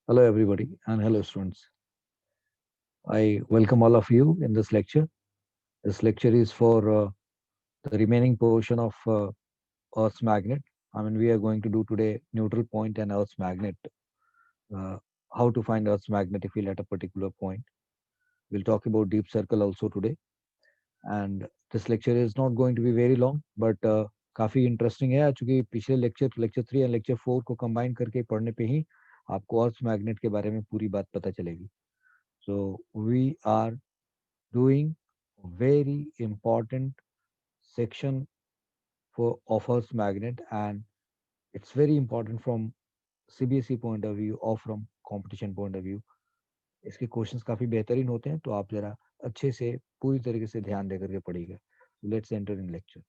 Hello, everybody, and hello, students. I welcome all of you in this lecture. This lecture is for the remaining portion of Earth's magnet. We are going to do today neutral point and Earth's magnet. Uh, how to find Earth's magnet if we're at a particular point. We'll talk about deep circle also today. And this lecture is not going to be very long, but काफी interesting है क्योंकि पिछले lecture 3 और lecture 4 को combine करके पढ़ने पे ही आपको अर्थ मैग्नेट के बारे में पूरी बात पता चलेगी. So we are doing very important section for of Earth's magnet, and it's very important from CBSE point of view or from competition point of view. इसके क्वेश्चंस काफी बेहतरीन होते हैं, तो आप जरा अच्छे से पूरी तरीके से ध्यान देकर के पढ़िएगा. Let's enter in lecture.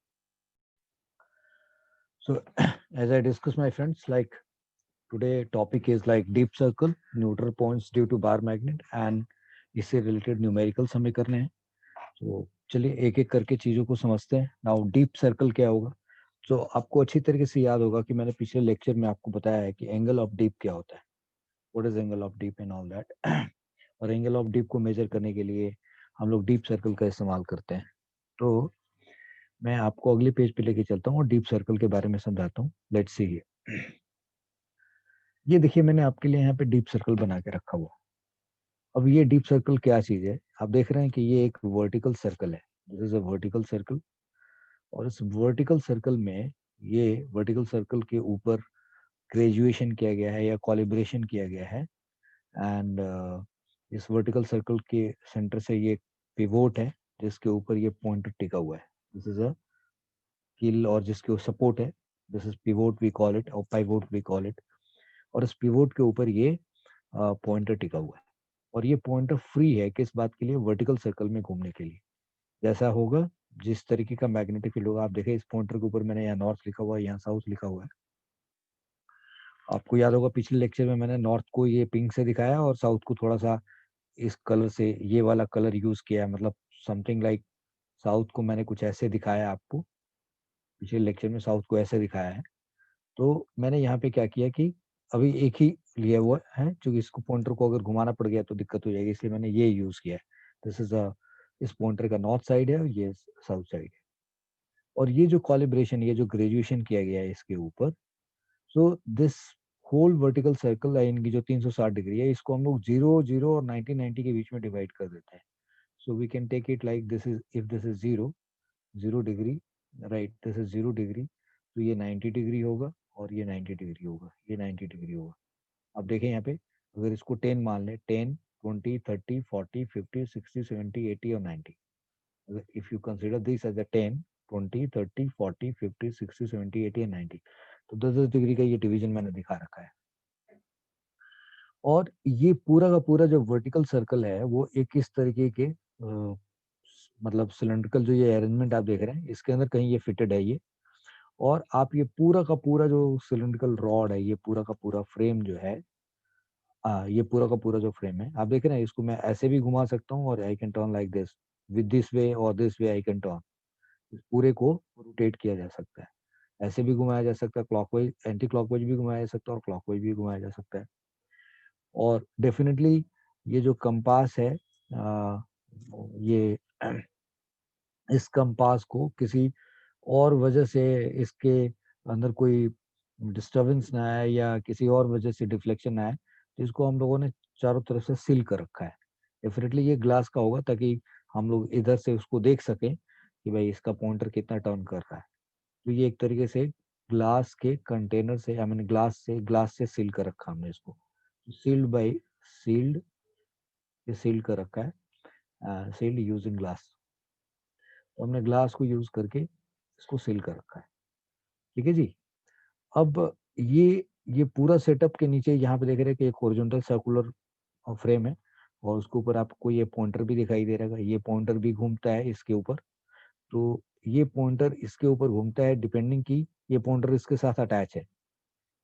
So as I discuss, my friends, like today topic is like deep circle, neutral points due to bar magnet, and इससे रिलेटेड न्यूमेरिकल्स हमें करने हैं. तो चलिए एक एक करके चीजों को समझते हैं. नाउ डीप सर्कल क्या होगा. तो आपको अच्छी तरीके से याद होगा कि मैंने पिछले लेक्चर में आपको बताया है कि एंगल ऑफ डीप क्या होता है. What is angle of deep and all that. और एंगल ऑफ डीप को मेजर करने के लिए हम लोग डीप सर्कल का इस्तेमाल करते हैं. तो मैं आपको अगले पेज पे लेके चलता हूँ और डीप सर्कल के बारे में समझाता हूँ. Let's see. ये देखिए मैंने आपके लिए यहाँ पे डीप सर्कल बना के रखा हुआ. अब ये डीप सर्कल क्या चीज है. आप देख रहे हैं कि ये एक वर्टिकल सर्कल है. This is a vertical circle. और इस वर्टिकल सर्कल में ये वर्टिकल सर्कल के ऊपर ग्रेजुएशन किया गया है या कॉलिब्रेशन किया गया है. एंड इस वर्टिकल सर्कल के सेंटर से ये पिवोट है जिसके ऊपर ये पॉइंटर टिका हुआ है. दिस इज अ किल और जिसके सपोर्ट है. This is pivot we call it और पाइवोट वी कॉल इट. और इस पिवोट के ऊपर ये पॉइंटर टिका हुआ है. और ये पॉइंटर फ्री है किस बात के लिए. वर्टिकल सर्कल में घूमने के लिए. जैसा होगा जिस तरीके का मैग्नेटिक फील्ड होगा. आप देखें इस पॉइंटर के ऊपर मैंने यहाँ नॉर्थ लिखा हुआ है, यहाँ साउथ लिखा हुआ है. आपको याद होगा पिछले लेक्चर में मैंने नॉर्थ को ये पिंक से दिखाया और साउथ को थोड़ा सा इस कलर से ये वाला कलर यूज किया है. मतलब समथिंग लाइक साउथ को मैंने कुछ ऐसे दिखाया आपको. पिछले लेक्चर में साउथ को ऐसे दिखाया है. तो मैंने यहाँ पे क्या किया कि अभी एक ही लिया हुआ है क्योंकि इसको पॉइंटर को अगर घुमाना पड़ गया तो दिक्कत हो जाएगी, इसलिए मैंने ये यूज किया है. दिस इज इस पॉइंटर का नॉर्थ साइड है और ये साउथ साइड है. और ये जो कॉलिब्रेशन, ये जो ग्रेजुएशन किया गया है इसके ऊपर. So this whole vertical circle line की जो 360 डिग्री है इसको हम लोग 0 0 और 90 90 के बीच में डिवाइड कर देते हैं. So we can take it like this is if this is 0 degree, right. This is 0 degree, तो ये 90 डिग्री होगा और ये 90 डिग्री होगा, ये 90 डिग्री होगा. अब देखें यहाँ पे अगर इसको 10 मान ले, 10 20 30 40 50 60 70 80 और 90. If you consider this as a 10 20 30 40 50 60 70 80 and 90, तो 10 10 डिग्री का ये डिवीजन मैंने दिखा रखा है. और ये पूरा का पूरा जो वर्टिकल सर्कल है वो एक इस तरीके के मतलब सिलेंड्रिकल जो ये अरेंजमेंट आप देख रहे हैं इसके अंदर कहीं ये फिटेड है ये. और आप ये पूरा का पूरा जो सिलेंड्रिकल रॉड है, ये पूरा का पूरा फ्रेम जो है, ये पूरा का पूरा जो फ्रेम है आप देख रहे हैं, इसको मैं ऐसे भी घुमा सकता हूँ और I can turn like this. With this way और this way I can turn. इस पूरे को रोटेट किया जा सकता है. ऐसे भी घुमाया जा सकता है, क्लॉकवाइज एंटी क्लॉकवाइज भी घुमाया जा सकता है और क्लॉकवाइज भी घुमाया जा सकता है. और डेफिनेटली ये जो कंपास है, ये इस कंपास को किसी और वजह से इसके अंदर कोई डिस्टरबेंस ना आए या किसी और वजह से डिफ्लेक्शन ना आए, तो इसको हम लोगों ने चारों तरफ से सील कर रखा है. डेफिनेटली ये ग्लास का होगा ताकि हम लोग इधर से उसको देख सकें कि भाई इसका पॉइंटर कितना टर्न कर रहा है. तो ये एक तरीके से ग्लास के कंटेनर से, आई मीन ग्लास से सील कर रखा हमने इसको. सील्ड बाई सील्ड, ये सील्ड कर रखा है, सील्ड यूजिंग ग्लास. तो हमने ग्लास को यूज करके इसको सील कर रखा है. ठीक है जी. अब ये पूरा सेटअप के नीचे यहाँ पे देख रहे हैं कि एक हॉरिजॉन्टल सर्कुलर फ्रेम है और उसके ऊपर आपको ये पॉइंटर भी दिखाई दे रहा है. ये पॉइंटर भी घूमता है इसके ऊपर. तो ये पॉइंटर इसके ऊपर घूमता है डिपेंडिंग की ये पॉइंटर इसके साथ अटैच है.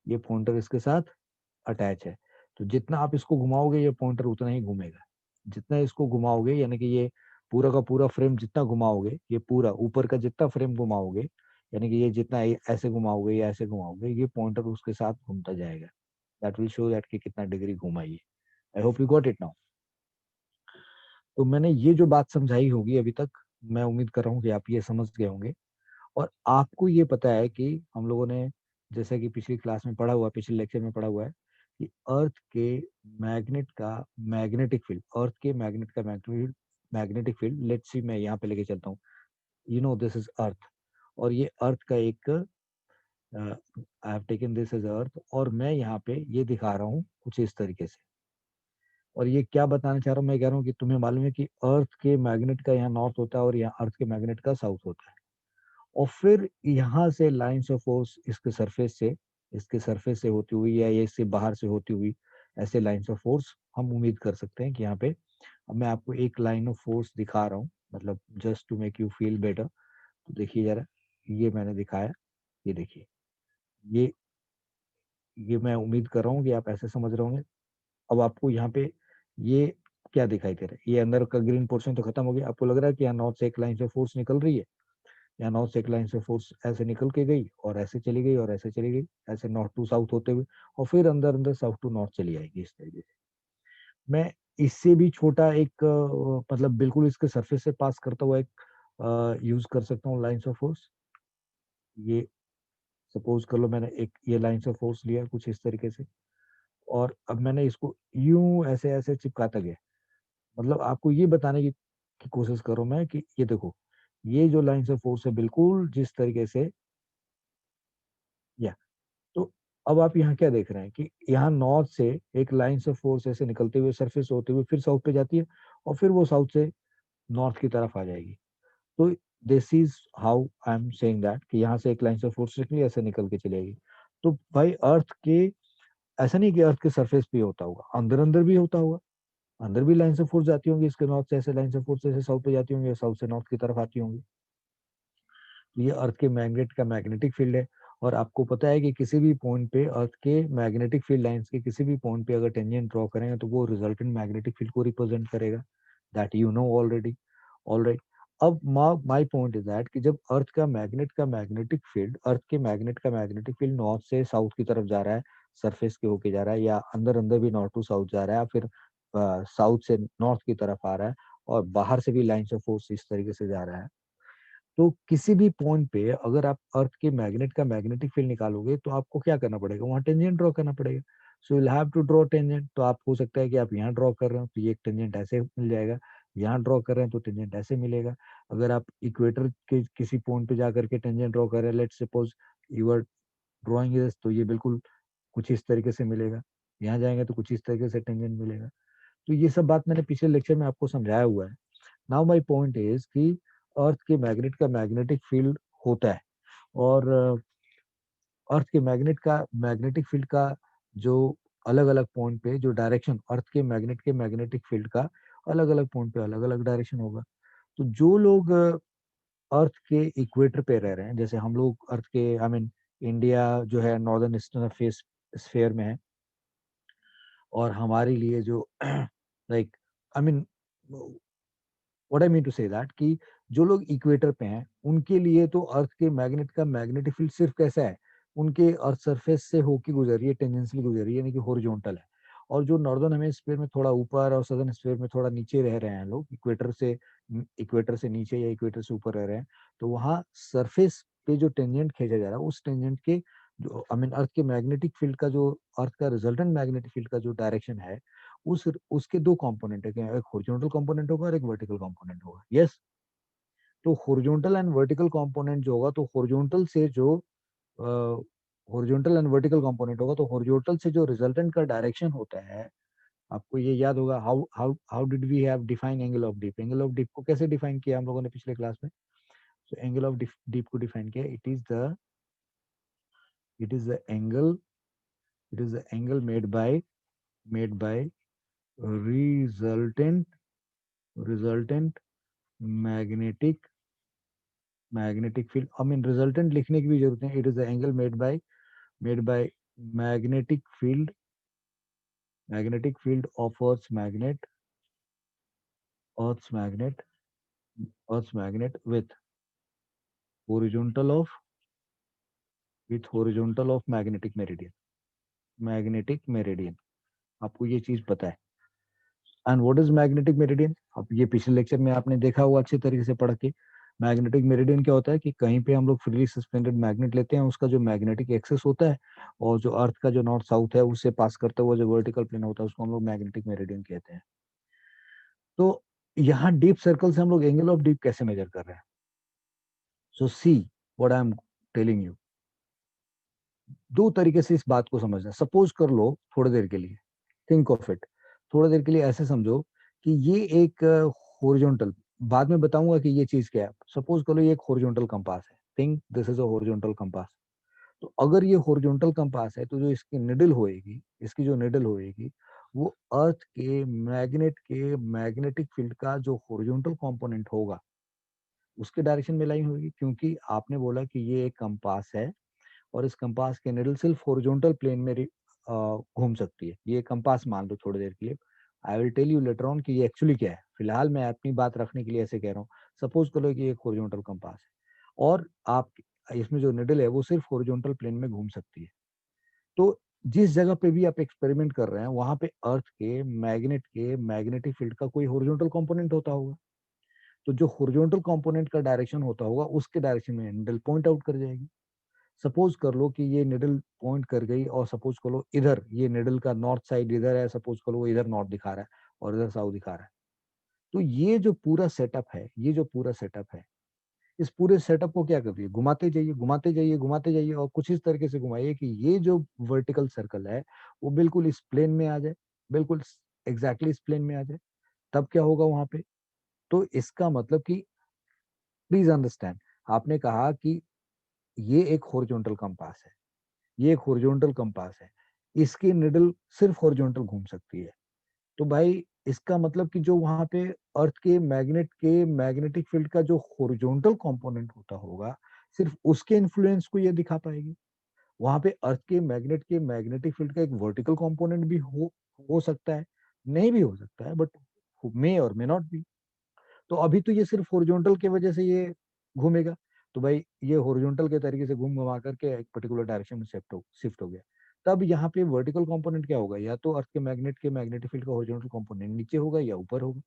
ये पॉइंटर इसके साथ अटैच है. तो जितना आप इसको घुमाओगे ये पॉइंटर उतना ही घूमेगा. जितना इसको घुमाओगे यानी कि ये पूरा का पूरा फ्रेम जितना घुमाओगे, ये पूरा ऊपर का जितना फ्रेम घुमाओगे, यानी कि ये जितना ऐसे घुमाओगे या ऐसे घुमाओगे, ये पॉइंटर उसके साथ घूमता जाएगा. दैट विल शो दैट कि कितना डिग्री घूमा ये। आई hope you got it now. तो मैंने ये जो बात समझाई होगी अभी तक, मैं उम्मीद कर रहा हूँ कि आप ये समझ गए होंगे। और आपको ये पता है कि हम लोगों ने जैसा कि पिछली क्लास में पढ़ा हुआ, पिछले लेक्चर में पढ़ा हुआ है कि अर्थ के मैग्नेट का मैग्नेटिक फील्ड, अर्थ के मैग्नेट का मैग्नेटिक फील्ड, लेट्स सी मैं यहाँ पे लेके चलता हूँ। You know this is earth, और ये अर्थ का एक I have taken this as earth, और मैं यहाँ पे ये दिखा रहा हूँ कुछ इस तरीके से। और ये क्या बताना चाह रहा हूँ, मैं कह रहा हूँ कि तुम्हें मालूम है कि अर्थ के मैग्नेट का यहाँ नॉर्थ होता है और यहाँ अर्थ के मैग्नेट का साउथ होता है। और फिर यहाँ से लाइंस ऑफ फोर्स इसके सरफेस से होती हुई या ये इससे बाहर से होती हुई, ऐसे लाइंस ऑफ फोर्स हम उम्मीद कर सकते हैं कि यहाँ पे। अब मैं आपको एक लाइन ऑफ फोर्स दिखा रहा हूँ, मतलब just to make you feel better. तो देखिए जरा, ये मैंने दिखाया, ये देखिए, ये ये मैं उम्मीद कर रहा हूँ कि आप ऐसे समझ रहे होंगे। अब आपको यहाँ पे ये क्या दिखाई दे रहा है, ये अंदर का ग्रीन पोर्शन तो खत्म हो गया। आपको लग रहा है कि यहाँ नॉर्थ से एक लाइन से फोर्स निकल रही है, यहाँ नॉर्थ से एक लाइन से फोर्स ऐसे निकल के गई और ऐसे चली गई और ऐसे चली गई, ऐसे नॉर्थ टू साउथ होते हुए, और फिर अंदर अंदर साउथ टू नॉर्थ चली आएगी इस तरीके से। मैं इससे भी छोटा एक मतलब बिल्कुल इसके सरफेस से पास करता हुआ एक यूज कर सकता हूँ लाइन्स ऑफ फोर्स। ये सपोज कर लो मैंने एक ये लाइन्स ऑफ फोर्स लिया कुछ इस तरीके से, और अब मैंने इसको यूं ऐसे ऐसे चिपकाता गया। मतलब आपको ये बताने की कोशिश करो मैं कि ये देखो, ये जो लाइन्स ऑफ फोर्स है बिल्कुल जिस तरीके से, या तो अब आप यहाँ क्या देख रहे हैं कि यहाँ नॉर्थ से एक लाइन ऑफ फोर्स ऐसे निकलते हुए सरफेस होते हुए फिर साउथ पे जाती है, और फिर वो साउथ से नॉर्थ की तरफ आ जाएगी। तो this is how I am saying that कि यहाँ से एक लाइन ऑफ फोर्स निकली ऐसे निकल के चलेगी। तो भाई अर्थ के, ऐसा नहीं कि अर्थ के सरफेस पे होता होगा, अंदर अंदर भी होता होगा, अंदर भी लाइन ऑफ फोर्स जाती होंगी इसके नॉर्थ से, ऐसे लाइन ऑफ फोर्स ऐसे साउथ पे जाती होंगी, साउथ से नॉर्थ की तरफ आती होंगी। ये अर्थ के मैग्नेट का मैग्नेटिक फील्ड है। और आपको पता है कि किसी भी पॉइंट पे अर्थ के मैग्नेटिक फील्ड लाइंस के किसी भी पॉइंट पे अगर टेंजेंट ड्रॉ करेंगे तो वो रिजल्टेंट मैग्नेटिक फील्ड को रिप्रेजेंट करेगा, that you know already. Alright. अब माय पॉइंट इज दैट कि जब अर्थ का मैग्नेट का मैग्नेटिक फील्ड, अर्थ के मैग्नेट का मैग्नेटिक फील्ड नॉर्थ से साउथ की तरफ जा रहा है, सरफेस के होके जा रहा है, या अंदर अंदर भी नॉर्थ टू साउथ जा रहा है, फिर साउथ से नॉर्थ की तरफ आ रहा है, और बाहर से भी लाइंस ऑफ फोर्स इस तरीके से जा रहा है, तो किसी भी पॉइंट पे अगर आप अर्थ के मैग्नेट का मैग्नेटिक फील्ड निकालोगे तो आपको क्या करना पड़ेगा, वहां टेंजेंट ड्रॉ करना पड़ेगा। So you have to draw tangent. तो आप हो सकता है कि आप यहाँ ड्रॉ कर रहे हो तो ये एक टेंजेंट ऐसे मिल जाएगा, यहाँ ड्रॉ कर रहे हैं तो टेंजेंट ऐसे मिलेगा। अगर आप इक्वेटर के किसी पॉइंट पे जाकर के टेंजेंट ड्रॉ कर रहे हैं, let's suppose you are drawing this, तो ये बिल्कुल कुछ इस तरीके से मिलेगा। यहाँ जाएंगे तो कुछ इस तरीके से टेंजेंट मिलेगा। तो ये सब बात मैंने पिछले लेक्चर में आपको समझाया हुआ है। नाउ माय पॉइंट इज कि अर्थ के मैग्नेट का मैग्नेटिक फील्ड होता है, और अर्थ के मैग्नेटिक फील्ड का जो अलग अलग पॉइंट पे जो डायरेक्शन, अर्थ के मैग्नेट के मैग्नेटिक फील्ड का अलग अलग पॉइंट पे अलग अलग डायरेक्शन होगा। तो जो लोग अर्थ के इक्वेटर पे रह रहे हैं, जैसे हम लोग अर्थ के, आई मीन इंडिया जो है नॉर्दर्न ईस्टर्न फेस स्फीयर में है, और हमारे लिए जो like I mean what I mean to say that कि जो लोग इक्वेटर पे हैं उनके लिए तो अर्थ के मैग्नेट का मैग्नेटिक फील्ड सिर्फ कैसा है, उनके अर्थ सरफेस से होके गुजर रही है, टेंजेंशियली गुजर रही है, यानी कि हॉरिजॉन्टल है। और जो नॉर्दर्न हेमिस्फीयर में थोड़ा ऊपर और सदर्न हेमिस्फीयर में थोड़ा नीचे रह रहे हैं लोग, इक्वेटर से नीचे या इक्वेटर से ऊपर रह रहे हैं, तो वहाँ सरफेस पे जो टेंजेंट खींचा जा रहा है उस टेंजेंट के जो आई मीन अर्थ के मैग्नेटिक फील्ड का जो, अर्थ का रिजल्टेंट मैग्नेटिक फील्ड का जो डायरेक्शन है, उस उसके दो कंपोनेंट है, एक हॉरिजॉन्टल कंपोनेंट होगा और एक वर्टिकल कंपोनेंट होगा। यस। तो हॉरिजॉन्टल एंड वर्टिकल कंपोनेंट जो होगा, तो हॉरिजॉन्टल से जो हॉरिजॉन्टल एंड वर्टिकल कंपोनेंट होगा, तो हॉरिजॉन्टल से जो रिजल्टेंट का डायरेक्शन होता है, आपको ये याद होगा, how how how did we have define angle of dip, angle of dip को कैसे डिफाइन किया हम लोगों ने पिछले क्लास में। सो एंगल ऑफ डिप को डिफाइन किया, it is the angle made bye resultant resultant magnetic field. I mean resultant लिखने की भी जरूरत है, it is the angle made by magnetic field of earth magnet horizontal of with horizontal of magnetic meridian. Magnetic meridian, आपको ये चीज पता है। And what is magnetic meridian? अब ये पिछले लेक्चर में आपने देखा हुआ अच्छे तरीके से पढ़ के। मैग्नेटिक मेरिडियन क्या होता है कि कहीं पे हम लोग फ्रीली सस्पेंडेड मैग्नेट लेते हैं, उसका जो मैग्नेटिक एक्सेस होता है और जो अर्थ का जो नॉर्थ साउथ है उससे पास करते हुआ जो वर्टिकल प्लेन होता है उसको हम लोग मैग्नेटिक मेरिडियन कहते हैं। तो यहाँ डीप सर्कल से हम लोग एंगल ऑफ डीप कैसे मेजर कर रहे हैं? So see what I am telling you. दो तरीके से इस बात को समझना। सपोज कर लो थोड़ी देर के लिए, थिंक ऑफ इट, थोड़ी देर के लिए ऐसे समझो कि ये एक हॉरिजॉन्टल, बाद में बताऊंगा कि ये चीज क्या है। सपोज करो ये एक हॉरिजॉन्टल कंपास है, think this is a horizontal compass. तो अगर ये हॉरिजॉन्टल कंपास है तो जो इसकी निडल होएगी, इसकी जो निडल होएगी वो अर्थ के मैग्नेटिक फील्ड का जो हॉरिजॉन्टल कंपोनेंट होगा उसके डायरेक्शन में लाइन होगी, क्योंकि आपने बोला कि ये एक कंपास है और इस कंपास की निडल सिर्फ हॉरिजॉन्टल प्लेन में घूम सकती है। ये कंपास मान लो थोड़ी देर के लिए। I will tell you later on कि ये एक्चुअली क्या है, फिलहाल मैं अपनी बात रखने के लिए ऐसे कह रहा हूँ। सपोज करो कि एक हॉरिजॉन्टल कंपास है और आप इसमें जो निडल है वो सिर्फ हॉरिजॉन्टल प्लेन में घूम सकती है। तो जिस जगह पे भी आप एक्सपेरिमेंट कर रहे हैं वहां पे अर्थ के मैग्नेटिक फील्ड का कोई हॉरिजॉन्टल कंपोनेंट होता होगा। तो जो हॉरिजॉन्टल कंपोनेंट का डायरेक्शन होता होगा उसके डायरेक्शन में निडल पॉइंट आउट कर जाएगी। सपोज कर लो कि ये निडल पॉइंट कर गई और सपोज कर लो इधर ये निडल का नॉर्थ साइड इधर है, सपोज करो वो इधर नॉर्थ दिखा रहा है और इधर साउथ दिखा रहा है। तो ये जो पूरा सेटअप है, ये जो पूरा सेटअप है, इस पूरे सेटअप को क्या कर दिए, घुमाते जाइए घुमाते जाइए घुमाते जाइए और कुछ इस तरीके से घुमाइए कि ये जो वर्टिकल सर्कल है वो बिल्कुल इस प्लेन में आ जाए, बिल्कुल एग्जैक्टली इस प्लेन में आ जाए। तब क्या होगा वहां पे? तो इसका मतलब कि प्लीज अंडरस्टैंड, आपने कहा कि ये एक हॉरिजॉन्टल कंपास है, ये एक हॉरिजॉन्टल कंपास है, इसकी निडल सिर्फ हॉरिजॉन्टल घूम सकती है। तो भाई इसका मतलब कि जो वहां पे अर्थ के मैग्नेटिक फील्ड का जो हॉरिजॉन्टल कंपोनेंट होता होगा सिर्फ उसके इन्फ्लुएंस को ये दिखा पाएगी। वहां पे अर्थ के मैग्नेटिक फील्ड का एक वर्टिकल कंपोनेंट भी हो सकता है, नहीं भी हो सकता है, बट मे और मे नॉट बी। तो अभी तो ये सिर्फ हॉरिजॉन्टल की वजह से ये घूमेगा। तो भाई ये हॉरिजॉन्टल के तरीके से घूम घुमा करके एक पर्टिकुलर डायरेक्शन में शिफ्ट हो गया। तब यहाँ पे वर्टिकल कंपोनेंट क्या होगा, या तो अर्थ के मैग्नेटिक फील्ड का हॉरिजॉन्टल कंपोनेंट नीचे होगा या ऊपर होगा।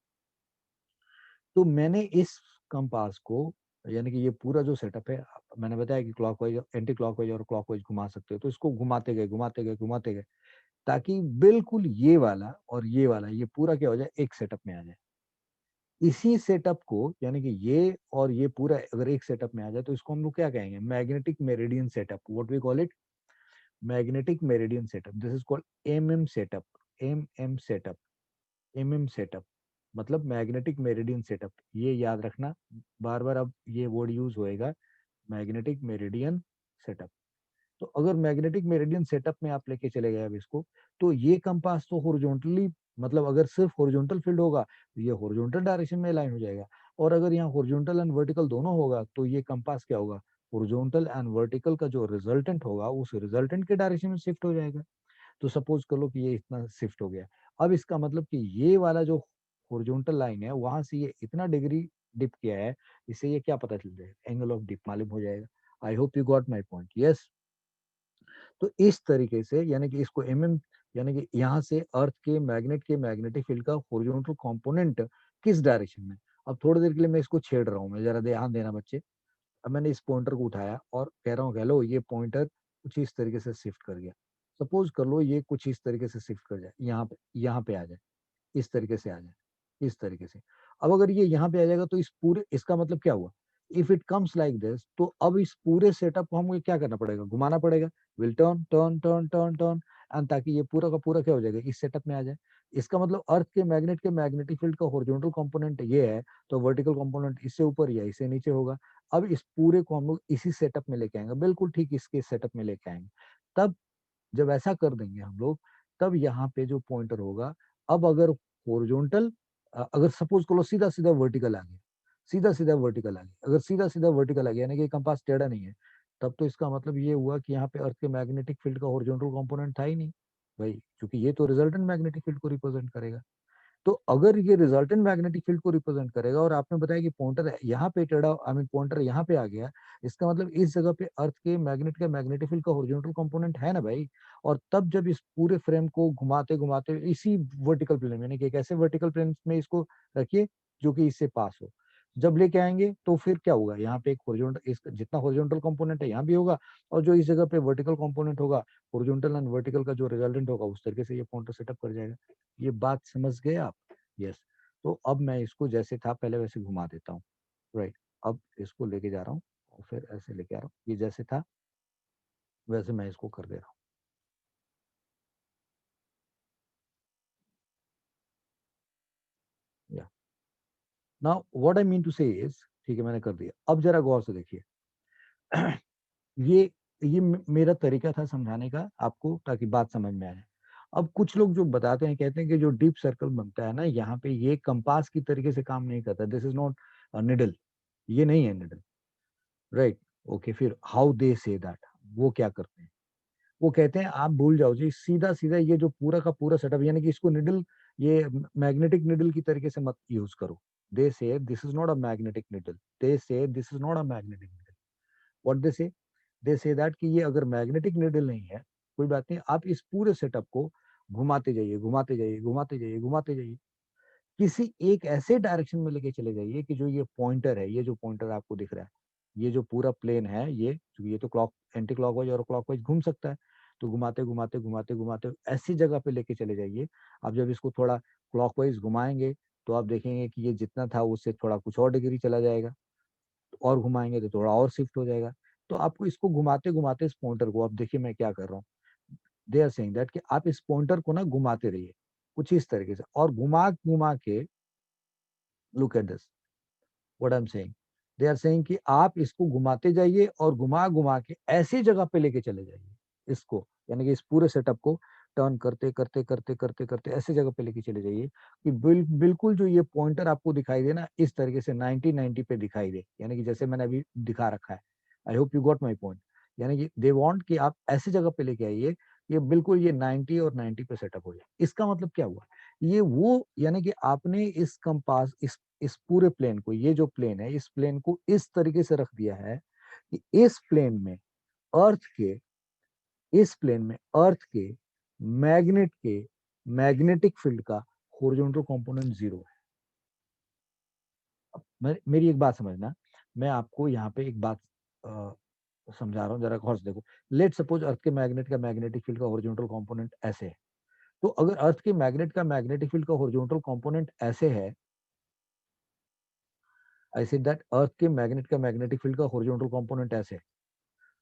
तो मैंने इस कंपास को, यानी कि ये पूरा जो सेटअप है, मैंने बताया कि क्लॉकवाइज एंटी क्लॉकवाइज और क्लॉकवाइज घुमा सकते हो, तो इसको घुमाते गए घुमाते गए घुमाते गए ताकि बिल्कुल ये वाला ये पूरा क्या हो जाए, एक सेटअप में आ जाए। इसी सेटअप को, यानी कि ये और ये पूरा अगर एक सेटअप में आ जाए तो इसको हम लोग क्या कहेंगे, magnetic meridian setup, what we call it, magnetic meridian setup. This is called MM setup, MM setup, MM setup मतलब मैग्नेटिक मेरिडियन सेटअप। ये याद रखना, बार बार अब ये वर्ड यूज होएगा, मैग्नेटिक मेरिडियन सेटअप। तो अगर मैग्नेटिक मेरिडियन सेटअप में आप लेके चले गए अब इसको, तो ये कंपास तो हॉरिजॉन्टली, मतलब अगर सिर्फ हॉरिजॉन्टल फील्ड होगा तो ये हॉरिजॉन्टल डायरेक्शन में अलाइन हो जाएगा। और अगर यहाँ हॉरिजॉन्टल एंड वर्टिकल दोनों होगा तो ये कंपास क्या होगा, हॉरिजॉन्टल एंड वर्टिकल का जो रिजल्टेंट होगा उस रिजल्टेंट के डायरेक्शन में शिफ्ट हो जाएगा। तो सपोज कर लो कि ये इतना शिफ्ट हो गया। अब इसका मतलब कि ये वाला जो हॉरिजॉन्टल लाइन है वहां से ये इतना डिग्री डिप किया है, इससे ये क्या पता चल जाएगा, एंगल ऑफ डिप मालूम हो जाएगा। आई hope you got my point, yes. तो इस तरीके से, यानी कि इसको एमएम, यानी कि यहाँ से अर्थ के मैग्नेटिक फील्ड का हॉरिजॉन्टल कंपोनेंट किस डायरेक्शन में। अब थोड़ी देर के लिए मैं इसको छेड़ रहा हूँ, मैं जरा ध्यान देना बच्चे। अब मैंने इस पॉइंटर को उठाया और कह रहा हूँ हेलो ये पॉइंटर कुछ इस तरीके से शिफ्ट कर गया। सपोज कर लो ये कुछ इस तरीके से शिफ्ट कर जाए, यहाँ पे आ जाए, इस तरीके से आ जाए, इस तरीके से। अब अगर ये यहाँ पे आ जाएगा तो इस पूरे, इसका मतलब क्या हुआ, if it comes like this, तो अब इस पूरे सेटअप को हमको क्या करना पड़ेगा, घुमाना पड़ेगा। Will turn turn turn turn turn and, ताकि ये पूरा का पूरा क्या हो जाएगा, इस सेटअप में आ जाए। इसका मतलब अर्थ के मैग्नेटिक फील्ड का हॉरिजॉन्टल कंपोनेंट ये है, तो वर्टिकल कंपोनेंट इससे ऊपर या इससे नीचे होगा। अब इस पूरे को हम लोग इसी सेटअप में लेके आएंगे, बिल्कुल ठीक इसके सेटअप में लेके आएंगे। तब जब ऐसा कर देंगे हम लोग, तब यहाँ पे जो पॉइंटर होगा, अब अगर हॉरिजॉन्टल, अगर सपोज करो सीधा सीधा वर्टिकल आ गया, सीधा सीधा वर्टिकल आ गया, अगर सीधा सीधा वर्टिकल आ गया यानी कि कंपास टेढ़ा नहीं है, तब तो इसका मतलब ये हुआ कि यहाँ पे अर्थ के मैग्नेटिक फील्ड का हॉरिजॉन्टल कंपोनेंट था ही नहीं भाई, क्योंकि ये तो रिजल्टेंट मैग्नेटिक फील्ड को रिप्रेजेंट करेगा। तो अगर ये रिजल्टेंट मैग्नेटिक फील्ड को रिप्रेजेंट करेगा और आपने बताया कि पॉइंटर यहाँ पे टेढ़ा, आई मीन पॉइंटर यहाँ पे आ गया, इसका मतलब इस जगह पे अर्थ के मैग्नेटिक फील्ड का हॉरिजॉन्टल कंपोनेंट है ना भाई। और तब जब इस पूरे फ्रेम को घुमाते घुमाते इसी वर्टिकल प्लेन, यानी कि एक ऐसे वर्टिकल प्लेन में इसको रखिए जो कि इससे पास हो, जब लेके आएंगे तो फिर क्या होगा, यहाँ पे एक हॉरिजॉन्टल, इस जितना हॉरिजॉन्टल कंपोनेंट है यहाँ भी होगा, और जो इस जगह पे वर्टिकल कंपोनेंट होगा, हॉरिजॉन्टल एंड वर्टिकल का जो रिजल्टेंट होगा, उस तरीके से ये पॉइंटर सेटअप कर जाएगा। ये बात समझ गए आप? यस। तो अब मैं इसको जैसे था पहले वैसे घुमा देता हूँ। राइट। अब इसको लेके जा रहा हूँ और फिर ऐसे लेके आ रहा हूँ, ये जैसे था वैसे मैं इसको कर दे रहा हूँ। या now what I mean to say is, ठीक है मैंने कर दिया, अब जरा गौर से देखिए। ये ये मेरा तरीका था समझाने का आपको ताकि बात समझ में आए। अब कुछ लोग जो बताते हैं, कहते हैं कि जो डीप सर्कल बनता है ना यहाँ पे, ये कंपास की तरीके से काम नहीं करता, दिस इज नॉट निडल, ये नहीं है निडल। राइट। ओके, फिर हाउ दे से दैट, वो क्या करते हैं, वो कहते हैं आप भूल जाओ जी, सीधा सीधा ये जो पूरा का पूरा सेटअप, यानी कि इसको निडल, ये मैग्नेटिक निडल की तरीके से मत यूज करो। They say this is not a magnetic needle, they say this is not a magnetic needle. What they say that कि ये अगर मैग्नेटिक निडल नहीं है, कोई बात नहीं, आप इस पूरे सेटअप को घुमाते जाइए, घुमाते जाइए, घुमाते जाइए, घुमाते जाइए, किसी एक ऐसे डायरेक्शन में लेके चले जाइए कि जो ये पॉइंटर है, ये जो पॉइंटर आपको दिख रहा है, ये जो पूरा प्लेन है, ये क्योंकि ये तो क्लॉक एंटी क्लॉकवाइज और क्लॉकवाइज घूम सकता है, तो घुमाते घुमाते घुमाते घुमाते ऐसी जगह पे लेके चले जाइए। आप जब इसको थोड़ा क्लॉकवाइज घुमाएंगे तो आप देखेंगे कि ये जितना था उससे थोड़ा कुछ और डिग्री चला जाएगा, और घुमाएंगे तो थोड़ा और शिफ्ट हो जाएगा। तो आपको इसको घुमाते घुमाते इस पॉइंटर को, अब देखिए मैं क्या कर रहा हूँ, दे आर सेइंग दैट कि आप इस पॉइंटर को ना घुमाते रहिए कुछ इस तरीके से, और घुमा घुमा के, look at this what I am saying, they are saying कि आप इसको घुमाते जाइए और घुमा घुमा के ऐसी जगह पे लेके चले जाइए इसको, यानी कि इस पूरे सेटअप को टर्न करते करते करते करते करते ऐसी जगह पे लेके चले जाइए कि बिल्कुल जो ये पॉइंटर आपको दिखाई दे ना, इस तरीके से 90 90 पे दिखाई दे, यानी कि जैसे मैंने अभी दिखा रखा है। I hope you got my point. यानी कि दे वांट कि आप ऐसी जगह पे लेके आइए, ये बिल्कुल ये 90 और 90 पे सेटअप हो जाए। इसका मतलब क्या हुआ, ये वो, यानी कि आपने इस कंपास, इस पूरे प्लेन को, ये जो प्लेन है, इस प्लेन को इस तरीके से रख दिया है कि इस प्लेन में अर्थ के, इस प्लेन में अर्थ के मैग्नेटिक फील्ड का हॉरिजॉन्टल कंपोनेंट जीरो है। अब मेरी एक बात समझना, मैं आपको यहाँ पे एक बात समझा रहा हूँ, जरा गौर से देखो। लेट सपोज अर्थ के मैग्नेट का मैग्नेटिक फील्ड का हॉरिजॉन्टल कंपोनेंट ऐसे है, तो अगर अर्थ के मैग्नेट का मैग्नेटिक फील्ड का हॉरिजॉन्टल कंपोनेंट ऐसे है, आई सेड दैट अर्थ के मैग्नेट का मैग्नेटिक फील्ड का हॉरिजॉन्टल कंपोनेंट ऐसे है,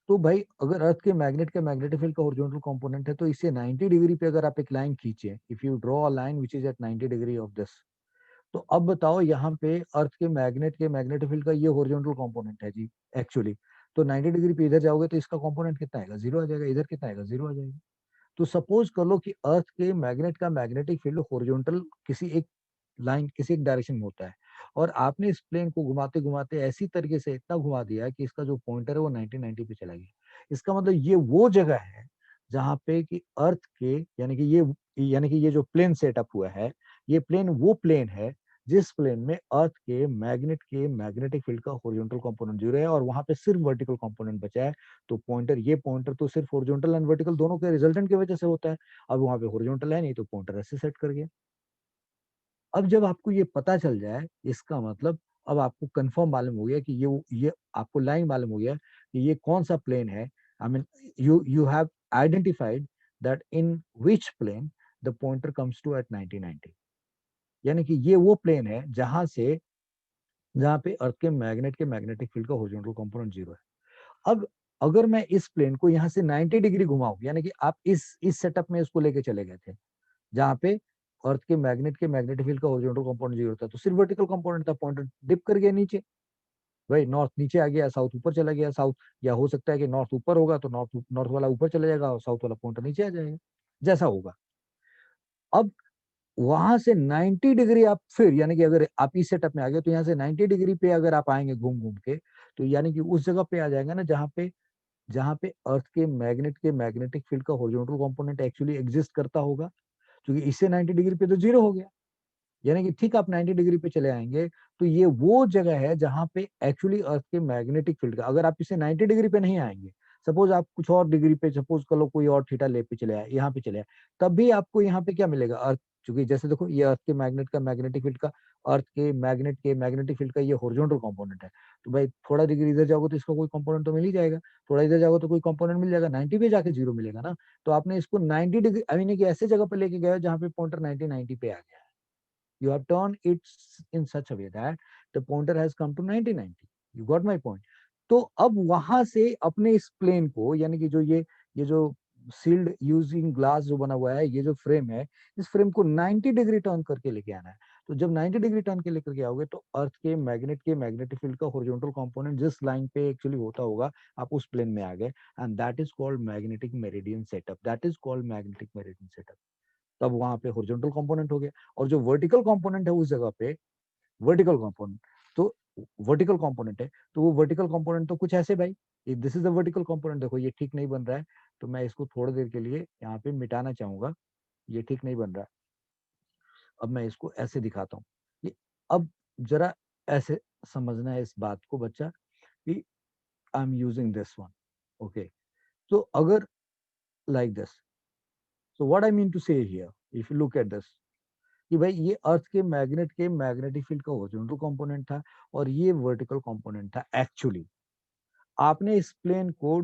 तो भाई अगर अर्थ के मैग्नेट का मैग्नेटिक फील्ड का हॉरिजॉन्टल कंपोनेंट है, तो इससे 90 डिग्री पे अगर आप एक लाइन खींचे, if you draw a line which is at 90 degree of this, तो अब बताओ यहाँ पे अर्थ के मैग्नेटिक फील्ड का ये हॉरिजॉन्टल कंपोनेंट है जी एक्चुअली। तो 90 डिग्री पे इधर जाओगे तो इसका कंपोनेंट कितना आएगा, जीरो आ जाएगा, इधर कितना आएगा, जीरो आ जाएगा। तो सपोज कर लो कि अर्थ के मैग्नेट का मैग्नेटिक फील्ड हॉरिजॉन्टल किसी एक लाइन, किसी एक डायरेक्शन में होता है, और आपने इस प्लेन को घुमाते घुमाते ऐसी तरीके से इतना घुमा दिया कि इसका जो पॉइंटर है वो 90 90 पे चला गया। इसका मतलब ये वो जगह है जहाँ पे कि अर्थ के, यानी कि ये जो प्लेन सेटअप हुआ है, ये प्लेन वो प्लेन है जिस प्लेन में अर्थ के मैग्नेटिक फील्ड का हॉरिजॉन्टल कंपोनेंट जीरो है, और वहां पे सिर्फ वर्टिकल कंपोनेंट बचा है। तो पॉइंटर तो सिर्फ हॉरिजॉन्टल एंड वर्टिकल दोनों के रिजल्टेंट की वजह से होता है। अब वहां पे हॉरिजॉन्टल है नहीं, तो पॉइंटर ऐसे सेट कर गया। अब जब आपको ये पता चल जाए, इसका मतलब अब आपको कंफर्म मालूम हो गया कि ये आपको लाइन मालूम हो गया कि ये कौन सा प्लेन है। I mean you have identified that in which plane the pointer comes to at 90 90, यानी कि ये वो प्लेन है जहां पे अर्थ के मैग्नेटिक फील्ड का हॉरिजॉन्टल कंपोनेंट जीरो है। अब अगर मैं इस प्लेन को यहाँ से 90 डिग्री घुमाऊं, यानी कि आप इस सेटअप में इसको लेके चले गए थे जहाँ पे अर्थ के मैग्नेटिक फील्ड का हॉरिजॉन्टल कंपोनेंट जीरो था, तो सिर्फ वर्टिकल कंपोनेंट था, पॉइंटर डिप कर गया नीचे। भाई नॉर्थ नीचे आ गया, साउथ ऊपर चला गया, साउथ, या हो सकता है कि नॉर्थ ऊपर होगा तो नॉर्थ नॉर्थ वाला ऊपर चला जाएगा और साउथ वाला पॉइंटर नीचे आ जाएगा, जैसा होगा। अब वहां से 90 डिग्री आप फिर, यानी कि अगर आप इस सेटअप में आ गए तो यहाँ से 90 डिग्री पे अगर आप आएंगे घूम घूम के, तो यानी कि उस जगह पे आ जाएगा ना जहाँ पे अर्थ के मैग्नेटिक फील्ड का हॉरिजॉन्टल कंपोनेंट एक्चुअली एग्जिस्ट करता होगा, क्योंकि इससे 90 डिग्री पे तो जीरो हो गया। यानी कि ठीक आप 90 डिग्री पे चले आएंगे तो ये वो जगह है जहां पे एक्चुअली अर्थ के मैग्नेटिक फील्ड का, अगर आप इसे 90 डिग्री पे नहीं आएंगे, सपोज आप कुछ और डिग्री पे, सपोज कर लो कोई और थीटा ले पे चले आए, यहाँ पे चले आए, तब भी आपको यहाँ पे क्या मिलेगा, अर्थ, चूंकि जैसे देखो ये अर्थ के मैग्नेट का मैग्नेटिक फील्ड का, अर्थ के मैग्नेटिक फील्ड का ये हॉरिजॉन्टल कंपोनेंट है, तो भाई थोड़ा डिग्री इधर जाओगे तो इसका कोई कंपोनेंट तो मिल ही जाएगा, थोड़ा इधर जाओगे तो कोई कंपोनेंट मिल जाएगा, 90 पे जाके जीरो मिलेगा ना। तो आपने इसको 90 डिग्री, आई मीन कि ऐसे जगह पे लेके गए हो जहाँ पे पॉइंटर 90 90 पे आ गया है, you have turned it in such a way that the pointer has come to 90 90, you got my point। तो अब वहां से अपने इस प्लेन को, यानी कि जो ये जो सील्ड यूजिंग ग्लास जो बना हुआ है, ये जो फ्रेम है, इस फ्रेम को 90 डिग्री टर्न करके लेके आना है। तो जब 90 डिग्री टर्न के लेकर के आओगे तो अर्थ के मैग्नेटिक फील्ड का हॉरिजॉन्टल कंपोनेंट जिस लाइन पे एक्चुअली होता होगा, आप उस प्लेन में आ गए, and that is called magnetic meridian setup, that is called magnetic meridian setup. तब वहां पे हॉरिजॉन्टल कंपोनेंट हो गया। और जो वर्टिकल कंपोनेंट है उस जगह पे, वर्टिकल कंपोनेंट, तो वर्टिकल कंपोनेंट है, तो वो वर्टिकल कंपोनेंट तो कुछ ऐसे भाई, this is the vertical component, देखो ये ठीक नहीं बन रहा है, तो मैं इसको थोड़ी देर के लिए यहाँ पे मिटाना चाहूंगा, ये ठीक नहीं बन रहा है। अब मैं इसको ऐसे दिखाता हूँ, ये अब जरा ऐसे समझना है इस बात को बच्चा, कि I am using this one, okay. तो अगर like this, so what I mean to say here, if you look at this, कि भाई ये अर्थ के मैग्नेट के मैग्नेटिक फील्ड का हॉरिजॉन्टल कंपोनेंट था, और ये वर्टिकल कंपोनेंट था एक्चुअली। आपने इस प्लेन को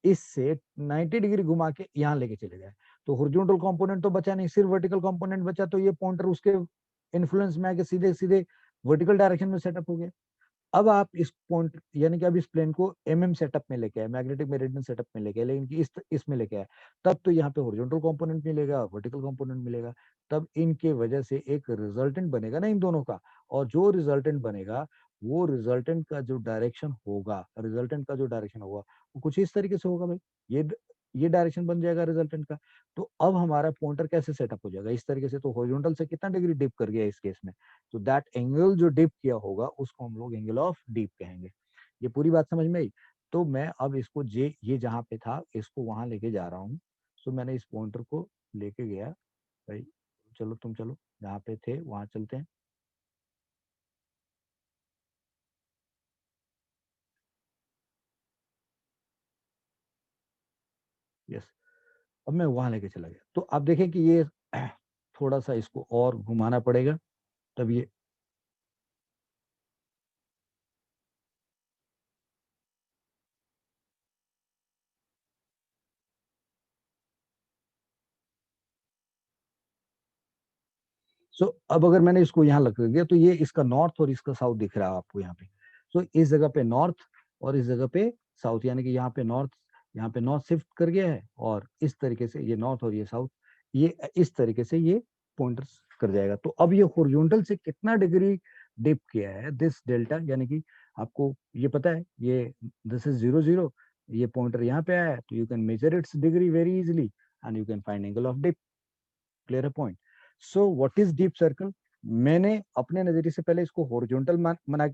इससे 90 डिग्री घुमा के यहाँ लेके चले गए, तो हॉरिजॉन्टल कंपोनेंट तो बचा नहीं, सिर्फ वर्टिकल कंपोनेंट बचा, तो ये पॉइंटर उसके इन्फ्लुएंस में आके सीधे सीधे वर्टिकल डायरेक्शन में सेटअप हो गया। अब आप इस पॉइंट, यानी कि अब इस प्लेन को सेटअप में लेके आए, मैग्नेटिक मेरिडियन सेटअप में लेके आए, लेकिन कि इसमें लेके आए, तब तो यहाँ पे हॉरिजॉन्टल कंपोनेंट मिलेगा, वर्टिकल कंपोनेंट मिलेगा, तब इनके वजह से एक रिजल्टेंट बनेगा ना इन दोनों का। और जो रिजल्टेंट बनेगा, वो रिजल्टेंट का जो डायरेक्शन होगा, वो कुछ इस तरीके से होगा भाई, ये ये डायरेक्शन बन जाएगा रिजल्टेंट का। तो अब हमारा पॉइंटर कैसे सेटअप हो जाएगा, इस तरीके से, तो हॉरिजॉन्टल से कितना डिग्री डिप कर गया इस केस में, तो दैट एंगल जो डिप किया होगा उसको हम लोग एंगल ऑफ डिप कहेंगे। ये पूरी बात समझ में आई। तो मैं अब इसको ये जहां पे था इसको वहां लेके जा रहा हूँ। सो मैंने इस पॉइंटर को लेके गया भाई, चलो तुम चलो, जहाँ पे थे वहां चलते हैं। यस, अब मैं वहां लेके चला गया, तो आप देखें कि ये थोड़ा सा इसको और घुमाना पड़ेगा, तब ये, सो अब अगर मैंने इसको यहाँ लग दिया तो ये इसका नॉर्थ और इसका साउथ दिख रहा है आपको यहाँ पे। सो इस जगह पे नॉर्थ और इस जगह पे साउथ, यानी कि यहाँ पे नॉर्थ शिफ्ट कर गया है, और इस तरीके से ये नॉर्थ और ये साउथ, ये इस तरीके से ये पॉइंटर्स कर जाएगा। तो अब ये हॉरिजॉन्टल से कितना डिग्री डिप किया है दिस डेल्टा, यानी कि आपको ये पता है, ये दिस इज 0 0, ये पॉइंटर यहाँ पे आया है, तो you can measure its degree very easily, and you can find angle of dip. Clear a point. So what is deep circle, मैंने अपने नजरिए से पहले इसको हॉरिजॉन्टल मना,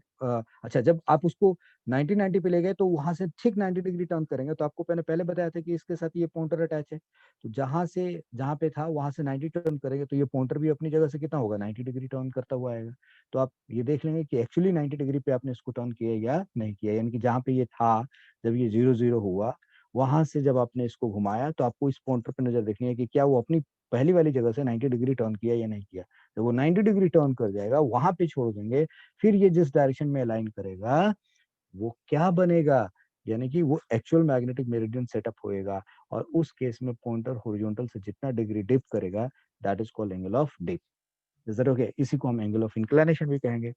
अच्छा जब आप उसको 90 90 पे ले गए तो वहां से ठीक 90 डिग्री टर्न करेंगे, तो आपको मैंने पहले बताया था कि इसके साथ ये पॉइंटर अटैच है, तो जहां पे था वहां से 90 टर्न करेंगे, तो ये पॉइंटर भी अपनी जगह से कितना होगा, 90 डिग्री टर्न करता हुआ आएगा। तो आप ये देख लेंगे कि एक्चुअली 90 डिग्री पे आपने इसको टर्न किया या नहीं किया, यानी कि जहां पे ये था, जब ये 0 0 हुआ, वहां से जब आपने इसको घुमाया, तो आपको इस पॉइंटर पे नजर देखनी है कि क्या वो अपनी पहली वाली जगह से 90 डिग्री टर्न किया या नहीं किया। जब वो 90 डिग्री टर्न कर जाएगा, वहां पे छोड़ देंगे, फिर ये जिस डायरेक्शन में अलाइन करेगा, वो क्या बनेगा, यानी कि वो एक्चुअल मैग्नेटिक मेरिडियन सेटअप होएगा, और उस केस में पॉइंटर हॉरिजॉन्टल से जितना डिग्री डिप करेगा, that is called angle of dip. Is that okay, इसी को हम एंगल ऑफ इंक्लिनेशन भी कहेंगे।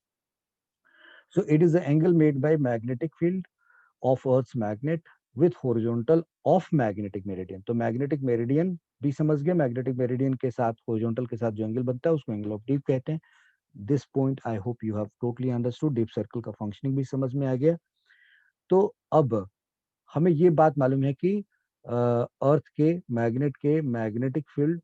So it is the angle made by magnetic field of earth's magnet with horizontal of magnetic meridian. तो magnetic meridian भी समझ गए, magnetic meridian के साथ हॉरिजॉन्टल के साथ जो एंगल बनता है उसको एंगल ऑफ डीप कहते हैं। This point I hope you have totally understood, deep circle का फंक्शनिंग भी समझ में आ गया। तो अब हमें ये बात मालूम है कि अर्थ के मैग्नेटिक फील्ड,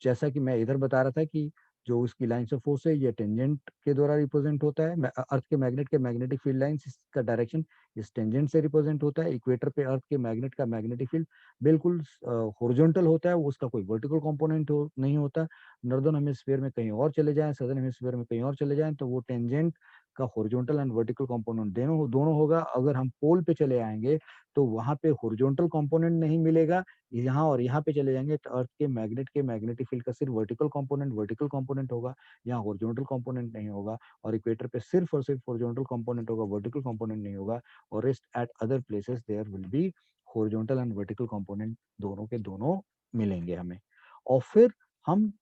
जैसा कि मैं इधर बता रहा था कि जो उसकी लाइन्स ऑफ फोर्स है ये टेंजेंट के द्वारा रिप्रेजेंट होता है। अर्थ के मैग्नेटिक फील्ड लाइंस इसका डायरेक्शन इस टेंजेंट से रिप्रेजेंट होता है। इक्वेटर पे अर्थ के मैग्नेट का मैग्नेटिक फील्ड बिल्कुल हॉरिजॉन्टल होता है, उसका कोई वर्टिकल कंपोनेंट नहीं होता। नॉर्दर्न हेमिस्फीयर में कहीं और चले जाएं, सदर्न हेमिस्फीयर में कहीं और चले जाएं, तो वो टेंजेंट का हॉरिजॉन्टल एंड वर्टिकल कंपोनेंट दोनों दोनों होगा। अगर हम पोल पे चले आएंगे तो वहां पे हॉरिजॉन्टल कंपोनेंट नहीं मिलेगा। यहाँ और यहाँ पे चले जाएंगे तो अर्थ के मैग्नेटिक फील्ड का सिर्फ वर्टिकल कंपोनेंट होगा, यहाँ हॉरिजॉन्टल कंपोनेंट नहीं होगा। और इक्वेटर पे सिर्फ और सिर्फ हॉरिजॉन्टल कंपोनेंट होगा, वर्टिकल कंपोनेंट नहीं होगा। और rest at other places there will be horizontal and vertical component दोनों के दोनों मिलेंगे हमें। और फिर हम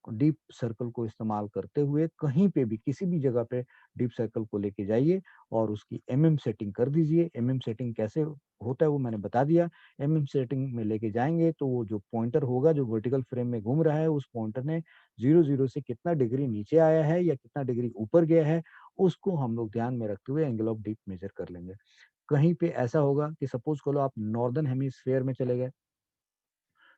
डीप सर्कल को इस्तेमाल करते हुए कहीं पे भी किसी भी जगह पे डीप सर्कल को लेके जाइए और उसकी एमएम सेटिंग कर दीजिए। एमएम सेटिंग कैसे होता है वो मैंने बता दिया। एमएम सेटिंग में लेके जाएंगे तो वो जो पॉइंटर होगा जो वर्टिकल फ्रेम में घूम रहा है, उस पॉइंटर ने 0 0 से कितना डिग्री नीचे आया है या कितना डिग्री ऊपर गया है, उसको हम लोग ध्यान में रखते हुए एंगल ऑफ डीप मेजर कर लेंगे। कहीं पे ऐसा होगा कि सपोज करो आप नॉर्दर्न हेमिस्फीयर में चले गए,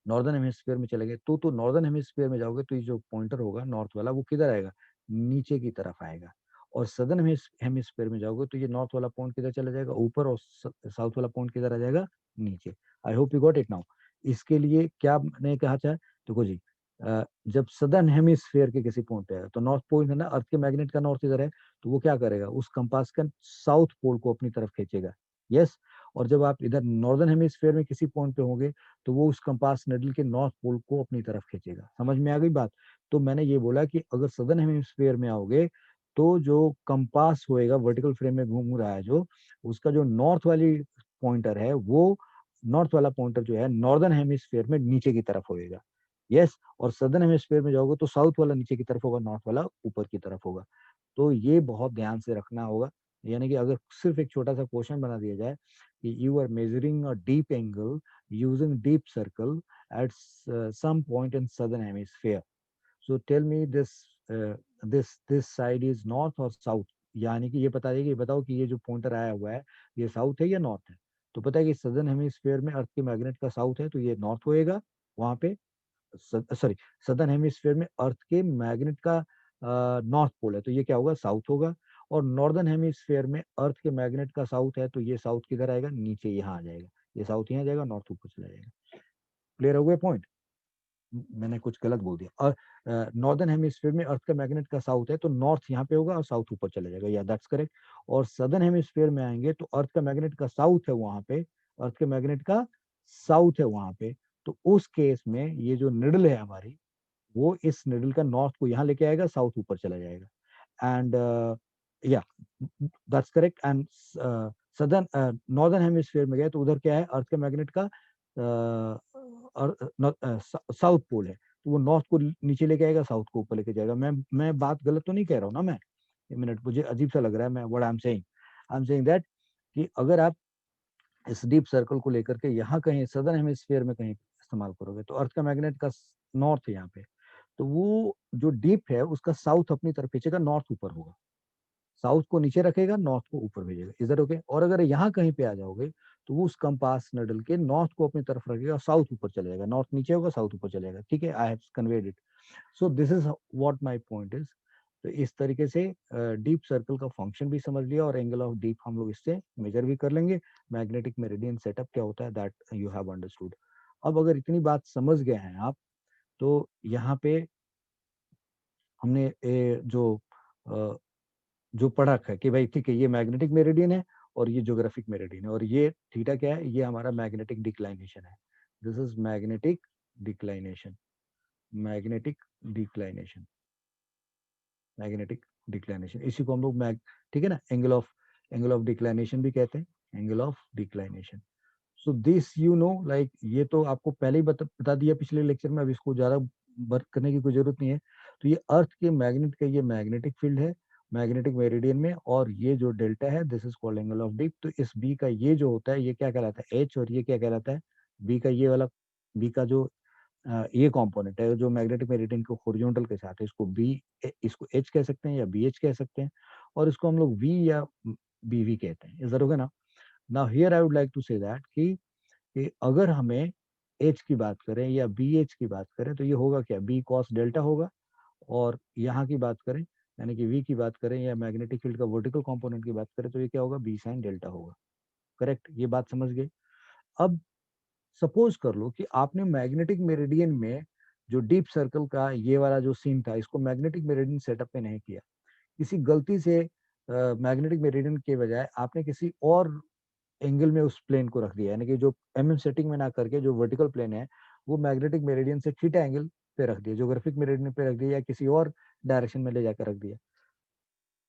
नॉर्दर्न हेमिस्फीयर में चले गए तो नॉर्दर्न हेमिस्फीयर में जाओगे तो ये जो पॉइंटर होगा नॉर्थ वाला वो किधर आएगा, नीचे की तरफ आएगा। और सदर्न हेमिस्फीयर में जाओगे तो ये नॉर्थ वाला पॉइंट किधर चला जाएगा, ऊपर, और साउथ वाला पॉइंट किधर आ जाएगा, नीचे। आई hope you got it now. इसके लिए क्या मैंने कहा था, देखो जी, जब सदर्न हेमिस्फीयर के किसी पॉइंट पे है तो नॉर्थ पोल है ना, अर्थ के मैग्नेट का नॉर्थ इधर है, तो वो क्या करेगा, उस कंपास का साउथ पोल को अपनी तरफ खींचेगा। यस। और जब आप इधर नॉर्दर्न हेमिस्फीयर में किसी पॉइंट पे होंगे तो वो उस कंपास निडल के नॉर्थ पोल को अपनी तरफ खींचेगा। समझ में आ गई बात। तो मैंने ये बोला कि अगर सदर्न हेमिस्फीयर में आओगे तो जो कंपास होएगा वर्टिकल फ्रेम में घूम रहा है, जो उसका जो नॉर्थ वाली पॉइंटर है, वो नॉर्थ वाला पॉइंटर जो है नॉर्दर्न हेमिस्फीयर में नीचे की तरफ होएगा। यस। और सदर्न हेमिस्फीयर में जाओगे तो साउथ वाला नीचे की तरफ होगा, नॉर्थ वाला ऊपर की तरफ होगा। तो ये बहुत ध्यान से रखना होगा। यानी कि अगर सिर्फ एक छोटा सा क्वेश्चन बना दिया जाए कि you are measuring a deep angle using deep circle at some point in southern hemisphere, so tell me this side is north or south। यानी कि ये बता देगी, बताओ कि ये जो पॉइंटर आया हुआ है ये साउथ है या नॉर्थ है। तो पता है कि सदर्न हेमिस्फीयर में अर्थ के मैग्नेट का साउथ है तो ये नॉर्थ होएगा वहां पे। सॉरी, सदर्न हेमिस्फीयर में अर्थ के मैग्नेट का नॉर्थ पोल है तो ये क्या होगा, साउथ होगा। और नॉर्दर्न हेमिस्फीयर में अर्थ के मैग्नेट का साउथ है तो ये साउथ किधर आएगा, नीचे यहाँ आ जाएगा। ये साउथ यहाँ जाएगा, नॉर्थ ऊपर चला जाएगा। क्लियर हो गया पॉइंट। मैंने कुछ गलत बोल दिया। और नॉर्दर्न हेमिस्फीयर में अर्थ का मैग्नेट का साउथ है तो नॉर्थ यहाँ पे होगा और साउथ ऊपर चला जाएगा, या दैट्स करेक्ट। और सदर्न हेमिस्फीयर में आएंगे तो अर्थ का मैग्नेट का साउथ है वहां पे, अर्थ के मैग्नेट का साउथ है वहां पे। तो उस केस में ये जो निडल है हमारी, वो इस निडल का नॉर्थ को यहाँ लेके आएगा, साउथ ऊपर चला जाएगा। एंड या that's correct. And southern northern hemisphere में गए तो उधर क्या है, अर्थ के मैग्नेट का साउथ पोल है तो वो नॉर्थ को नीचे लेके आएगा, साउथ को ऊपर लेके जाएगा। मैं बात गलत तो नहीं कह रहा हूँ ना मैं। एक मिनट, मुझे अजीब सा लग रहा है मैं what I am saying that कि अगर आप इस डीप सर्कल को लेकर के यहाँ कहीं सदर्न हेमिस्फीयर में कहीं इस्तेमाल करोगे तो अर्थ का मैग्नेट का नॉर्थ है यहाँ पे, तो वो जो डीप है उसका साउथ अपनी तरफ खींचेगा, नॉर्थ ऊपर होगा। साउथ को नीचे रखेगा, नॉर्थ को ऊपर भेजेगा, इधर ओके। और अगर यहाँ कहीं पे आ जाओगे तो वो उस कंपास नडल के नॉर्थ को अपनी तरफ रखेगा, साउथ ऊपर चले जाएगा, नॉर्थ नीचे होगा, साउथ ऊपर चलेगा। ठीक है, I have conveyed it. So this is what my point is. तो इस तरीके से डीप सर्कल का फंक्शन भी समझ लिया और एंगल ऑफ डीप हम लोग इससे मेजर भी कर लेंगे। मैग्नेटिक मेरिडियन सेटअप क्या होता है दैट यू हैव अंडरस्टूड। अब अगर इतनी बात समझ गए हैं आप, तो यहाँ पे हमने जो पढ़ रखा है कि भाई ठीक है, ये मैग्नेटिक मेरिडियन है और ये ज्योग्राफिक मेरिडियन है, और ये थीटा क्या है, ये हमारा मैग्नेटिक डिक्लाइनेशन है। This is magnetic declination, magnetic declination, magnetic declination. इसी को हम लोग मैग ठीक है ना, एंगल ऑफ डिक्लाइनेशन भी कहते हैं, angle of declination. So this you know like, ये तो आपको पहले ही बता दिया पिछले लेक्चर में, अब इसको ज्यादा वर्क करने की कोई जरूरत नहीं है। तो ये अर्थ के मैग्नेट का ये मैग्नेटिक फील्ड है मैग्नेटिक मेरिडियन में, और ये जो डेल्टा है this is called angle of deep. तो इस बी का ये जो होता है ये क्या कहलाता है, एच, और ये क्या कहलाता है, बी का ये वाला, बी का जो ये कंपोनेंट है जो मैग्नेटिक मेरिडियन को हॉरिजॉन्टल के साथ है, इसको बी, इसको एच कह सकते हैं या बी एच कह सकते हैं, और इसको हम लोग वी या बी वी कहते हैं। इधर होगा ना। Now here I would like to say that कि अगर हमें एच की बात करें या बी एच की बात करें तो ये होगा क्या, बी कॉस डेल्टा होगा। और यहाँ की बात करें यानी कि वी की बात करें या मैग्नेटिक फील्ड का वर्टिकल कंपोनेंट की बात करें तो ये क्या होगा, बी साइन डेल्टा होगा। करेक्ट, ये बात समझ गए। अब सपोज कर लो कि आपने मैग्नेटिक मेरिडियन में जो डीप सर्कल का ये वाला जो सीन था, इसको मैग्नेटिक मेरिडियन सेटअप पे नहीं किया, किसी गलती से मैग्नेटिक मेरिडियन के बजाय आपने किसी और एंगल में उस प्लेन को रख दिया, यानी कि जो सेटिंग में ना करके जो वर्टिकल प्लेन है वो मैग्नेटिक मेरिडियन से थीटा एंगल पे रख दिया, जोग्राफिक मेरिडियन पे रख दिया या किसी और डायरेक्शन में ले जाकर रख दिया।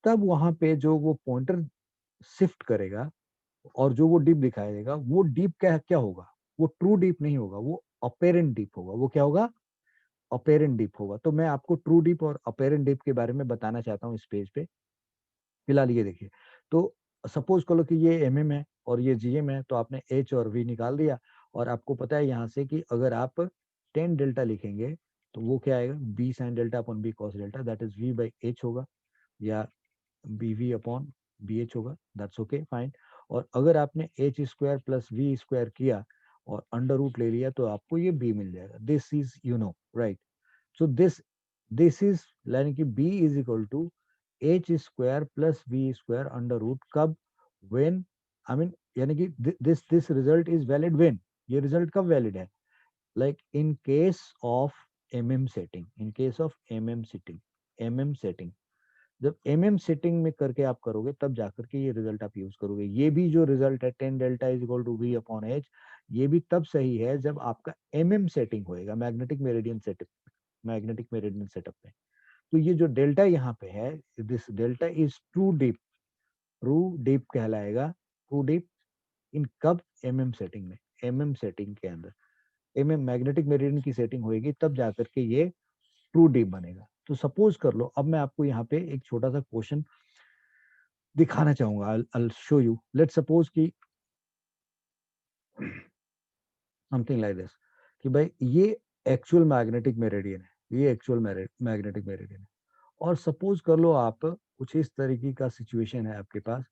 तब वहां पे जो वो पॉइंटर शिफ्ट करेगा और जो वो डीप दिखाएगा, वो डीप क्या क्या होगा, वो ट्रू डीप नहीं होगा, वो अपेरेंट डीप होगा। वो क्या होगा, अपेरेंट डीप होगा। तो मैं आपको ट्रू डीप और अपेरेंट डीप के बारे में बताना चाहता हूँ इस पेज पे। फिलहाल ये देखिए, तो सपोज करो कि ये एम है और ये जीएम है, तो आपने एच और वी निकाल दिया और आपको पता है यहाँ से कि अगर आप 10 डेल्टा लिखेंगे तो वो क्या आएगा, B sine delta upon B cos delta, that is V by H होगा, या B V upon B H होगा, दैट्स ओके फाइन। और अगर आपने H square plus V square किया और अंडर रूट ले लिया तो आपको ये बी मिल जाएगा। This is you know right. So this is यानी कि b is equal to h square plus v square under root कब, when, I mean यानी कि this result is valid when, ये result कब valid है, like in case of setting, in case of setting, जब setting में करके आप करोगे तब जाकर के ये रिजल्ट आप यूज करोगे। ये भी जो रिजल्ट है 10 delta is equal to V upon H, ये भी तब सही है जब आपका सेटिंग होएगा, मैग्नेटिक मेरिडियन सेटअप में। तो ये जो डेल्टा यहाँ पे है, this delta is true deep कहलाएगा, ट्रू डीप इन कब, सेटिंग में, सेटिंग के अंदर मैग्नेटिक मेरिडियन की सेटिंग होगी तब जाकर के ये ट्रू डीप बनेगा। तो सपोज कर लो, अब मैं आपको यहाँ पे एक छोटा सा क्वेश्चन दिखाना चाहूंगा, I'll show you, let's suppose कि समथिंग लाइक दिस, कि भाई ये एक्चुअल मैग्नेटिक मेरिडियन है, ये एक्चुअल मैग्नेटिक मेरिडियन है। और सपोज कर लो आप कुछ इस तरीके का सिचुएशन है आपके पास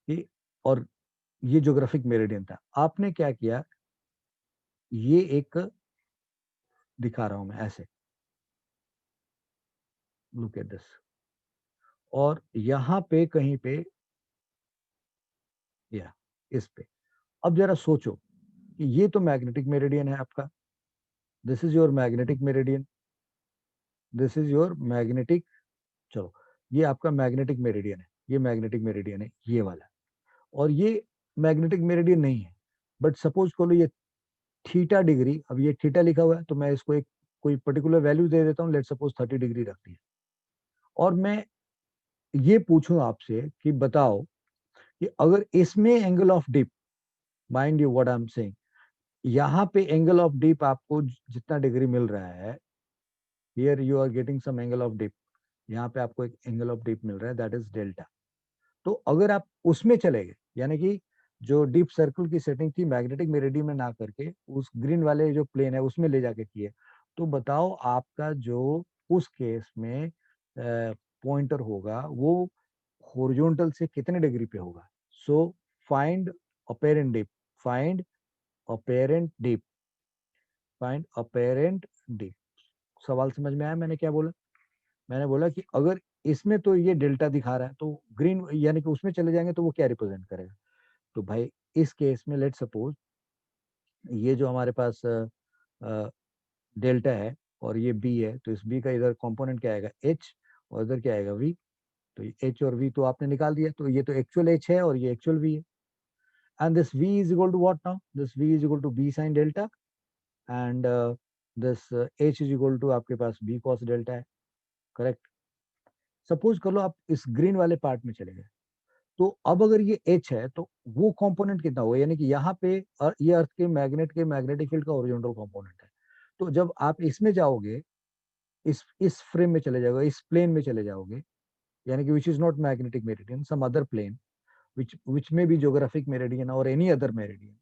कि, और ये ज्योग्राफिक मेरिडियन था, आपने क्या किया, ये एक दिखा रहा हूं मैं ऐसे, लुक एट दिस, और यहाँ पे कहीं पे, या इस पे, अब जरा सोचो कि ये तो मैग्नेटिक मेरिडियन है आपका, this is your magnetic meridian, this is your magnetic, चलो ये आपका मैग्नेटिक मेरिडियन है, ये मैग्नेटिक मेरिडियन है ये वाला, और ये मैग्नेटिक मेरिडियन नहीं है, बट सपोज करो ये थीटा डिग्री, अब ये थीटा लिखा हुआ है तो मैं इसको एक कोई पर्टिकुलर वैल्यू दे देता हूँ, लेट सपोज 30 डिग्री रख दी, और मैं ये पूछूं आपसे कि बताओ कि अगर इसमें angle of dip, mind you what I am saying, यहाँ पे एंगल ऑफ डिप आपको जितना डिग्री मिल रहा है, here you are getting some angle of dip, यहाँ पे आपको एक एंगल ऑफ डिप मिल रहा है, दैट इज डेल्टा। तो अगर आप उसमें चले गए, यानी कि जो डीप सर्कल की सेटिंग थी मैग्नेटिक मेरिडियन में ना करके उस ग्रीन वाले जो प्लेन है उसमें ले जाके किए, तो बताओ आपका जो उस केस में पॉइंटर होगा वो हॉरिजॉन्टल से कितने डिग्री पे होगा। So find apparent dip, find apparent dip, find apparent dip. सवाल समझ में आया मैंने क्या बोला? मैंने बोला कि अगर इसमें तो ये डेल्टा दिखा रहा है तो ग्रीन यानी कि उसमें चले जाएंगे तो वो क्या रिप्रेजेंट करेगा। तो भाई इस केस में लेट सपोज ये जो हमारे पास डेल्टा है और ये बी है, तो इस बी का इधर कंपोनेंट क्या आएगा, एच, और इधर क्या आएगा, वी। तो एच और वी तो आपने निकाल दिया, तो ये तो एक्चुअल एच है और ये एक्चुअल वी है। And this V is equal to what now, this V is equal to B sine delta, and this H is equal to आपके पास बी कॉस डेल्टा है। करेक्ट। सपोज कर लो आप इस ग्रीन वाले पार्ट में चले गए, तो अब अगर ये एच है तो वो कंपोनेंट कितना होगा, यानी कि यहाँ पे ये अर्थ के मैग्नेटिक फील्ड का ओरिजिनल कंपोनेंट है। तो जब आप इसमें जाओगे, इस फ्रेम में चले जाओगे, इस प्लेन में चले जाओगे, यानी कि which is not magnetic meridian, some other plane which में बी ज्योग्राफिक मेरिडियन और एनी अदर मेरिडियन,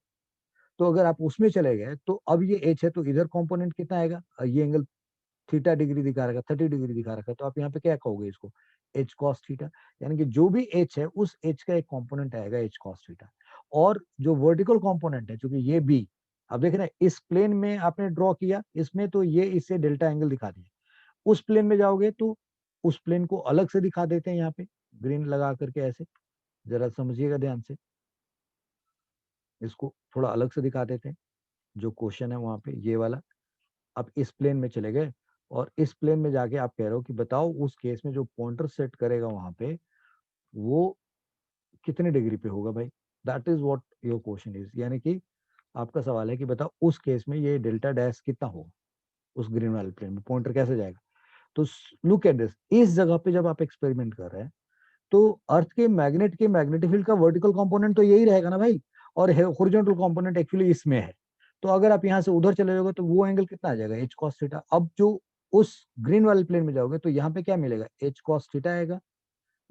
तो अगर आप उसमें चले गए तो अब ये एच है तो इधर कंपोनेंट कितना आएगा, ये एंगल थीटा डिग्री दिखा रखा, 30 डिग्री दिखा रखा, तो आप यहाँ पे क्या कहोगे इसको, एच कॉस थीटा। यानी कि जो भी एच है उस एच का एक कंपोनेंट आएगा एच कॉस थीटा। और जो वर्टिकल कंपोनेंट है, क्योंकि ये बी, अब देख रहे हैं इस प्लेन में आपने ड्रॉ किया, इसमें तो ये इससे डेल्टा एंगल दिखा दिया, उस प्लेन में जाओगे तो उस प्लेन को अलग से दिखा देते हैं यहाँ पे ग्रीन लगा करके ऐसे, जरा समझिएगा ध्यान से, इसको थोड़ा अलग से दिखा देते हैं। जो क्वेश्चन है वहां पे ये वाला, आप इस प्लेन में चले गए और इस प्लेन में जाके आप कह रहे हो कि बताओ उस केस में जो पॉइंटर सेट करेगा वहां पे वो कितने डिग्री पे होगा भाई। That is what your question is, यानी कि आपका सवाल है कि बताओ उस केस में ये डेल्टा डैश कितना होगा उस ग्रीन वाले प्लेन में, पॉइंटर कैसे जाएगा। तो लुक एट दिस, इस जगह पे जब आप एक्सपेरिमेंट कर रहे हैं तो अर्थ के मैग्नेट के मैग्नेटिक फील्ड का वर्टिकल कंपोनेंट तो यही रहेगा ना भाई, और हॉरिजॉन्टल कंपोनेंट एक्चुअली इसमें है। तो अगर आप यहाँ से उधर चले जाओगे तो वो एंगल कितना आ जाएगा, एच कॉस थीटा। अब जो उस ग्रीन वाले प्लेन में जाओगे तो यहाँ पे क्या मिलेगा, एच कॉस थीटा आएगा,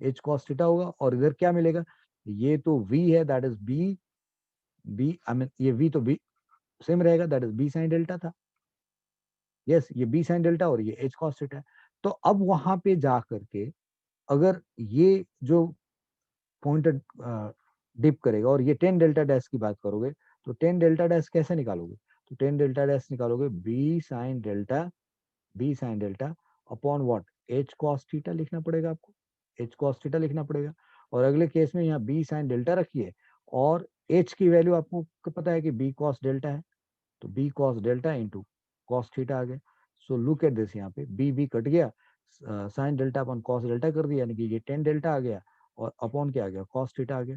एच कॉस थीटा होगा, और इधर क्या मिलेगा, ये तो v है, that is B, B I mean ये v तो बी सेम रहेगा, that is B sine delta था। यस, ये बी साइन डेल्टा और ये एच कॉस थीटा है। तो अब वहां पे जा करके अगर ये जो पॉइंटेड डिप करेगा और ये 10 डेल्टा डैश की बात करोगे तो 10 डेल्टा डैश कैसे निकालोगे, तो 10 डेल्टा डैश निकालोगे B sine delta upon what, H cos theta लिखना पड़ेगा आपको, एच कॉस थीटा लिखना पड़ेगा। और अगले केस में यहाँ बी साइन डेल्टा रखिए और एच की वैल्यू आपको पता है कि बी कॉस डेल्टा है, तो B cos delta into cos theta आ गया। सो लुक एट दिस, यहाँ पे बी कट गया, sine delta upon cos delta कर दिया, यानी कि ये 10 डेल्टा आ गया और अपॉन क्या आ गया, कॉस थीटा आ गया।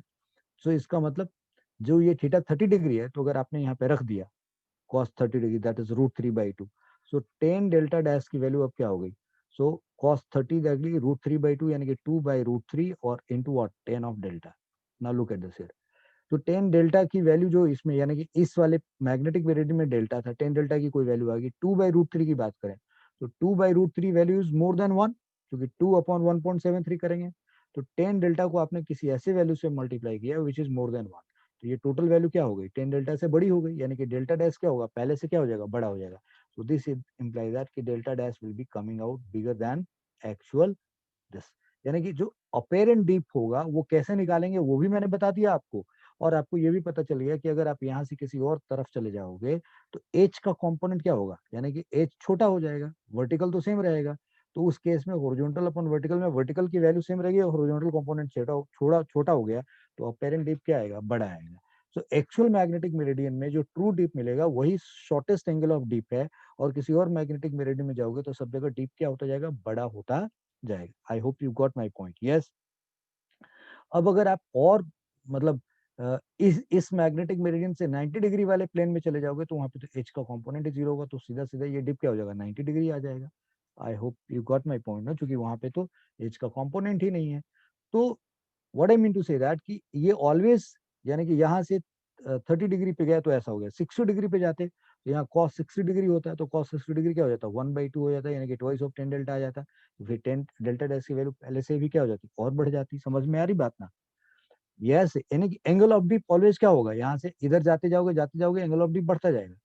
सो इसका मतलब जो ये थीटा 30 डिग्री है, तो अगर आपने यहाँ पे रख दिया cos 30 degree that is √3/2, so 10 delta dash की वैल्यू अब क्या हो गई, सो कॉस 30 डिग्री √3/2 यानी कि 2/√3 और into what 10 of delta. Now look at this here, तो 10 डेल्टा की वैल्यू जो इसमें यानी कि इस वाले मैग्नेटिक वेरिएटी में डेल्टा था, 10 डेल्टा की कोई वैल्यू आ गई, 2/√3 की बात करें तो 2/√3 वैल्यू इज मोर देन 1, क्योंकि 2/1.73 करेंगे, तो 10 डेल्टा को आपने किसी ऐसे वैल्यू से मल्टीप्लाई किया विच इज मोर देन 1, तो ये टोटल वैल्यू क्या हो गई, 10 डेल्टा से बड़ी हो गई, यानी कि डेल्टा डैश क्या होगा, पहले से क्या हो जाएगा, बड़ा हो जाएगा। सो दिस इम्प्लाइज दैट कि delta dash will be coming out bigger than actual this, यानी कि जो अपेरेंट डीप होगा वो कैसे निकालेंगे वो भी मैंने बता दिया आपको। और आपको ये भी पता चल गया कि अगर आप यहाँ से किसी और तरफ चले जाओगे तो एच का कंपोनेंट क्या होगा, यानी कि एच छोटा हो जाएगा, वर्टिकल तो सेम रहेगा। तो उस केस में हॉरिजॉन्टल अपन वर्टिकल में वर्टिकल की वैल्यू सेम रहेगी और हॉरिजॉन्टल कंपोनेंट छोटा छोटा हो गया, तो अपेरेंट डीप क्या आएगा, बड़ा आएगा। सो एक्चुअल मैग्नेटिक मेरिडियन में जो ट्रू डीप मिलेगा वही शॉर्टेस्ट एंगल ऑफ डीप है, और किसी और मैग्नेटिक मेरिडियन में जाओगे तो सब जगह डीप क्या होता जाएगा, बड़ा होता जाएगा। आई hope you got my point. Yes, अब अगर आप और मतलब इस मैग्नेटिक मेरिडियन से 90 डिग्री वाले प्लेन में चले जाओगे तो वहां पे तो एच का कंपोनेंट ही जीरो होगा, तो सीधा सीधा ये डिप क्या हो जाएगा, 90 डिग्री आ जाएगा। आई hope you got my point ना, क्योंकि वहां पे तो एच का कंपोनेंट ही नहीं है। तो what I mean to say that कि ये ऑलवेज, यानी कि यहाँ से 30 डिग्री पे गया तो ऐसा हो गया, 60 डिग्री पे जाते तो यहाँ कॉस 60 डिग्री होता है, तो कॉस 60 डिग्री क्या हो जाता है, 1/2 हो जाता है, यानी कि ट्वाइस ऑफ 10 डेल्टा आ जाता है। तो फिर 10 डेल्टा डैश की वैल्यू पहले से भी क्या हो जाती है, और बढ़ जाती। समझ में आ रही बात ना। यस, यानी कि एंगल ऑफ डिप ऑलवेज क्या होगा, यहाँ से इधर जाते जाओगे एंगल ऑफ डिप बढ़ता जाएगा।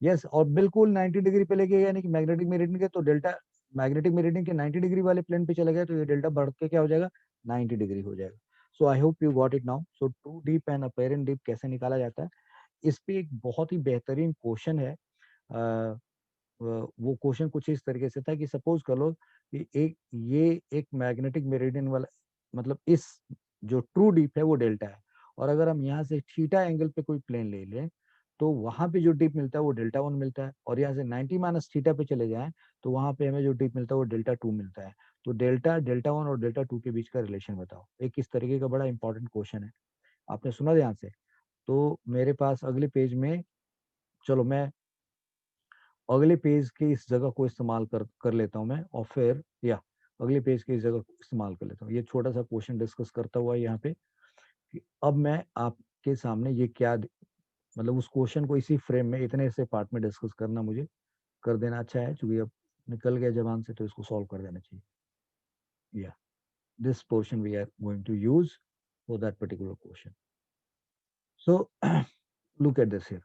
यस, और बिल्कुल 90 डिग्री पे लेके गए, यानी कि मैग्नेटिक मेरिडियन के तो डेल्टा, मैग्नेटिक मेरिडियन के 90 डिग्री वाले प्लेन पे चले गए तो ये डेल्टा बढ़ के क्या हो जाएगा, 90 डिग्री हो जाएगा। So I hope you got it now. So true dip and apparent dip कैसे निकाला जाता है, इस पे एक बहुत ही बेहतरीन क्वेश्चन है। वो क्वेश्चन कुछ इस तरीके से था कि सपोज कर लो कि एक मैग्नेटिक मेरिडियन वाला, मतलब इस जो ट्रू डीप है वो डेल्टा है, और अगर हम यहाँ से थीटा एंगल पे कोई प्लेन ले लें तो वहां पे जो डीप मिलता है वो डेल्टा 1 मिलता है, और यहाँ से 90 माइनस थीटा पे चले जाएं तो वहां पे हमें जो डीप मिलता है वो डेल्टा 2 मिलता है। तो डेल्टा 1 और डेल्टा 2 के बीच का रिलेशन बताओ। एक इस तरीके का बड़ा इंपॉर्टेंट क्वेश्चन है, आपने सुना ध्यान से। तो मेरे पास अगले पेज में, चलो मैं अगले पेज के इस जगह को इस्तेमाल कर लेता हूँ मैं, और फिर या अगले पेज के इस जगह को इस्तेमाल कर लेता हूँ, ये छोटा सा क्वेश्चन डिस्कस करता हुआ यहाँ पे कि अब मैं आपके सामने ये क्या मतलब उस क्वेश्चन को इसी फ्रेम में इतने से पार्ट में डिस्कस करना मुझे कर देना अच्छा है, क्योंकि अब निकल गया जबान से तो इसको सॉल्व कर देना चाहिए। या this portion we are going to use for that particular question. So look at this here,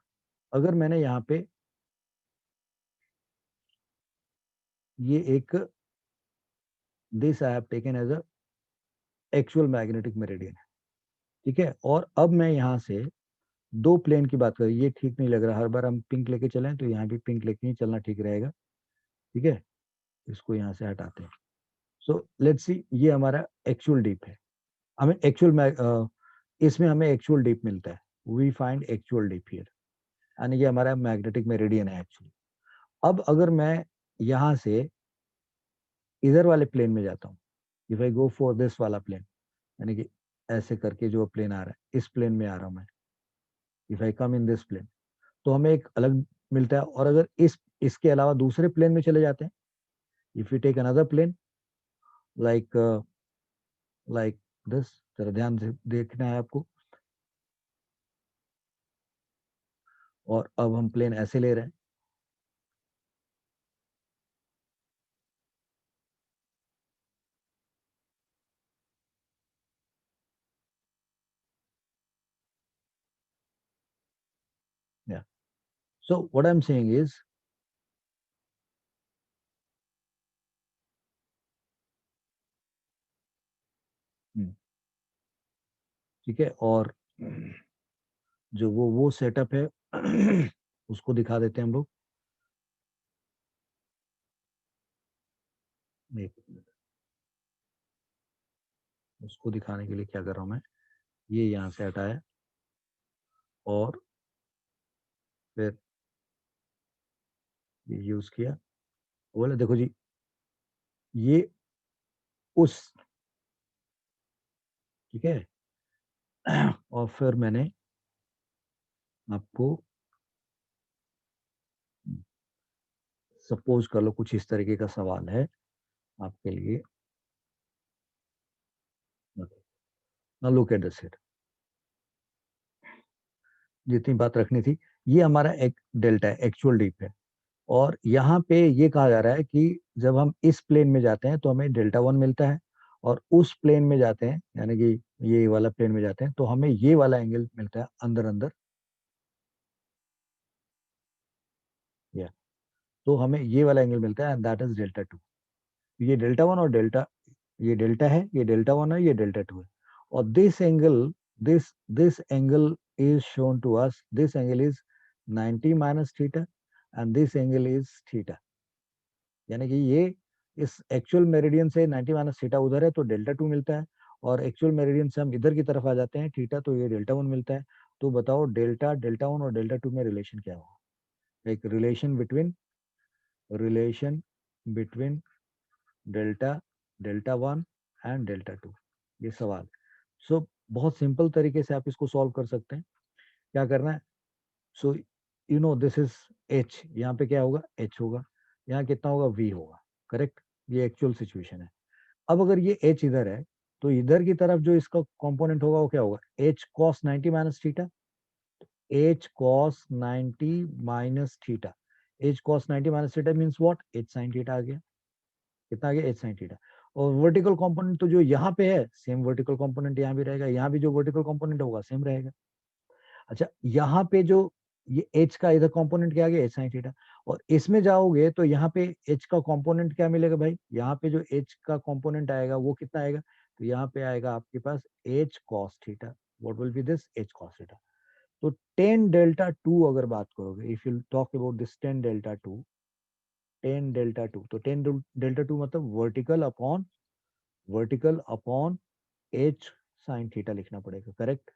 अगर मैंने यहाँ पे ये एक this I have taken as a actual magnetic meridian, ठीक है, और अब मैं यहाँ से दो प्लेन की बात करें, ये ठीक नहीं लग रहा, हर बार हम पिंक लेके चलें तो यहाँ भी पिंक लेके ही चलना ठीक रहेगा, ठीक है। इसको यहाँ से हटाते हैं। सो लेट्स सी, ये हमारा एक्चुअल डीप है। हमें एक्चुअल इसमें हमें एक्चुअल डीप मिलता है, we find actual deep here, यानी ये हमारा मैग्नेटिक मेरिडियन है एक्चुअली। अब अगर मैं यहाँ से इधर वाले प्लेन में जाता हूँ, if I go for this वाला प्लेन, यानी कि ऐसे करके जो प्लेन आ रहा है, इस प्लेन में आ रहा हूँ मैं, if I come in this plane, तो हमें एक अलग मिलता है। और अगर इसके अलावा दूसरे प्लेन में चले जाते हैं, if you take another plane like like this, जरा ध्यान से देखना है आपको, और अब हम प्लेन ऐसे ले रहे हैं, या सो what I am saying is, ठीक है, और जो वो सेटअप है उसको दिखा देते हैं हम लोग। उसको दिखाने के लिए क्या कर रहा हूं मैं, ये यहाँ से हटाया और फिर ये यूज किया, बोले देखो जी, ये उस, ठीक है, और फिर मैंने आपको, सपोज कर लो कुछ इस तरीके का सवाल है आपके लिए, ना लुक एट द सेट, जितनी बात रखनी थी, ये हमारा एक डेल्टा है, एक्चुअल डीप है। और यहाँ पे ये कहा जा रहा है कि जब हम इस प्लेन में जाते हैं तो हमें डेल्टा वन मिलता है, और उस प्लेन में जाते हैं, यानी कि ये वाला प्लेन में जाते हैं, तो हमें ये वाला एंगल मिलता है अंदर अंदर, या तो हमें ये वाला एंगल मिलता है, and that is delta two. ये डेल्टा वन और डेल्टा, ये डेल्टा है, ये डेल्टा वन है, ये डेल्टा टू है। और this angle is shown to us, this angle is 90 minus theta, and this angle is theta. यानी कि ये इस एक्चुअल मेरिडियन से 90 माइनस थीटा उधर है तो डेल्टा टू मिलता है, और एक्चुअल मेरिडियन से हम इधर की तरफ आ जाते हैं थीटा, तो ये डेल्टा वन मिलता है। तो बताओ डेल्टा डेल्टा वन और डेल्टा टू में रिलेशन क्या होगा, एक relation between delta delta one and delta two, ये सवाल। सो बहुत सिंपल तरीके से आप इसको सॉल्व कर सकते हैं। क्या करना है, so you know this is H, यहाँ पे क्या होगा, एच होगा, यहाँ कितना होगा, वी होगा, करेक्ट। ये एक्चुअल सिचुएशन है। अब अगर ये एच इधर है, तो इधर की तरफ जो इसका कंपोनेंट होगा वो क्या होगा, H cos 90 minus theta, H cos 90 minus theta, H cos 90 minus theta means what, H sine theta आ गया, कितना आ गया, एच साइन थीटा। और वर्टिकल कंपोनेंट तो जो यहाँ पे है, सेम वर्टिकल कंपोनेंट यहाँ भी रहेगा, यहाँ भी जो वर्टिकल कंपोनेंट होगा सेम रहेगा। अच्छा, यहाँ पे जो ये एच का इधर कंपोनेंट क्या आ गया, एच साइन थीटा। और इसमें जाओगे तो यहाँ पे एच का कंपोनेंट क्या मिलेगा भाई, यहाँ पे जो एच का कंपोनेंट आएगा वो कितना आएगा, तो यहाँ पे आएगा आपके पास H cos theta, what will be this, H cos theta. तो टेन डेल्टा टू अगर बात करोगे, if you talk about this tan delta two, तो टेन डेल्टा टू मतलब vertical upon H sine theta लिखना पड़ेगा, correct.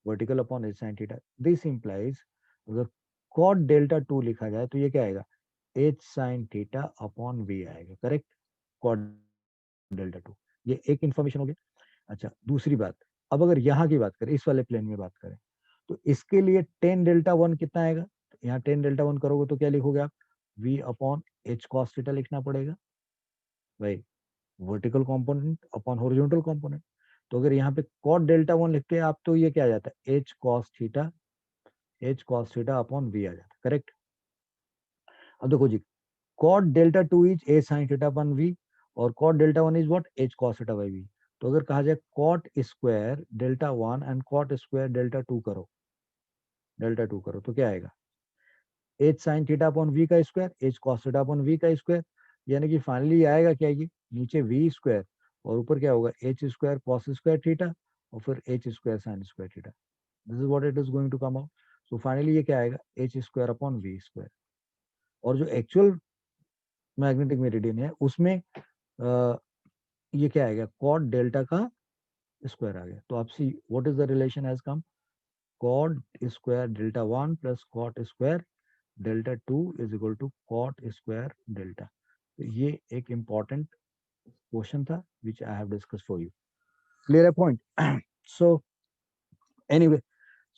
Vertical upon H sine theta, this implies अगर cot delta two लिखा जाए तो ये क्या आएगा, H sine theta upon V आएगा, करेक्ट, कॉट डेल्टा टू। ये एक इंफॉर्मेशन हो गया। अच्छा, दूसरी बात, अब अगर यहाँ की बात करें, इस वाले प्लेन में बात करें, तो इसके लिए टेन डेल्टा वन कितना आएगा, तो यहाँ टेन डेल्टा वन करोगे तो क्या लिखोगे आप, V upon H cos theta लिखना पड़ेगा भाई, vertical component upon horizontal component. तो अगर यहाँ पे कॉट डेल्टा वन लिखते हैं आप, तो ये क्या आ जाता है, H cos theta upon V आ जाता है, करेक्ट। अब देखो जी, cot delta two is a sine theta upon V, और cot delta one is what, H cos theta by V. तो अगर कहा जाए cot square delta one and cot square delta two करो तो क्या आएगा, H sine theta upon V का square, H cos theta upon V का स्क्वायर। यानी कि फाइनली आएगा क्या, ये नीचे वी स्क्वायर और ऊपर क्या होगा, H square cos square theta और फिर H square sine square theta. This is what it is going to come out. So finally ये क्या आएगा, H square upon V square. और जो एक्चुअल मैग्नेटिक मेरिडियन है, उसमें ये क्या आएगा, कॉट डेल्टा का स्क्वायर आ गया। तो आपसे what is the relation has come, cot square delta 1 plus cot square delta 2 is equal to cot square delta. तो ये एक इंपॉर्टेंट क्वेश्चन था which I have discuss for you. Clear है point? So anyway,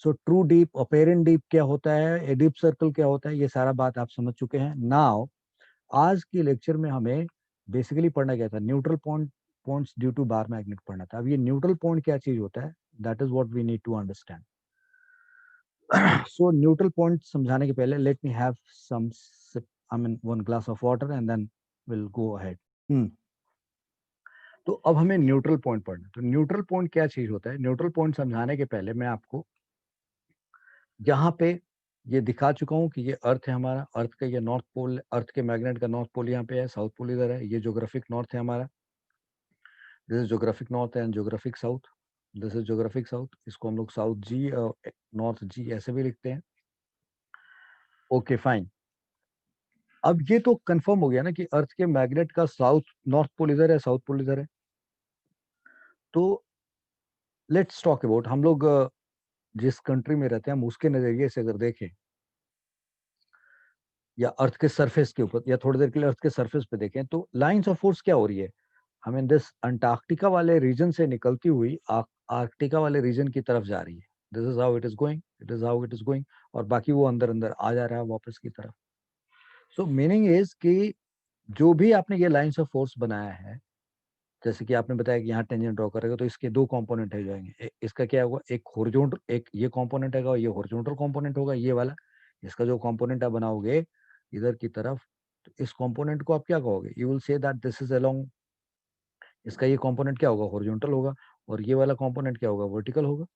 so true dip, apparent dip क्या होता है, a deep circle क्या होता है, ये सारा बात आप समझ चुके हैं। नाउ आज के लेक्चर में हमें बेसिकली पढ़ना क्या था, neutral points due to bar magnet पढ़ना था। अब ये न्यूट्रल पॉइंट क्या चीज होता है, that is what we need to understand. So neutral point समझाने के पहले let me have some I mean one glass of water and then will go ahead. तो अब हमें न्यूट्रल पॉइंट पढ़ना है। तो न्यूट्रल पॉइंट क्या चीज होता है, न्यूट्रल पॉइंट समझाने के पहले मैं आपको यहाँ पे ये दिखा चुका हूँ कि ये अर्थ है हमारा, अर्थ का ये नॉर्थ पोल, अर्थ के मैग्नेट का नॉर्थ पोल यहाँ पे है, साउथ पोल इधर है, ये ज्योग्राफिक नॉर्थ है हमारा, this is geographic north and geographic south, this is geographic south, इसको हम लोग साउथ जी और नॉर्थ जी ऐसे भी लिखते हैं। Okay fine. अब ये तो कंफर्म हो गया ना कि अर्थ के मैग्नेट का साउथ नॉर्थ पोल इधर है, साउथ पोल इधर है। तो लेट्स टॉक अबाउट, हम लोग जिस कंट्री में रहते हैं हम उसके नजरिए से अगर देखें, या अर्थ के सरफेस के ऊपर, या थोड़ी देर के लिए अर्थ के सरफेस पे देखें, तो लाइंस ऑफ फोर्स क्या हो रही है, हमें दिस अंटार्कटिका वाले रीजन से निकलती हुई आर्कटिका वाले रीजन की तरफ जा रही है। This is how it is going, it is how it is going, और बाकी वो अंदर अंदर आ जा रहा है वापस की तरफ। सो मीनिंग इज कि जो भी आपने ये लाइंस ऑफ फोर्स बनाया है, जैसे कि आपने बताया कि यहाँ टेंजेंट ड्रॉ करेगा तो इसके दो कंपोनेंट हो जाएंगे, इसका क्या होगा, एक हॉरिजॉन्टल, एक ये कंपोनेंट है, ये हॉरिजॉन्टल कंपोनेंट होगा ये वाला, इसका जो कंपोनेंट आप बनाओगे इधर की तरफ, तो इस कंपोनेंट को आप क्या कहोगे, you will say that this is along, इसका ये कंपोनेंट क्या होगा, हॉरिजॉन्टल होगा, और ये वाला कंपोनेंट क्या होगा, वर्टिकल होगा।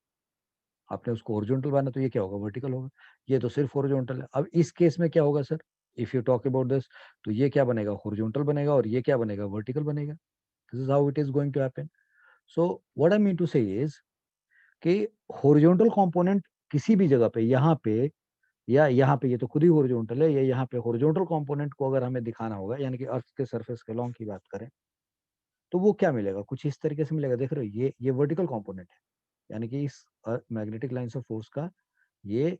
आपने उसको हॉरिजॉन्टल बना तो ये क्या होगा, वर्टिकल होगा। ये तो सिर्फ हॉरिजॉन्टल है। अब इस केस में क्या होगा sir, if you talk about this, तो ये क्या बनेगा, हॉरिजॉन्टल बनेगा, और ये क्या बनेगा, वर्टिकल बनेगा। This is how it is going to happen. So what I mean to say is कि हॉरिजॉन्टल कंपोनेंट किसी भी जगह पे, यहाँ पे या यहाँ पे, ये तो खुद ही हॉरिजॉन्टल है, या यहाँ पे हॉरिजॉन्टल कंपोनेंट को अगर हमें दिखाना होगा, यानी कि अर्थ के सरफेस के लॉन्ग की बात करें, तो वो क्या मिलेगा, कुछ इस तरीके से मिलेगा। देख रहे हो, ये वर्टिकल कंपोनेंट है, यानी कि इस मैग्नेटिक लाइंस ऑफ फोर्स का ये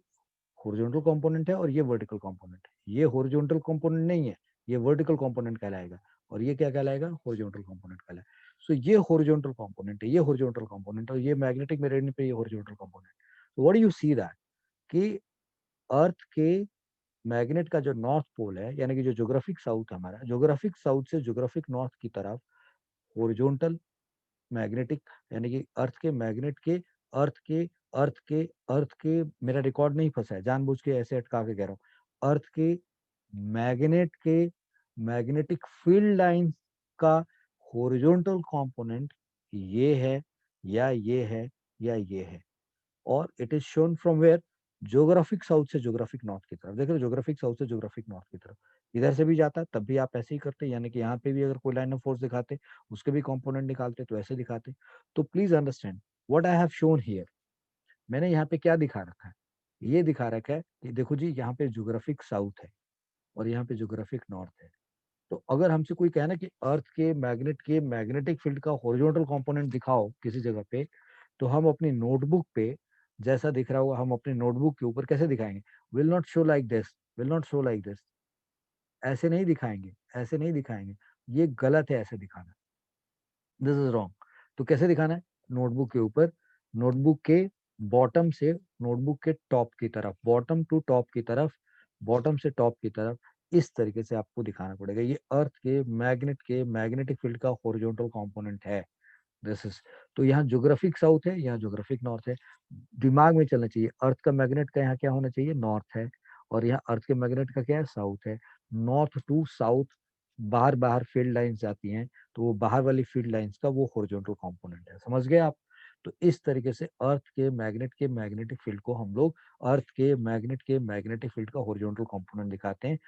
हॉरिजॉन्टल कंपोनेंट है, और ये वर्टिकल कंपोनेंट है। ये हॉरिजॉन्टल कंपोनेंट नहीं है, ये वर्टिकल कंपोनेंट कहलाएगा, और ये क्या कहलाएगा, हॉरिजॉन्टल कंपोनेंट कहलाएगा। सो ये हॉरिजॉन्टल कंपोनेंट है, ये हॉरिजॉन्टल कंपोनेंट, और ये मैग्नेटिक मेरिडियन पे ये हॉरिजॉन्टल कंपोनेंट। तो what do you see that कि अर्थ के मैग्नेट का जो नॉर्थ पोल है, यानी कि जो ज्योग्राफिक साउथ है हमारा, ज्योग्राफिक साउथ से ज्योग्राफिक नॉर्थ की तरफ हॉरिजॉन्टल मैग्नेटिक, यानी कि अर्थ के मैग्नेट के, अर्थ के अर्थ के अर्थ के, मेरा रिकॉर्ड नहीं फंसा है, जानबूझ के ऐसे अटका के कह रहा हूँ, अर्थ के मैग्नेट के मैग्नेटिक फील्ड लाइन का हॉरिजॉन्टल कंपोनेंट ये है, या ये है, या ये है, और it is shown from where, geographic south से ज्योग्राफिक नॉर्थ की तरफ। देखो ज्योग्राफिक साउथ से ज्योग्राफिक नॉर्थ की तरफ इधर से भी जाता, तब भी आप ऐसे ही करते, यानी कि यहाँ पे भी अगर कोई लाइन ऑफ फोर्स दिखाते, उसके भी कंपोनेंट निकालते तो ऐसे दिखाते। तो please understand what I have shown here, मैंने यहाँ पे क्या दिखा रखा है, ये दिखा रखा है कि देखो जी, यहाँ पे ज्योग्राफिक साउथ है और यहाँ पे ज्योग्राफिक नॉर्थ है। तो अगर हमसे कोई कहे ना कि अर्थ के मैग्नेट के मैग्नेटिक फील्ड का हॉरिजॉन्टल कंपोनेंट दिखाओ किसी जगह पे, तो हम अपनी नोटबुक पे जैसा दिख रहा होगा, हम अपनी नोटबुक के ऊपर कैसे दिखाएंगे, will not show like this, will not show like this, ऐसे नहीं दिखाएंगे, ऐसे नहीं दिखाएंगे, ये गलत है ऐसे दिखाना, दिस इज रॉन्ग। तो कैसे दिखाना है, नोटबुक के ऊपर, नोटबुक के बॉटम से नोटबुक के टॉप की तरफ, बॉटम टू टॉप की तरफ, बॉटम से टॉप की तरफ, इस तरीके से आपको दिखाना पड़ेगा। ये अर्थ के मैग्नेटिक फील्ड का हॉरिजॉन्टल कंपोनेंट है, दिस इज। तो यहाँ ज्योग्राफिक साउथ है, यहाँ ज्योग्राफिक नॉर्थ है। दिमाग में चलना चाहिए, अर्थ का मैग्नेट का यहाँ क्या होना चाहिए, नॉर्थ है, और यहाँ अर्थ के मैग्नेट का क्या है, साउथ है। नॉर्थ टू साउथ बाहर बाहर फील्ड लाइंस जाती हैं, तो वो बाहर वाली फील्ड लाइंस का वो हॉरिजॉन्टल कंपोनेंट है, समझ गए आप। तो इस तरीके से अर्थ के मैग्नेटिक फील्ड को हम लोग अर्थ के मैग्नेटिक फील्ड का हॉरिजॉन्टल कंपोनेंट दिखाते हैं,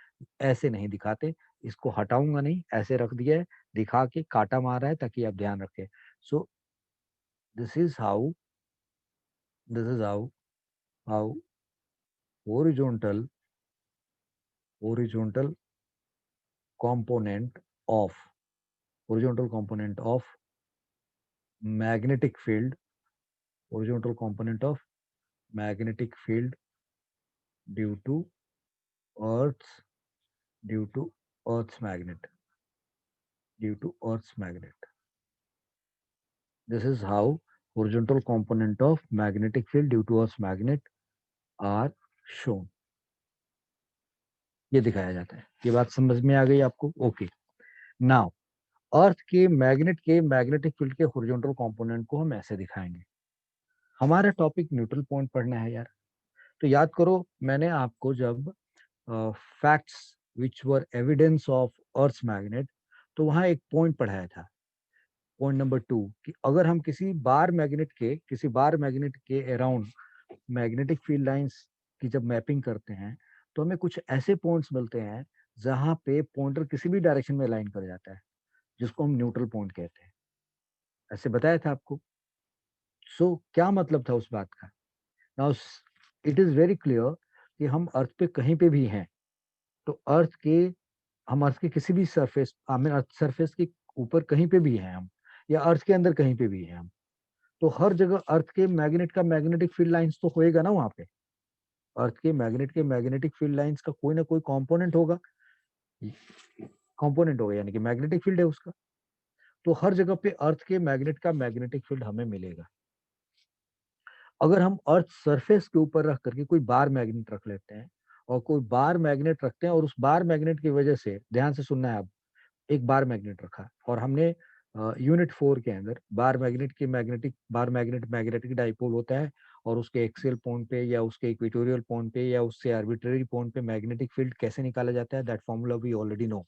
ऐसे नहीं दिखाते। इसको हटाऊंगा नहीं, ऐसे रख दिया है, दिखा के काटा मारा है ताकि आप ध्यान रखें। सो this is how, this is how horizontal component of horizontal component of magnetic field, horizontal component of magnetic field due to earth's due to earth's magnet due to earth's magnet. This is how horizontal component of magnetic field due to earth's magnet are shown. ये दिखाया जाता है. ये बात समझ में आ गई आपको? ओके. नाउ अर्थ के मैग्नेटिक फील्ड के हॉरिजॉन्टल कंपोनेंट को हम ऐसे दिखाएंगे. हमारा टॉपिक न्यूट्रल पॉइंट पढ़ना है यार. तो याद करो, मैंने आपको जब facts which were evidence of earth's magnet, तो वहां एक पॉइंट पढ़ाया था, पॉइंट नंबर 2, कि अगर हम किसी बार मैग्नेट के अराउंड मैग्नेटिक फील्ड लाइंस की जब मैपिंग करते हैं, तो हमें कुछ ऐसे पॉइंट्स मिलते हैं जहां पे पॉइंटर किसी भी डायरेक्शन में अलाइन कर जाता है, जिसको हम न्यूट्रल पॉइंट कहते हैं. ऐसे बताया था आपको. सो क्या मतलब था उस बात का? Now it is very clear कि हम अर्थ पे कहीं पे भी हैं, तो हम अर्थ के किसी भी सरफेस, अर्थ सरफेस के ऊपर कहीं पे भी हैं हम, या अर्थ के अंदर कहीं पे भी हैं हम, तो हर जगह अर्थ के मैग्नेट का मैग्नेटिक फील्ड लाइंस तो होएगा ना वहां पे. अर्थ के मैग्नेटिक फील्ड लाइंस का कोई ना कोई कंपोनेंट होगा, यानी कि मैग्नेटिक फील्ड है उसका. तो हर जगह पे अर्थ के मैग्नेट का मैग्नेटिक फील्ड हमें मिलेगा. अगर हम अर्थ सरफेस के ऊपर रख करके कोई बार मैग्नेट रख लेते हैं, और कोई बार मैग्नेट रखते हैं, और उस बार मैग्नेट की वजह से, ध्यान से सुनना है, अब एक बार मैग्नेट रखा और हमने यूनिट 4 के अंदर मैग्नेटिक डाइपोल होता है, और उसके एक्सियल पॉइंट पे या उसके इक्वेटोरियल पॉइंट पे या उससे आर्बिट्रेरी पॉइंट पे मैग्नेटिक फील्ड कैसे निकाला जाता है, that formula we already know.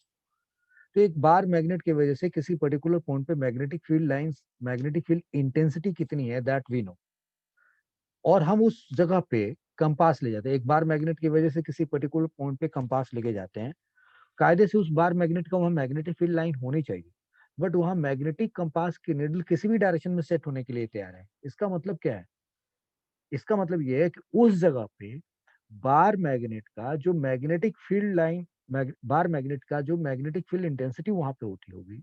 तो एक बार मैग्नेट की वजह से किसी पर्टिकुलर पॉइंट पे मैग्नेटिक फील्ड इंटेंसिटी कितनी है, दैट वी नो. और हम उस जगह पे कंपास ले जाते हैं. एक बार मैग्नेट की वजह से किसी पर्टिकुलर पॉइंट पे कंपास लेके जाते हैं. कायदे से उस बार मैग्नेट का वहां मैग्नेटिक फील्ड लाइन होनी चाहिए, बट वहां मैग्नेटिक कंपास की निडल किसी भी डायरेक्शन में सेट होने के लिए तैयार है. इसका मतलब क्या है? इसका मतलब यह है कि उस जगह पे बार मैग्नेट का जो मैग्नेटिक फील्ड लाइन बार मैग्नेट का जो मैग्नेटिक फील्ड इंटेंसिटी वहां पे होती होगी,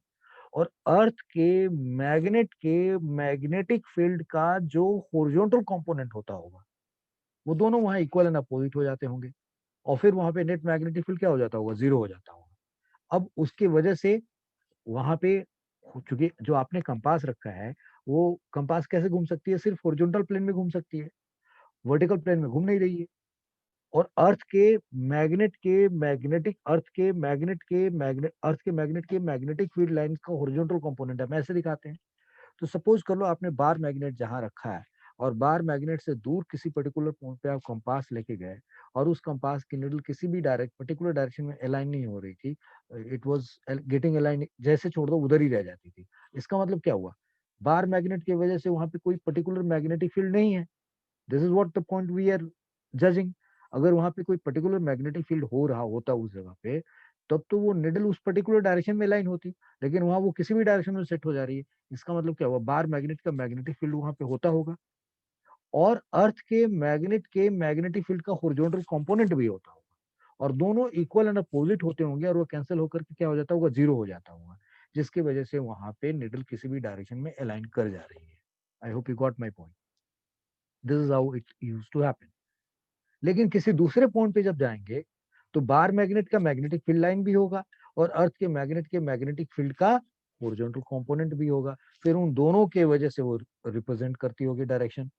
और अर्थ के मैग्नेटिक फील्ड का जो हॉरिजॉन्टल कंपोनेंट होता होगा, वो दोनों वहां इक्वल एंड अपोजिट हो जाते होंगे, और फिर वहां पे नेट मैग्नेटिक फील्ड क्या हो जाता होगा? जीरो हो जाता होगा. अब उसकी वजह से वहां पे, चूंकि जो आपने कंपास रखा है, वो कंपास कैसे घूम सकती है? सिर्फ हॉरिजॉन्टल प्लेन में घूम सकती है, वर्टिकल प्लेन में घूम नहीं रही है. और अर्थ के मैग्नेट के मैग्नेटिक फील्ड लाइन का हॉरिजॉन्टल कंपोनेंट है, हम ऐसे दिखाते हैं. तो सपोज कर लो आपने बार मैग्नेट जहां रखा है, और बार मैग्नेट से दूर किसी पर्टिकुलर पॉइंट पे आप कंपास लेके गए, और उस कंपास की निडल किसी भी पर्टिकुलर डायरेक्शन में अलाइन नहीं हो रही थी, इट वाज गेटिंग अलाइन, जैसे छोड़ दो उधर ही रह जाती थी. इसका मतलब क्या हुआ? बार मैग्नेट की वजह से वहां पे कोई पर्टिकुलर मैग्नेटिक फील्ड नहीं है. This is what the point we are judging. अगर वहां पे कोई पर्टिकुलर मैग्नेटिक फील्ड हो रहा होता उस जगह पे, तब तो वो निडल उस पर्टिकुलर डायरेक्शन में लाइन होती, लेकिन वहां वो किसी भी डायरेक्शन में सेट हो जा रही है. इसका मतलब क्या हुआ? बार मैग्नेट का मैग्नेटिक फील्ड वहां पे होता होगा, और अर्थ के मैग्नेटिक फील्ड का हॉरिजॉन्टल कंपोनेंट भी होता होगा, और दोनों इक्वल एंड अपोजिट होते होंगे, और वो कैंसिल होकर के क्या हो जाता होगा? जीरो हो जाता होगा, जिसकी वजह से वहां पे निडल किसी भी डायरेक्शन में अलाइन कर जा रही है. I hope you got my point. This is how it used to happen. लेकिन किसी दूसरे पॉइंट पे जब जाएंगे, तो बार मैग्नेट का मैग्नेटिक फील्ड लाइन भी होगा, और अर्थ के मैग्नेटिक फील्ड का हॉरिजॉन्टल कंपोनेंट भी होगा. फिर उन दोनों के वजह से वो रिप्रेजेंट करती होगी डायरेक्शन.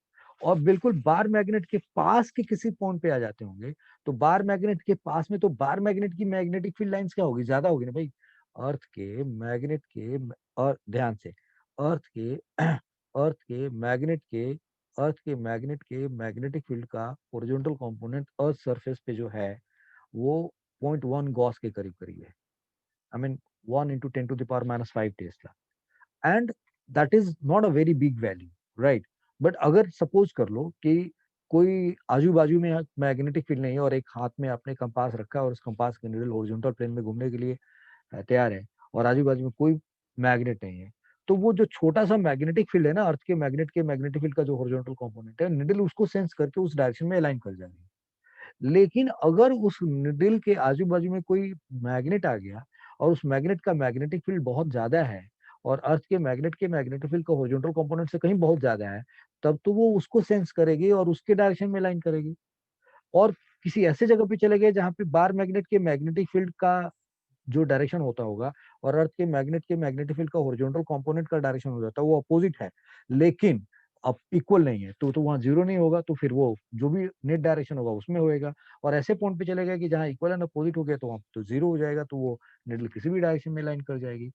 और बिल्कुल बार मैग्नेट के पास के किसी पॉइंट पे आ जाते होंगे, तो बार मैग्नेट के पास में तो बार मैग्नेट की मैग्नेटिक फील्ड लाइंस क्या होगी? ज्यादा होगी ना भाई. अर्थ के मैग्नेट के और ध्यान से, अर्थ के अर्थ के मैग्नेट के अर्थ के मैग्नेट के मैग्नेटिक फील्ड का हॉरिजॉन्टल कंपोनेंट अर्थ सरफेस पे जो है, वो 0.1 गॉस के करीब करीब है. I mean 1 × 10⁻⁵ Tesla. And that is not a very big value, right? But अगर सपोज कर लो कि कोई आजू बाजू में मैग्नेटिक फील्ड नहीं है, और एक हाथ में आपने कंपास रखा है, और उस कंपास के निडल हॉरिजॉन्टल प्लेन में घूमने के लिए तैयार है, और आजू बाजू में कोई मैग्नेट नहीं है, तो वो जो छोटा सा मैग्नेटिक फील्ड है ना, अर्थ के मैग्नेटिक फील्ड का जो हॉरिजॉन्टल कंपोनेंट है, निडल उसको सेंस करके उस डायरेक्शन में अलाइन कर जाएगी. लेकिन अगर उस निडल के आजू बाजू में कोई मैग्नेट आ गया, और उस मैग्नेट का मैग्नेटिक फील्ड बहुत ज्यादा है और अर्थ के मैग्नेट के मैग्नेटिक फील्ड का हॉरिजॉन्टल कंपोनेंट से कहीं बहुत ज्यादा है, तब तो वो उसको सेंस करेगी और उसके डायरेक्शन में लाइन करेगी। और किसी ऐसे जगह पे चले गए जहां पे बार मैग्नेट के मैग्नेटिक फील्ड का जो डायरेक्शन होता होगा और अर्थ के मैग्नेट के मैग्नेटिक फील्ड का हॉरिजॉन्टल कंपोनेंट का डायरेक्शन हो जाता है, वो अपोजिट है लेकिन अब इक्वल नहीं है, तो वहां जीरो नहीं होगा, तो फिर वो जो भी नेट डायरेक्शन होगा उसमें होएगा। और ऐसे पॉइंट पे चले गए कि जहां इक्वल एंड अपोजिट हो गया तो वहां तो जीरो हो जाएगा, तो वो नेडल किसी भी डायरेक्शन में लाइन कर जाएगी।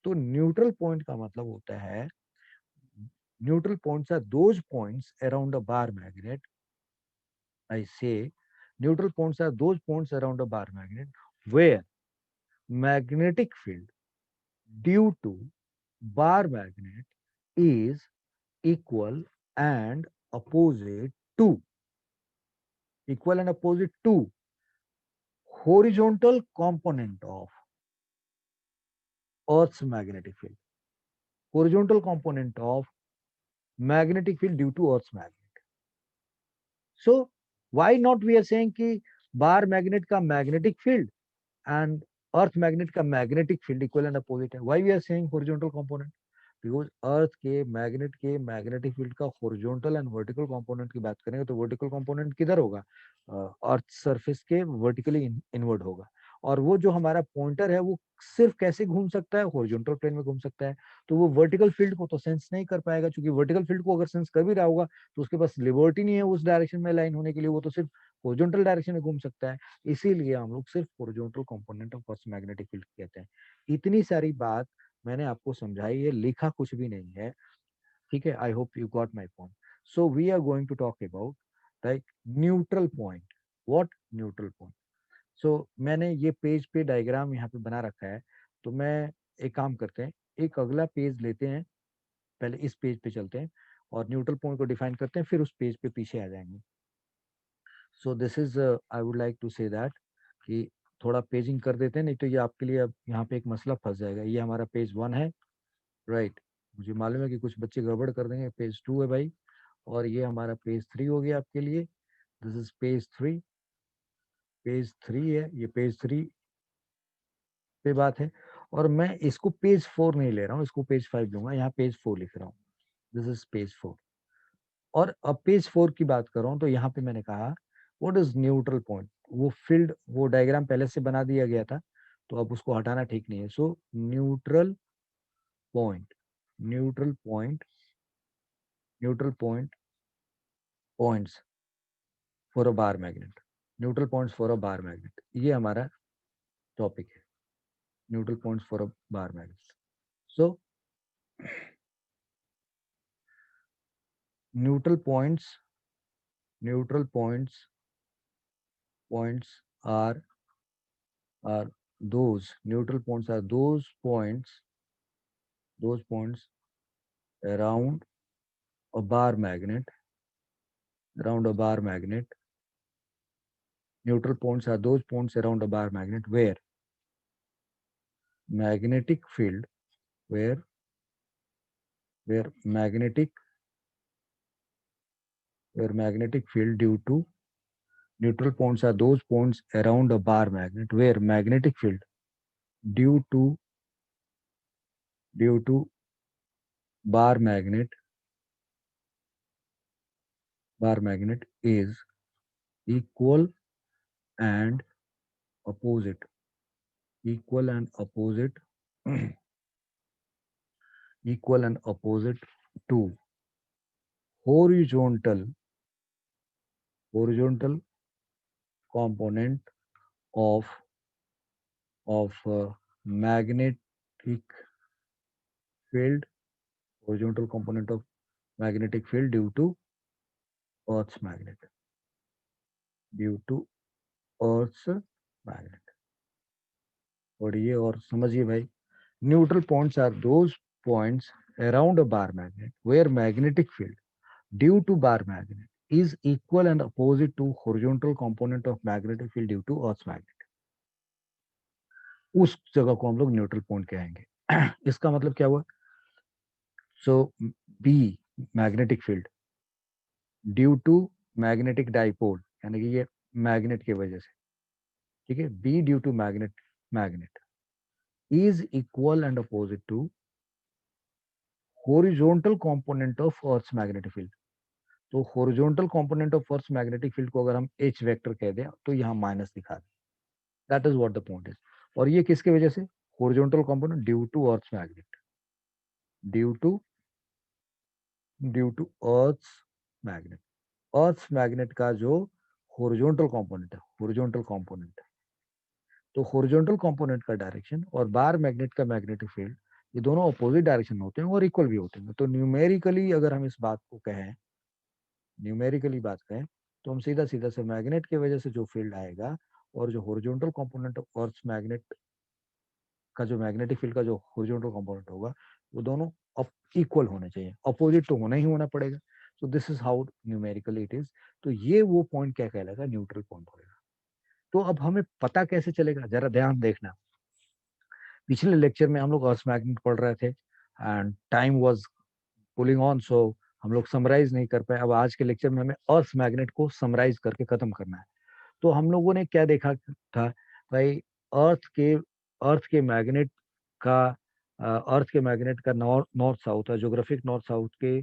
तो न्यूट्रल पॉइंट का मतलब होता है, neutral points are those points around a bar magnet, I say neutral points are those points around a bar magnet where magnetic field due to bar magnet is equal and opposite to equal and opposite to horizontal component of Earth's magnetic field. Horizontal component of magnetic field due to Earth's magnet. So why not we are saying कि bar magnet का magnetic field and earth magnet का magnetic field equal and opposite है? Why we are saying horizontal component? Because अर्थ के magnet के magnetic field का horizontal and vertical component की बात करेंगे तो वर्टिकल कंपोनेंट किधर होगा, अर्थ सरफेस के वर्टिकली इनवर्ड होगा। और वो जो हमारा पॉइंटर है वो सिर्फ कैसे घूम सकता है, हॉरिजॉन्टल प्लेन में घूम सकता है। तो वो वर्टिकल फील्ड को तो सेंस नहीं कर पाएगा, क्योंकि वर्टिकल फील्ड को अगर सेंस कर भी रहा होगा तो उसके पास लिबर्टी नहीं है उस डायरेक्शन में लाइन होने के लिए, वो तो सिर्फ हॉरिजॉन्टल डायरेक्शन में घूम सकता है। इसीलिए हम लोग सिर्फ horizontal component of earth magnetic field कहते हैं। इतनी सारी बात मैंने आपको समझाई है, लिखा कुछ भी नहीं है, ठीक है। I hope you got my point. So we are going to talk about like neutral point. What neutral point? So मैंने ये पेज पे डायग्राम यहाँ पे बना रखा है, तो मैं एक काम करते हैं, एक अगला पेज लेते हैं, पहले इस पेज पे चलते हैं और न्यूट्रल पॉइंट को डिफाइन करते हैं, फिर उस पेज पे पीछे आ जाएंगे। So this is I would like to say that कि थोड़ा पेजिंग कर देते हैं, नहीं तो ये आपके लिए अब यहाँ पे एक मसला फंस जाएगा। ये हमारा पेज 1 है, राइट। मुझे मालूम है कि कुछ बच्चे गड़बड़ कर देंगे, पेज 2 है भाई, और ये हमारा पेज 3 हो गया आपके लिए। दिस इज पेज 3, पेज 3 है ये, पेज 3 पे बात है। और मैं इसको पेज 4 नहीं ले रहा हूँ, इसको पेज 5 लूंगा, यहाँ पेज 4 लिख रहा हूँ। This is page 4। और अब पेज 4 की बात कर रहा हूँ, तो यहाँ पे मैंने कहा व्हाट इज न्यूट्रल पॉइंट। वो फील्ड, वो डायग्राम पहले से बना दिया गया था, तो अब उसको हटाना ठीक नहीं है। So neutral point, neutral point, neutral point, points for a bar magnet, neutral points for a bar magnet, ये हमारा टॉपिक है, neutral points for a bar magnet. So neutral points, neutral points, points are those neutral points are those points around a bar magnet, around a bar magnet. Neutral points are those points around a bar magnet where magnetic field, where where magnetic where magnetic field due to, neutral points are those points around a bar magnet where magnetic field due to, due to bar magnet, bar magnet is equal and opposite, equal and opposite equal and opposite to horizontal, horizontal component of magnetic field, horizontal component of magnetic field due to Earth's magnet, due to Earth's magnet। पढ़िए और समझिए भाई। Neutral points are those points around a bar magnet where magnetic field due to bar magnet is equal and opposite to horizontal component of magnetic field due to Earth's magnet। उस जगह को हम लोग neutral point कहेंगे। इसका मतलब क्या हुआ? So B magnetic field due to magnetic dipole, यानी कि ये मैग्नेट की वजह से, ठीक है, B due to magnet, magnet is equal and opposite to horizontal component of Earth's magnetic field. तो horizontal component of Earth's magnetic field को अगर हम H वेक्टर कह दें तो यहाँ माइनस दिखा दें. That is what the point is. और ये किसके वजह से? Horizontal component due to Earth's magnet. Due to Earth's magnet. Earth's magnet का जो horizontal component है, horizontal component, तो horizontal component का डायरेक्शन और बार मैग्नेट का मैग्नेटिक फील्ड ये दोनों अपोजिट डायरेक्शन में होते हैं और इक्वल भी होते हैं. तो न्यूमेरिकली अगर हम इस बात को कहें, न्यूमेरिकली बात करें, तो हम सीधा सीधा से मैग्नेट की वजह से जो फील्ड आएगा और जो horizontal component of earth magnet का जो मैग्नेटिक फील्ड का जो हॉरिजॉन्टल कंपोनेंट होगा वो दोनों इक्वल होने चाहिए. अपोजिट तो होना ही होना पड़ेगा. सो this is how numerically it is. तो ये वो पॉइंट क्या कहलाएगा? न्यूट्रल पॉइंट होगा. तो अब हमें पता कैसे चलेगा? जरा ध्यान देखना. पिछले लेक्चर में हम लोग अर्थ मैग्नेट पढ़ रहे थे and time was pulling on, so हम लोग समराइज नहीं कर पाए. अब आज के लेक्चर में हमें अर्थ मैग्नेट को समराइज करके खत्म करना है. तो हम लोगों ने क्या देखा था भाई? अर्थ के अर्थ के मैग्नेट का अर्थ के मैग्नेट का नॉर्थ नॉर्थ साउथ है. ज्योग्राफिक नॉर्थ साउथ के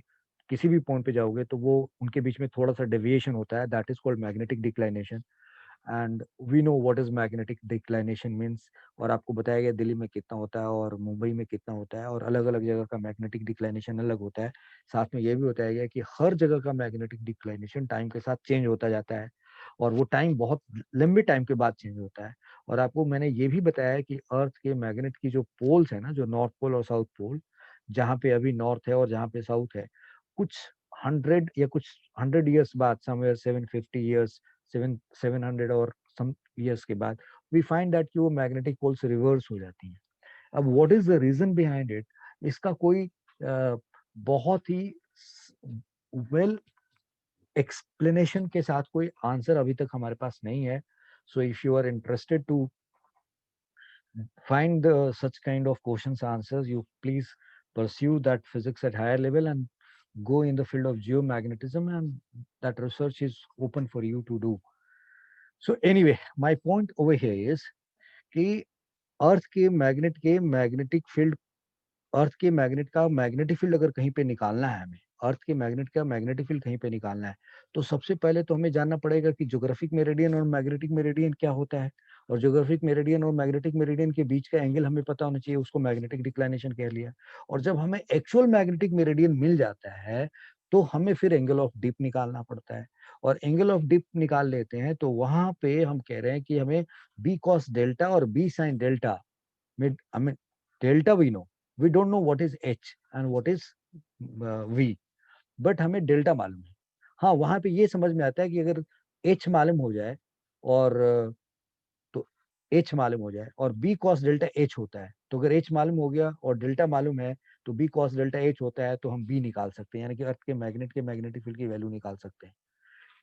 किसी भी पॉइंट पे जाओगे तो वो उनके बीच में थोड़ा सा डेविएशन होता है. That is called magnetic declination. And we know what is magnetic declination means. और आपको बताया गया दिल्ली में कितना होता है और मुंबई में कितना होता है और अलग अलग जगह का मैग्नेटिक डिक्लाइनेशन अलग होता है. साथ में ये भी बताया गया कि हर जगह का मैग्नेटिक डिक्लाइनेशन टाइम के साथ चेंज होता जाता है और वो टाइम बहुत लंबे टाइम के बाद चेंज होता है. और आपको मैंने ये भी बताया कि अर्थ के मैग्नेट की जो पोल्स है ना, जो नॉर्थ पोल और साउथ पोल, जहाँ पे अभी नॉर्थ है और जहाँ पे साउथ है, कुछ 100 ईयर्स बाद, समवेयर 750 ईयर्स, 700 और सम ईयर्स के बाद, वी फाइंड दैट कि वो मैग्नेटिक पोल्स रिवर्स हो जाती हैं. अब what is the reason behind it? इसका कोई बहुत ही वेल एक्सप्लेनेशन के साथ कोई आंसर अभी तक हमारे पास नहीं है. So if you are interested to find such kind of questions answers, you please pursue that physics at higher level and go in the field of geomagnetism, and that research is open for you to do. So anyway, my point over here is कि अर्थ के magnetic field, अर्थ के magnet का magnetic field अगर कहीं पे निकालना है हमें, अर्थ के मैग्नेट का मैग्नेटिक फील्ड कहीं पे निकालना है, तो सबसे पहले तो हमें जानना पड़ेगा कि ज्योग्राफिक मेरिडियन और मैग्नेटिक मेरिडियन क्या होता है. और ज्योग्राफिक मेरिडियन और मैग्नेटिक मेरिडियन के बीच का एंगल हमें पता होना चाहिए, उसको मैग्नेटिक डिक्लाइनेशन कह लिया. और जब हमें एक्चुअल मैग्नेटिक मेरिडियन मिल जाता है तो हमें फिर एंगल ऑफ डिप निकालना पड़ता है. और एंगल ऑफ डिप निकाल लेते हैं तो वहां पे हम कह रहे हैं कि हमें बी कॉस डेल्टा और बी साइन डेल्टा में, I mean, delta we know, we don't know what is h and what is v, but हमें डेल्टा मालूम है. हाँ, वहां पे ये समझ में आता है कि अगर h मालूम हो जाए और तो h मालूम हो जाए और b cos डेल्टा h होता है, तो अगर h मालूम हो गया और डेल्टा मालूम है तो b cos डेल्टा h होता है, तो हम b निकाल सकते हैं, यानी कि अर्थ के मैग्नेटिक फील्ड की वैल्यू निकाल सकते हैं.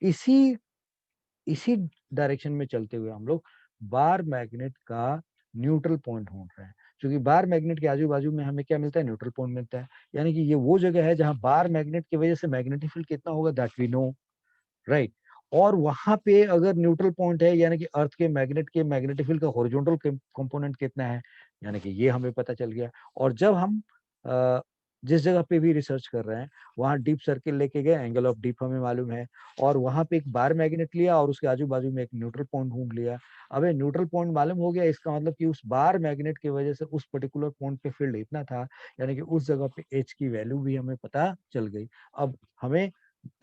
इसी इसी डायरेक्शन में चलते हुए हम लोग बार मैग्नेट का न्यूट्रल पॉइंट ढूंढ रहे हैं. क्योंकि बार मैग्नेट के आजू बाजू में हमें क्या मिलता है? न्यूट्रल पॉइंट मिलता है. यानी कि ये वो जगह है जहां बार मैग्नेट की वजह से मैग्नेटिक फील्ड कितना होगा, दैट वी नो, राइट. और वहां पे अगर न्यूट्रल पॉइंट है, यानी कि अर्थ के मैग्नेटिक फील्ड का हॉरिजॉन्टल कंपोनेंट कितना है, यानी कि ये हमें पता चल गया. और जब हम अ, जिस जगह पे भी रिसर्च कर रहे हैं वहां डीप सर्किल लेके गए, एंगल ऑफ डीप हमें मालूम है, और वहां पे एक बार मैग्नेट लिया और उसके आजू बाजू में एक न्यूट्रल पॉइंट ढूंढ लिया. अब ये न्यूट्रल पॉइंट मालूम हो गया, इसका मतलब कि उस बार मैग्नेट की वजह से उस पर्टिकुलर पॉइंट पे फील्ड इतना था, यानी कि उस जगह पे एच की वैल्यू भी हमें पता चल गई. अब हमें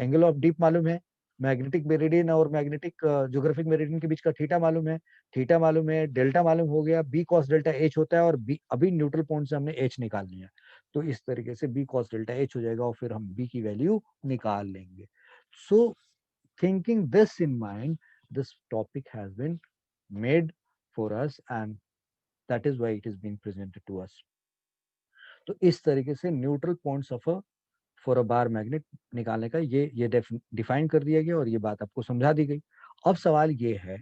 एंगल ऑफ डीप मालूम है, मैग्नेटिक मेरिडियन और मैग्नेटिक ज्योग्राफिक मेरिडियन के बीच का थीटा मालूम है, थीटा मालूम है, डेल्टा मालूम हो गया, बी कॉस डेल्टा एच होता है, और बी अभी न्यूट्रल पॉइंट से हमने एच निकाल लिया. तो इस तरीके से बी कॉस डेल्टा एच हो जाएगा और फिर हम बी की वैल्यू निकाल लेंगे. So thinking this in mind, this topic has been made for us and that is why it is being presented to us. तो इस तरीके से neutral points of a for a bar magnet निकालने का ये define कर दिया गया और ये बात आपको समझा दी गई. अब सवाल ये है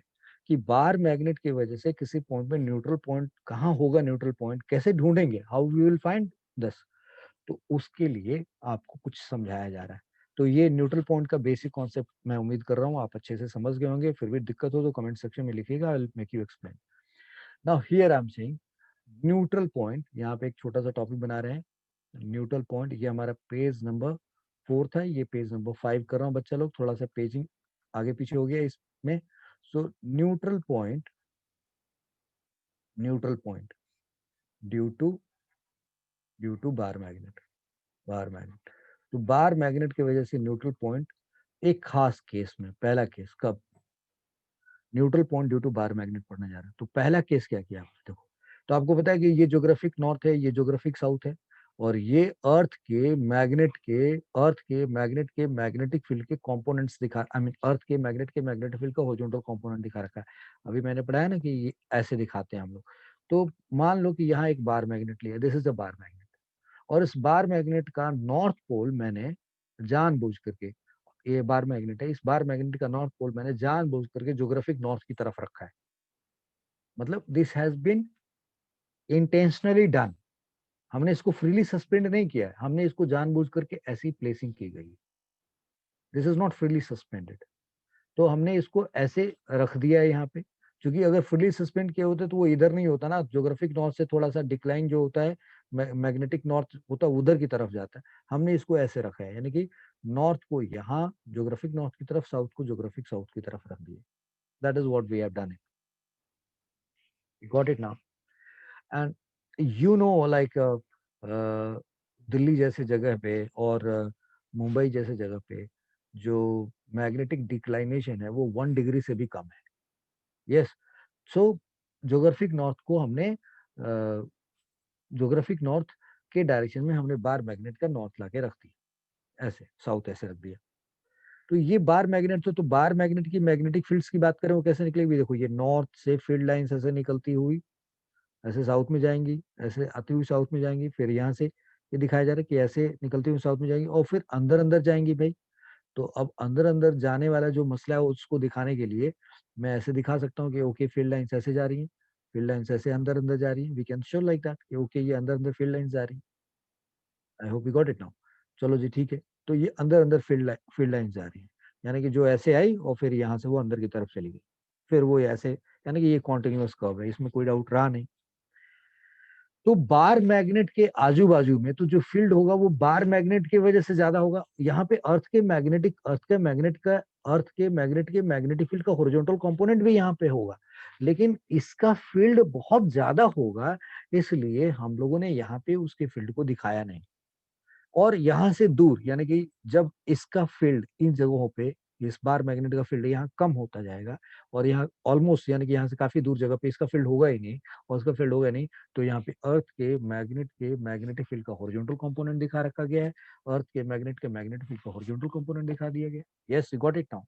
कि बार मैग्नेट की वजह से किसी पॉइंट पे न्यूट्रल पॉइंट कहाँ होगा, न्यूट्रल पॉइंट कैसे ढूंढेंगे, how we will find this. तो उसके लिए आपको कुछ समझाया जा रहा है. तो ये न्यूट्रल पॉइंट का बेसिक कॉन्सेप्ट मैं उम्मीद कर रहा हूँ आप अच्छे से समझ गए होंगे. फिर भी दिक्कत हो तो कमेंट सेक्शन में लिखिएगा, I will make you explain. Now here I am saying neutral point, यहाँ पे एक छोटा सा टॉपिक बना रहे हैं, न्यूट्रल पॉइंट। ये हमारा पेज नंबर 4 था, ये पेज नंबर 5 कर रहा हूँ बच्चा लोग, थोड़ा सा पेजिंग आगे पीछे हो गया इसमें। So neutral point due to bar magnet. तो बार मैग्नेट की वजह से न्यूट्रल पॉइंट, एक खास केस में, पहला केस कब neutral point due to bar magnet पढ़ने जा रहे हैं, तो पहला केस क्या किया आपने, देखो। तो आपको पता है कि ये ज्योग्राफिक नॉर्थ है, ये ज्योग्राफिक साउथ है, और ये अर्थ के मैग्नेट के मैग्नेटिक फील्ड के कंपोनेंट्स दिखा, आई मीन अर्थ के मैग्नेटिक फील्ड का हॉरिजॉन्टल कंपोनेंट दिखा रखा है। अभी मैंने पढ़ाया ना कि ये ऐसे दिखाते हैं हम लोग। तो मान लो कि यहाँ एक बार मैग्नेट लिया, this is a bar magnet, और इस बार मैग्नेट का नॉर्थ पोल मैंने जानबूझ करके, ये बार मैग्नेट है, इस बार मैग्नेट का नॉर्थ पोल मैंने जानबूझ करके ज्योग्राफिक नॉर्थ की तरफ रखा है। मतलब this has been intentionally done. हमने इसको फ्रीली सस्पेंड नहीं किया है, हमने इसको जानबूझ करके ऐसी प्लेसिंग की गई है। This is not freely suspended. तो हमने इसको ऐसे रख दिया है यहाँ पे, क्योंकि अगर फ्रीली सस्पेंड किए होते तो वो इधर नहीं होता ना, ज्योग्राफिक नॉर्थ से थोड़ा सा डिक्लाइन जो होता है, मैग्नेटिक नॉर्थ होता है उधर की तरफ जाता है। हमने इसको ऐसे रखा है, यानी कि नॉर्थ को यहाँ ज्योग्राफिक नॉर्थ की तरफ, साउथ को ज्योग्राफिक साउथ की तरफ रख दिया। That is what we have done it, got it now. And you know like Delhi जैसे जगह पे और मुंबई जैसे जगह पे जो मैग्नेटिक डिक्लाइनेशन है वो 1 डिग्री से भी कम है। यस। सो ज्योग्राफिक नॉर्थ को हमने ज्योग्राफिक नॉर्थ के डायरेक्शन में हमने बार मैग्नेट का नॉर्थ लाके रख दिया, ऐसे साउथ ऐसे रख दिया। तो ये बार मैग्नेट, तो बार मैग्नेट की मैग्नेटिक फील्ड्स की बात करें वो कैसे निकलेगी, देखो ये नॉर्थ से फील्ड लाइंस ऐसे निकलती हुई ऐसे साउथ में जाएंगी, ऐसे आती हुई साउथ में जाएंगी, फिर यहाँ से ये दिखाया जा रहा है कि ऐसे निकलती हुई साउथ में जाएंगी और फिर अंदर अंदर जाएंगी भाई। तो अब अंदर अंदर जाने वाला जो मसला है उसको दिखाने के लिए मैं ऐसे दिखा सकता हूँ कि ओके फील्ड लाइंस ऐसे जा रही हैं, फील्ड लाइंस ऐसे अंदर अंदर जा रही हैं, we can show like that कि ओके ये अंदर अंदर फील्ड लाइंस जा रही हैं। I hope you got it now. चलो जी ठीक है। तो ये अंदर अंदर फील्ड लाइंस जा रही है, यानी कि जो ऐसे आई और फिर यहाँ से वो अंदर की तरफ चली गई, फिर वो ऐसे, यानी कि ये कॉन्टिन्यूअस कर्व है, इसमें कोई डाउट रहा नहीं। तो बार मैग्नेट के आजू बाजू में तो जो फील्ड होगा वो बार मैग्नेट की वजह से ज्यादा होगा। यहाँ पे अर्थ के मैग्नेट के मैग्नेटिक फील्ड का हॉरिजॉन्टल कंपोनेंट भी यहाँ पे होगा, लेकिन इसका फील्ड बहुत ज्यादा होगा, इसलिए हम लोगों ने यहाँ पे उसके फील्ड को दिखाया नहीं। और यहाँ से दूर, यानी कि जब इसका फील्ड इन जगहों पे, इस बार मैग्नेट का फील्ड यहाँ कम होता जाएगा, और यहाँ ऑलमोस्ट, यानी कि यहाँ से काफी दूर जगह पे इसका फील्ड होगा ही नहीं, और उसका फील्ड होगा नहीं, तो यहाँ पे अर्थ के मैग्नेटिक फील्ड का हॉरिजॉन्टल कंपोनेंट दिखा रखा गया है, अर्थ के मैग्नेटिक फील्ड का हॉरिजॉन्टल कंपोनेंट दिखा दिया गया। Yes, you got it now.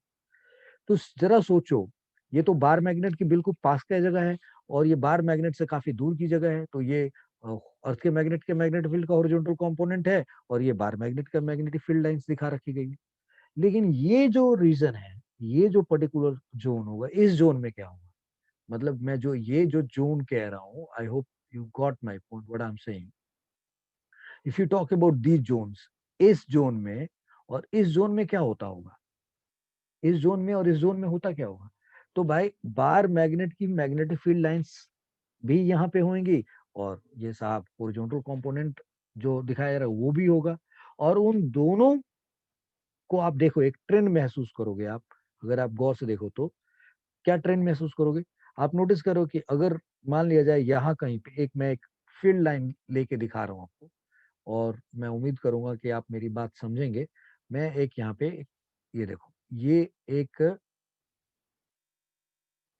तो जरा सोचो, ये तो बार मैग्नेट की बिल्कुल पास का जगह है, और ये बार मैग्नेट से काफी दूर की जगह है, तो ये अर्थ के मैग्नेटिक फील्ड का हॉरिजॉन्टल कंपोनेंट है, और ये बार मैग्नेट का मैग्नेटिक फील्ड लाइंस दिखा रखी गई है। लेकिन ये जो रीजन है, ये जो पर्टिकुलर जोन होगा, इस जोन में क्या होगा, मतलब मैं जो ये जो जोन कह रहा हूँ, I hope you got my point what I am saying. If you talk about these zones, इस जोन में और इस जोन में क्या होता होगा, इस जोन में और इस जोन में होता क्या होगा, तो भाई बार मैग्नेट की मैग्नेटिक फील्ड लाइंस भी यहाँ पे होंगी, और ये साहब हॉरिजॉन्टल कंपोनेंट जो दिखाया जा रहा है वो भी होगा, और उन दोनों को आप देखो, एक ट्रेंड महसूस करोगे आप, अगर आप गौर से देखो तो क्या ट्रेंड महसूस करोगे। आप नोटिस करो कि अगर मान लिया जाए यहाँ कहीं पे मैं एक फील्ड लाइन लेके दिखा रहा हूँ आपको, और मैं उम्मीद करूंगा कि आप मेरी बात समझेंगे। मैं एक यहाँ पे ये देखो, ये एक,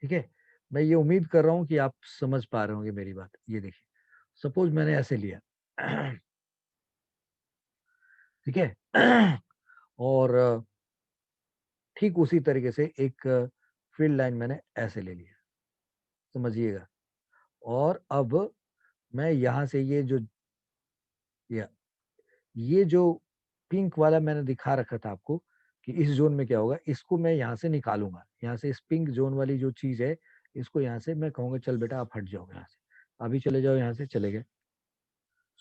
ठीक है, मैं ये उम्मीद कर रहा हूँ कि आप समझ पा रहे होंगे मेरी बात। ये देखिए, सपोज मैंने ऐसे लिया ठीक है और ठीक उसी तरीके से एक फील्ड लाइन मैंने ऐसे ले लिया, समझिएगा। और अब मैं यहाँ से या, ये जो पिंक वाला मैंने दिखा रखा था आपको कि इस जोन में क्या होगा, इसको मैं यहाँ से निकालूंगा, यहाँ से इस पिंक जोन वाली जो चीज है, इसको यहाँ से मैं कहूंगा चल बेटा आप हट जाओ यहाँ से, अभी चले जाओ, यहाँ से चले गए।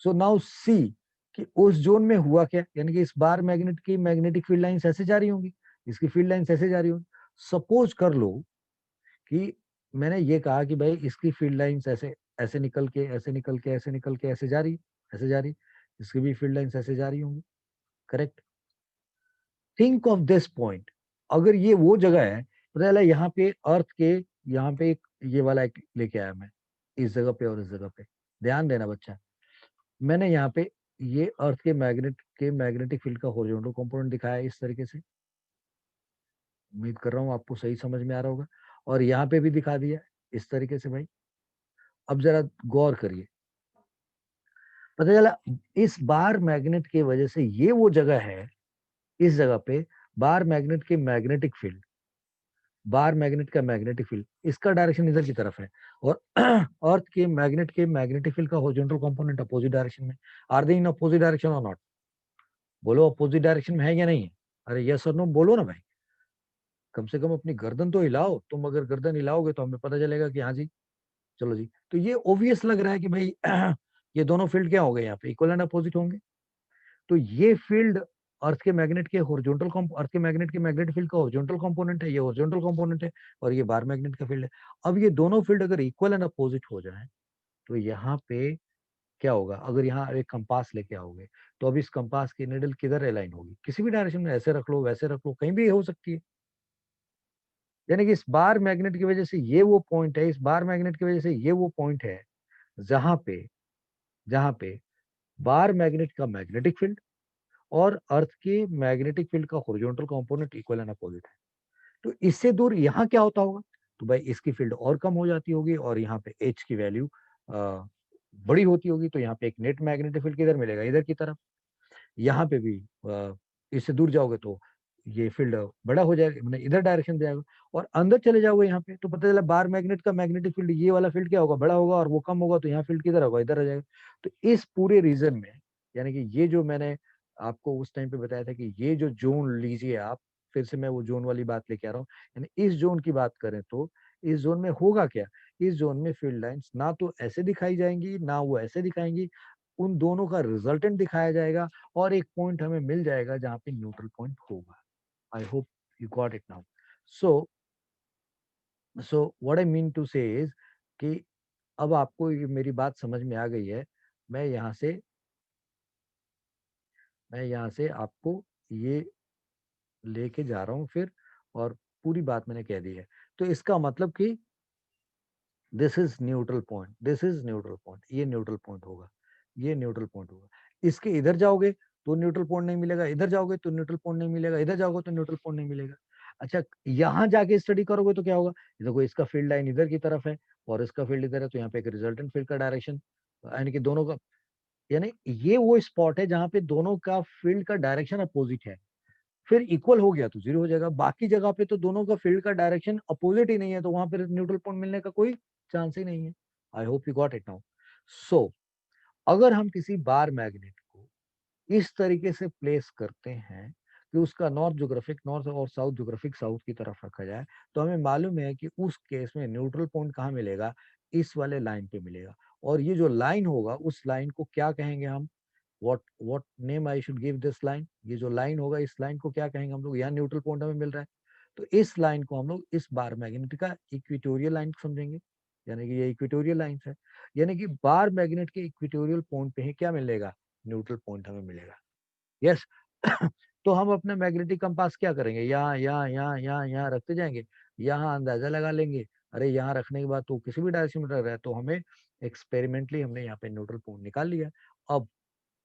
सो नाउ सी कि उस जोन में हुआ क्या, यानी कि इस बार मैग्नेट की मैग्नेटिक फील्ड लाइंस ऐसे जा रही होंगी, इसकी फील्ड लाइंस ऐसे जा रही होंगी। सपोज कर लो कि मैंने ये कहा कि भाई इसकी फील्ड लाइंस ऐसे ऐसे निकल के ऐसे निकल के ऐसे निकल के ऐसे जा रही, ऐसे जा रही, इसकी भी फील्ड लाइंस ऐसे जा रही होंगी, correct. Think of this point, अगर ये वो जगह है, पता चला यहाँ पे अर्थ के, यहाँ पे एक ये वाला एक लेके आया मैं, इस जगह पे और इस जगह पे, ध्यान देना बच्चा, मैंने यहाँ पे ये अर्थ के मैग्नेटिक फील्ड का हॉरिजॉन्टल कंपोनेंट दिखाया है इस तरीके से, उम्मीद कर रहा हूँ आपको सही समझ में आ रहा होगा, और यहाँ पे भी दिखा दिया इस तरीके से भाई। अब जरा गौर करिए, पता चला इस बार मैग्नेट की वजह से ये वो जगह है, इस जगह पे बार मैग्नेट के मैग्नेटिक फील्ड, बार मैग्नेट का मैग्नेटिक फील्ड इसका डायरेक्शन इधर की तरफ है, और अर्थ के मैग्नेटिक फील्ड का हॉरिजॉन्टल कंपोनेंट अपोजिट डायरेक्शन में। Are they in opposite direction और नॉट? बोलो अपोजिट डायरेक्शन में है या नहीं है? अरे यस और नो बोलो ना भाई, कम से कम अपनी गर्दन तो हिलाओ, तुम अगर गर्दन हिलाओगे तो हमें पता चलेगा कि हाँ जी, चलो जी। तो ये ओबियस लग रहा है कि भाई ये दोनों फील्ड क्या हो गए, यहाँ पे इक्वल एंड अपोजिट होंगे। तो ये फील्ड अर्थ के मैग्नेट के मैग्नेटिक फील्ड का हॉरिजॉन्टल कंपोनेंट है, ये हॉरिजॉन्टल कंपोनेंट है, और ये बार मैग्नेट का फील्ड है। अब ये दोनों फील्ड अगर इक्वल एंड अपोजिट हो जाए तो यहाँ पे क्या होगा, अगर यहाँ एक कंपास लेके आओगे तो अब इस कंपास की निडल किधर अलाइन होगी, किसी भी डायरेक्शन में, ऐसे रख लो वैसे रख लो, कहीं भी हो सकती है। यानी कि इस बार मैग्नेट की वजह से ये वो पॉइंट है, इस बार मैग्नेट की वजह से ये वो पॉइंट है जहां पे बार मैग्नेट का मैग्नेटिक फील्ड और अर्थ के मैग्नेटिक फील्ड का horizontal component equal and opposite है। तो इससे दूर यहाँ क्या होता होगा, तो भाई इसकी फील्ड और कम हो जाती होगी, और यहाँ पे एच की वैल्यू बड़ी होती होगी, तो यहाँ पे एक नेट मैग्नेटिक फील्ड किधर मिलेगा, इधर की तरफ। यहाँ पे भी इससे दूर जाओगे तो ये फील्ड बड़ा हो जाएगा, मतलब इधर डायरेक्शन जाएगा, और अंदर चले जाओगे यहाँ पे तो पता चला बार मैग्नेट का मैग्नेटिक फील्ड, ये वाला फील्ड क्या होगा, बड़ा होगा, और वो कम होगा, तो यहाँ फील्ड किधर होगा, इधर आ जाएगा। तो इस पूरे रीजन में, यानी कि ये जो मैंने आपको उस टाइम पे बताया था कि ये जो जोन लीजिए आप, फिर से मैं वो जोन वाली बात लेके आ रहा हूँ, यानी इस जोन की बात करें तो इस जोन में होगा क्या, इस जोन में फील्ड लाइंस ना तो ऐसे दिखाई जाएंगी ना वो ऐसे दिखाएंगी, उन दोनों का रिजल्टेंट दिखाया जाएगा, और एक पॉइंट हमें मिल जाएगा जहां पे न्यूट्रल पॉइंट होगा। I hope you got it now. So so what I mean to say is कि अब आपको ये मेरी बात समझ में आ गई है। मैं यहाँ से मैं यहाँ से आपको ये लेके जा रहा हूँ फिर, और पूरी बात मैंने कह दी है। तो इसका मतलब कि this is neutral point, this is neutral point, ये न्यूट्रल पॉइंट होगा, ये न्यूट्रल पॉइंट होगा। इसके इधर जाओगे तो न्यूट्रल पॉइंट नहीं मिलेगा, इधर जाओगे तो न्यूट्रल पॉइंट नहीं मिलेगा, इधर जाओगे तो न्यूट्रल पॉइंट नहीं मिलेगा। अच्छा, यहाँ जाके स्टडी करोगे तो क्या होगा, देखो इसका फील्ड लाइन इधर की तरफ है और इसका फील्ड इधर है, तो यहाँ पे एक रिजल्टेंट फील्ड का डायरेक्शन, यानी कि दोनों का, यानी ये वो स्पॉट है जहाँ पे दोनों का फील्ड का डायरेक्शन अपोजिट है। फिर इक्वल हो गया तो जीरो हो जाएगा, बाकी जगह पे तो दोनों का फील्ड का डायरेक्शन अपोजिट ही नहीं है, तो वहां पर न्यूट्रल पॉइंट मिलने का कोई चांस ही नहीं है। I hope you got it now. So अगर हम किसी बार मैग्नेट को इस तरीके से प्लेस करते हैं कि उसका नॉर्थ ज्योग्राफिक नॉर्थ और साउथ ज्योग्राफिक साउथ की तरफ रखा जाए, तो हमें मालूम है कि उस केस में न्यूट्रल पॉइंट कहाँ मिलेगा, इस वाले लाइन पे मिलेगा। और ये जो लाइन होगा उस लाइन को क्या कहेंगे हम, what name I should give this line, ये जो लाइन होगा इस लाइन को क्या कहेंगे हम लोग, यहाँ न्यूट्रल पॉइंट हमें मिल रहा है, तो इस लाइन को हम लोग इस बार मैग्नेट का इक्वेटोरियल लाइन समझेंगे, यानी कि ये इक्वेटोरियल लाइन है, यानी कि बार मैग्नेट के इक्वेटोरियल पॉइंट पे ही क्या मिलेगा, न्यूट्रल पॉइंट हमें मिलेगा। यस। तो हम अपना मैग्नेटिक कंपास क्या करेंगे, यहाँ यहाँ यहाँ यहाँ यहाँ रखते जाएंगे, यहाँ अंदाजा लगा लेंगे, अरे यहाँ रखने के बाद तो किसी भी डायरेक्शन में रह रहा है, तो हमें एक्सपेरिमेंटली हमने यहाँ पे न्यूट्रल पॉइंट निकाल लिया। अब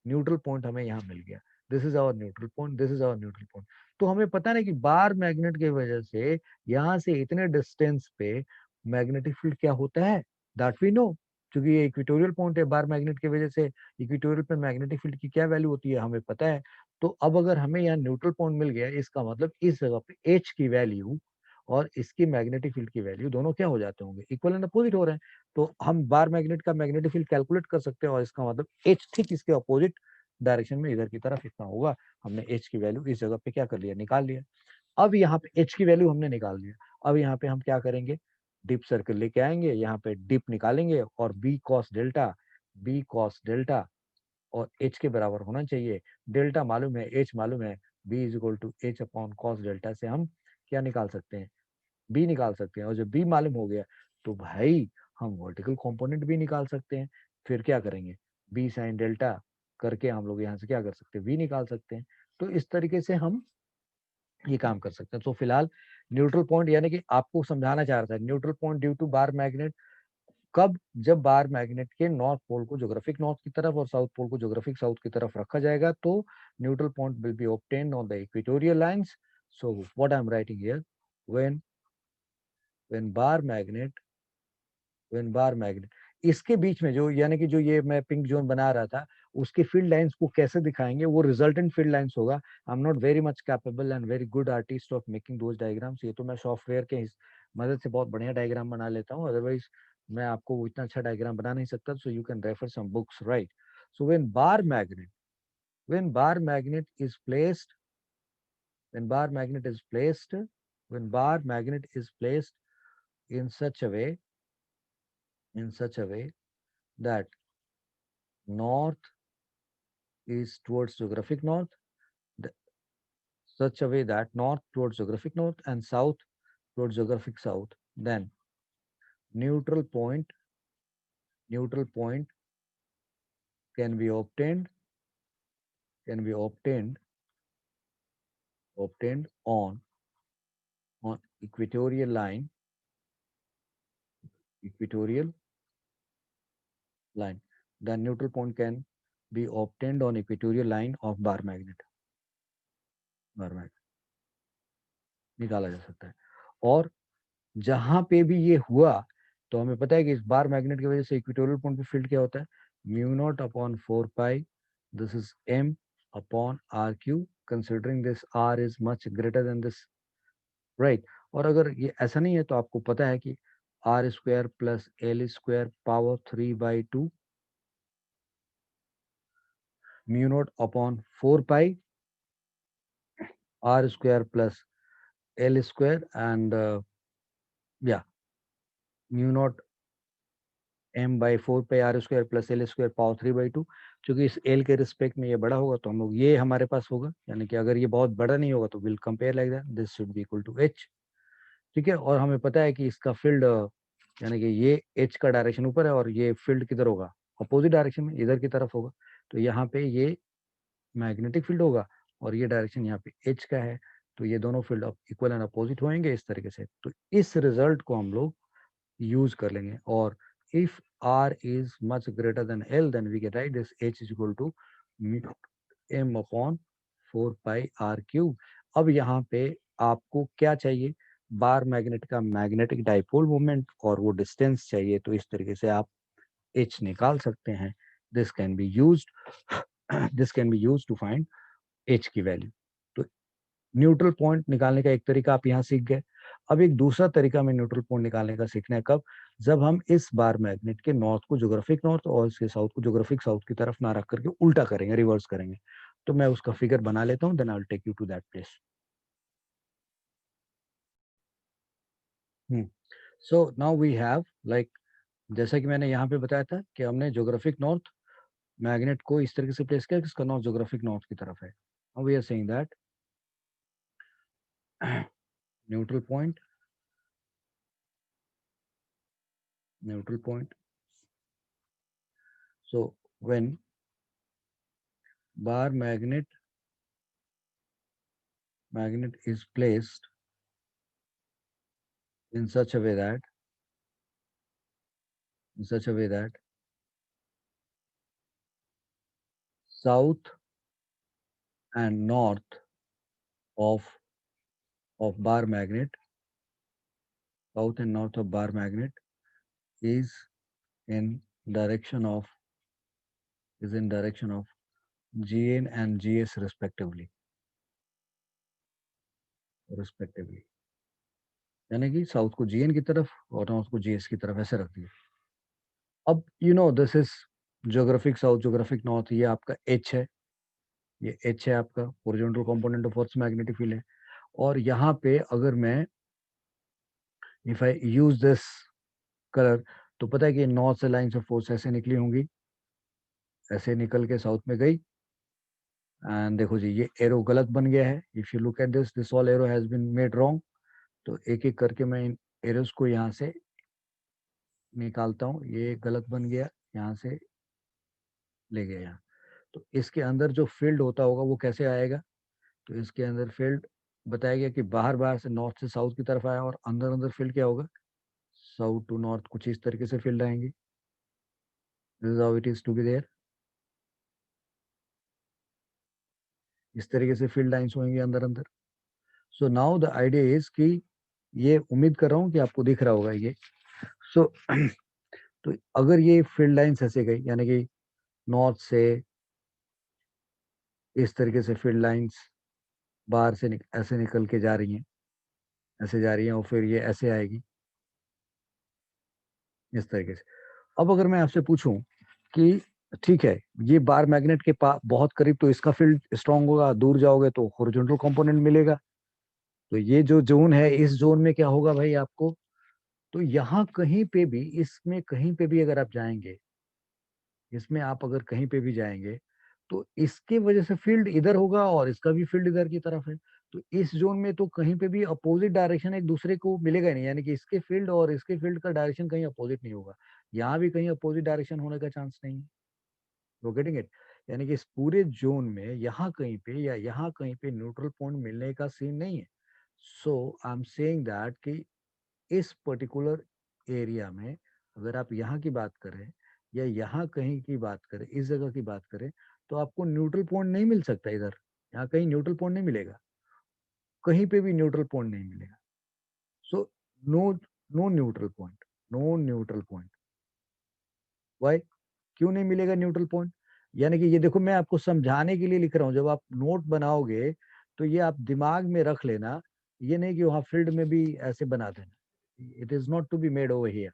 न्यूट्रल पॉइंट हमें यहाँ मिल गया, this is our neutral point, this is our neutral point. तो हमें पता नहीं कि बार मैग्नेट की वजह से यहाँ से इतने डिस्टेंस पे मैग्नेटिक फील्ड क्या होता है, दैट वी नो, क्योंकि ये इक्वेटोरियल पॉइंट है, बार मैग्नेट की वजह से इक्वेटोरियल पे मैग्नेटिक फील्ड की क्या वैल्यू होती है हमें पता है। तो अब अगर हमें यहाँ न्यूट्रल पॉइंट मिल गया, इसका मतलब इस जगह पे एच की वैल्यू और इसकी मैग्नेटिक फील्ड की वैल्यू दोनों क्या हो जाते होंगे, इक्वल एंड अपोजिट हो रहे हैं। तो हम बार मैग्नेट का मैग्नेटिक फील्ड कैलकुलेट कर सकते हैं, और इसका मतलब एच ठीक इसके अपोजिट डायरेक्शन में इधर की तरफ इतना होगा। हमने एच की वैल्यू इस जगह पे क्या कर लिया, निकाल लिया। अब यहाँ पे एच की वैल्यू हमने निकाल लिया, अब यहाँ पे हम क्या करेंगे, डिप सर्कल लेके आएंगे, यहाँ पे डिप निकालेंगे, और बी कॉस डेल्टा और एच के बराबर होना चाहिए। डेल्टा मालूम है, एच मालूम है, B is equal to H upon cos delta से हम क्या निकाल सकते हैं, बी निकाल सकते हैं। और जब बी मालूम हो गया तो भाई हम वर्टिकल कंपोनेंट भी निकाल सकते हैं। फिर क्या करेंगे, बी साइन डेल्टा करके हम लोग यहाँ से क्या कर सकते हैं, वी निकाल सकते हैं। तो इस तरीके से हम ये काम कर सकते हैं। तो फिलहाल न्यूट्रल पॉइंट यानी कि आपको समझाना चाह रहा था, neutral point due to bar magnet कब, जब बार मैग्नेट के नॉर्थ पोल को ज्योग्राफिक नॉर्थ की तरफ और साउथ पोल को ज्योग्राफिक साउथ की तरफ रखा जाएगा, तो neutral point will be obtained on the equatorial lines. So what I am writing here, when when bar magnet when bar magnet इसके बीच में जो यानी कि जो ये मैं पिंक जोन बना रहा था, उसकी फील्ड लाइंस को कैसे दिखाएंगे, वो रिजल्टेंट फील्ड लाइंस होगा। I am not very much capable and very good artist of making those diagrams. ये तो मैं सॉफ्टवेयर के मदद से बहुत बढ़िया डायग्राम बना लेता हूँ, अदरवाइज मैं आपको वो इतना अच्छा डायग्राम बना नहीं सकता। So you can refer some books, right. So when bar magnet is placed when bar magnet is placed when bar magnet is placed in such a way that north is towards geographic north, th- such a way that north towards geographic north and south towards geographic south, then neutral point neutral point can be obtained can be obtained on equatorial line. The neutral point can be obtained on equatorial line of bar magnet निकाला जा सकता है। और जहां पे भी ये हुआ, तो हमें पता है कि इस बार मैग्नेट की वजह से इक्वेटोरियल पॉइंट पे फील्ड क्या होता है, mu naught upon 4 pi, this is M upon R cube, considering this R is much greater than this, right. और अगर ये ऐसा नहीं है तो आपको पता है कि R square plus L square power 3/2 mu naught upon 4 pi R square plus L square and या mu naught m/4 pi r² plus एल² पावर 3/2। क्योंकि इस एल के रिस्पेक्ट में ये बड़ा होगा तो हम लोग ये हमारे पास होगा, यानी कि अगर ये बहुत बड़ा नहीं होगा तो will compare like that, this should be equal to H. ठीक है, और हमें पता है कि इसका फील्ड यानी कि ये एच का डायरेक्शन ऊपर है और ये फील्ड किधर होगा, अपोजिट डायरेक्शन में इधर की तरफ होगा। तो यहाँ पे ये मैग्नेटिक फील्ड होगा और ये डायरेक्शन यहाँ पे एच का है, तो ये दोनों फील्ड इक्वल एंड अपोजिट होंगे इस तरीके से। तो इस रिजल्ट को हम लोग यूज कर लेंगे। और if r is much greater than l, then we can write this h is equal to m upon 4 pi r cube। अब यहाँ पे आपको क्या चाहिए, बार मैग्नेट का मैग्नेटिक डाइपोल मोमेंट और वो डिस्टेंस चाहिए, तो इस तरीके से आप h निकाल सकते हैं। This can be used to find h की वैल्यू। तो न्यूट्रल पॉइंट निकालने का एक तरीका आप यहाँ सीख गए। अब एक दूसरा तरीका में न्यूट्रल पॉइंट निकालने का सीखना है, कब, जब हम इस बार मैग्नेट के नॉर्थ को ज्योग्राफिक नॉर्थ और इसके साउथ को ज्योग्राफिक साउथ की तरफ ना रख करके उल्टा करेंगे, रिवर्स करेंगे। तो मैं उसका फिगर बना लेता हूँ, then I will take you to that place. So now we have like, जैसा कि मैंने यहाँ पे बताया था कि हमने ज्योग्राफिक नॉर्थ मैग्नेट को इस तरीके से प्लेस किया कि इसका नॉर्थ ज्योग्राफिक नॉर्थ की तरफ है। Now we are saying that neutral point neutral point so when bar magnet is placed in such a way that south and north of bar magnet is in direction of gn and gs respectively, यानी कि south को gn की तरफ और north को gs की तरफ ऐसे रख दिया। अब you know this is geographic south geographic north, ये आपका एच है, ये एच है आपका horizontal component of earth magnetic field है। और यहाँ पे अगर मैं if I use this colour, तो पता है कि नॉर्थ से लाइन्स ऑफ फोर्स ऐसे निकली होंगी, ऐसे निकल के साउथ में गई। एंड देखो जी, ये एरो गलत बन गया है। If you look at this all arrow has been made wrong. तो एक एक करके मैं इन एरोस को यहाँ से निकालता हूँ, ये गलत बन गया, यहाँ से ले गया यहाँ। तो इसके अंदर जो फील्ड होता होगा वो कैसे आएगा, तो इसके अंदर फील्ड बताया गया कि बाहर बाहर से नॉर्थ से साउथ की तरफ आया, और अंदर अंदर फील्ड क्या होगा, साउथ टू नॉर्थ, कुछ इस तरीके से फील्ड आएंगे। This is how it is to be there. इस तरीके से फील्ड लाइन्स होंगी अंदर अंदर। So now the idea is कि ये उम्मीद कर रहा हूँ कि आपको दिख रहा होगा ये। सो तो अगर ये फील्ड लाइन्स ऐसे गई, यानी कि नॉर्थ से इस तरीके से फील्ड लाइन्स बाहर से ऐसे निकल के जा रही हैं, ऐसे जा रही हैं, और फिर ये ऐसे आएगी इस तरीके से। अब अगर मैं आपसे पूछूं कि ठीक है, ये बार मैग्नेट के पास बहुत करीब, तो इसका फील्ड स्ट्रांग होगा, दूर जाओगे तो हॉरिजॉन्टल कंपोनेंट मिलेगा। तो ये जो जोन है, इस जोन में क्या होगा भाई आपको, तो यहाँ कहीं पे भी, इसमें कहीं पे भी अगर आप जाएंगे, इसमें आप अगर कहीं पे भी जाएंगे, तो इसके वजह से फील्ड इधर होगा और इसका भी फील्ड इधर की तरफ है। तो इस जोन में तो कहीं पे भी अपोजिट डायरेक्शन एक दूसरे को मिलेगा ही नहीं, यानी कि इसके फील्ड और इसके फील्ड का डायरेक्शन कहीं अपोजिट नहीं होगा। यहाँ भी कहीं अपोजिट डायरेक्शन होने का चांस नहीं है। You getting it? यानी कि इस पूरे जोन में यहाँ कहीं पे या यहाँ कहीं पे न्यूट्रल पॉइंट मिलने का सीन नहीं है। सो आई एम सेइंग दैट कि इस पर्टिकुलर एरिया में अगर आप यहाँ की बात करें या यहाँ कहीं की बात करें, इस जगह की बात करें, तो आपको न्यूट्रल पॉइंट नहीं मिल सकता इधर। यहाँ कहीं न्यूट्रल पॉइंट नहीं मिलेगा, कहीं पे भी न्यूट्रल पॉइंट नहीं मिलेगा। So no, no neutral point, no neutral point. Why? क्यों नहीं मिलेगा न्यूट्रल पॉइंट? यानी कि ये देखो, मैं आपको समझाने के लिए लिख रहा हूँ, जब आप नोट बनाओगे तो ये आप दिमाग में रख लेना, ये नहीं कि वहां फील्ड में भी ऐसे बना देना। It is not to be made over here.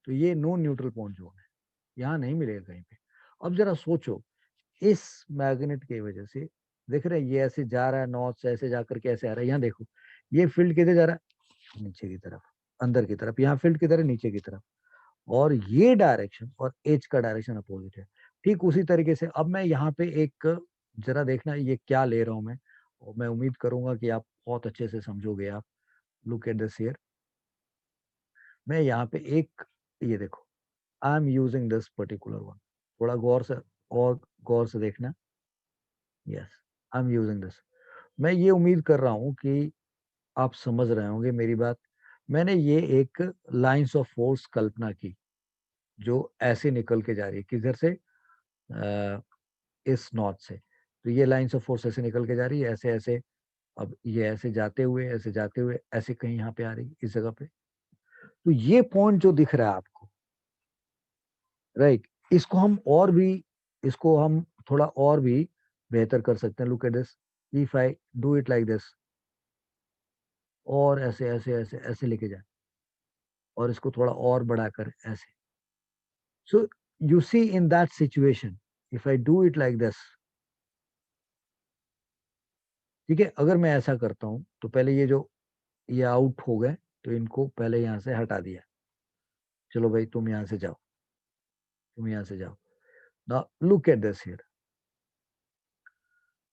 तो ये नो न्यूट्रल पॉइंट जोन है, यहाँ नहीं मिलेगा कहीं पे। अब जरा सोचो, इस मैग्नेट की वजह से, देख रहे हैं ये ऐसे जा रहा है नॉर्थ से, ऐसे जाकर के ऐसे आ रहा है, यहाँ देखो ये फील्ड किधर जा रहा है, नीचे की तरफ, अंदर की तरफ। यहाँ फील्ड किधर है, नीचे की तरफ। और ये डायरेक्शन और एज का डायरेक्शन अपोजिट है। ठीक उसी तरीके से अब मैं यहाँ पे एक, जरा देखना ये क्या ले रहा हूं मैं, और मैं उम्मीद करूंगा कि आप बहुत अच्छे से समझोगे आप। Look at this here. मैं यहाँ पे एक, ये देखो, आई am using this particular one. थोड़ा गौर से, और गौर से देखना। Yes, I am using this. मैं ये उम्मीद कर रहा हूँ कि आप समझ रहे होंगे मेरी बात। मैंने ये एक लाइंस ऑफ फोर्स कल्पना की, जो ऐसे निकल के जा रही है, किधर से, इस नॉर्थ से। तो ये लाइंस ऑफ फोर्स ऐसे निकल के जा रही है, ऐसे ऐसे। अब ये ऐसे जाते हुए, ऐसे जाते हुए, ऐसे कहीं यहाँ पे आ रही है, इस जगह पे। तो ये पॉइंट जो दिख रहा है आपको, राइट, इसको हम और भी, इसको हम थोड़ा और भी बेहतर कर सकते हैं। Look at this, if I do it like this, और ऐसे ऐसे ऐसे ऐसे लेके जाए, और इसको थोड़ा और बढ़ाकर ऐसे। So you see in that situation, if I do it like this, ठीक है, अगर मैं ऐसा करता हूं, तो पहले ये जो, ये आउट हो गए, तो इनको पहले यहां से हटा दिया। चलो भाई तुम यहां से जाओ, तुम यहां से जाओ। Now look at this here.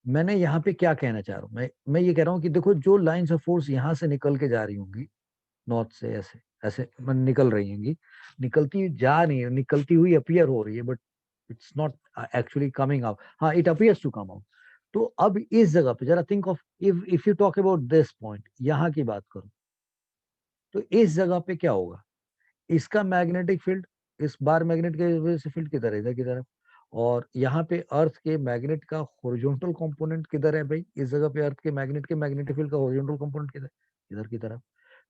मैंने यहाँ पे क्या कहना चाह रहा हूँ, मैं ये कह रहा हूँ कि देखो, जो लाइंस ऑफ फोर्स यहाँ से निकल के जा रही होंगी, नॉर्थ से ऐसे ऐसे निकल रही होंगी, निकलती जा नहीं है, निकलती हुई अपीयर हो रही है, but it's not actually coming out. हाँ, it appears to come out. तो अब इस जगह पे जरा think of, if you talk about this point, यहाँ की बात करूं, तो इस जगह पे क्या होगा, इसका मैग्नेटिक फील्ड, इस बार मैग्नेट के वजह से फील्ड किधर है, इधर की तरफ। और यहाँ पे अर्थ के मैग्नेट का हॉरिजॉन्टल कंपोनेंट किधर है भाई, इस जगह पे अर्थ के मैग्नेट के मैग्नेटिक फील्ड का हॉरिजॉन्टल कंपोनेंट किधर, इधर की तरफ।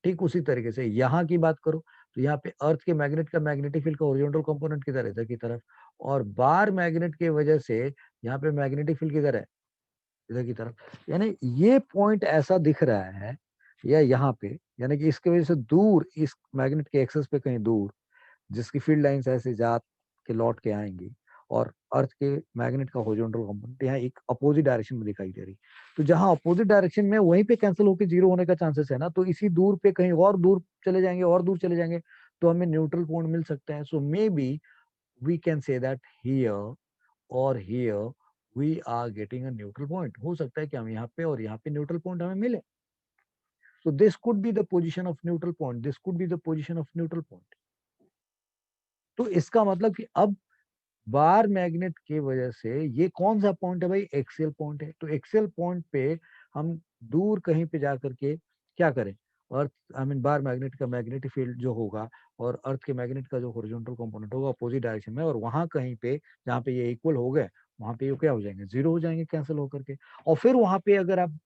ठीक उसी तरीके से यहाँ की बात करो, तो यहाँ पे अर्थ के मैग्नेट का मैग्नेटिक फील्ड का हॉरिजॉन्टल कंपोनेंट किधर है, इधर की तरफ। और बार मैग्नेट की वजह से यहाँ पे मैग्नेटिक फील्ड किधर है, इधर की तरफ। यानी ये पॉइंट ऐसा दिख रहा है, या यहाँ पे, यानी कि इसकी वजह से दूर, इस मैग्नेट के एक्सेस पे कहीं दूर, जिसकी फील्ड लाइंस ऐसे जा के लौट के आएंगी, और अर्थ के मैग्नेट का हॉरिजॉन्टल कंपोनेंट यहाँ एक अपोजिट डायरेक्शन में दिखाई दे रही। तो जहां अपोजिट डायरेक्शन में, वहीं पे कैंसिल होकर जीरो होने का चांसेस है ना, तो इसी दूर पे कहीं और दूर चले जाएंगे, और दूर चले जाएंगे, तो हमें न्यूट्रल पॉइंट मिल सकते हैं। So maybe we can say that here और here we are getting a neutral point. हो सकता है कि हम यहाँ पे और यहाँ पे न्यूट्रल पॉइंट हमें मिले। So this could be the position of neutral point. This could be the position of neutral point. तो इसका मतलब कि अब बार मैग्नेट की वजह से ये कौन सा पॉइंट है भाई, एक्सियल पॉइंट है। तो एक्सियल पॉइंट पे हम दूर कहीं पे जा करके क्या करें, अर्थ आई मीन बार मैग्नेट का मैग्नेटिक फील्ड जो होगा और अर्थ के मैग्नेट का जो हॉरिजॉन्टल कंपोनेंट होगा अपोजिट डायरेक्शन में, और वहां कहीं पे जहाँ पे ये इक्वल हो गए वहां पे ये क्या हो जाएंगे, जीरो हो जाएंगे कैंसिल होकर के। और फिर वहां पे अगर आप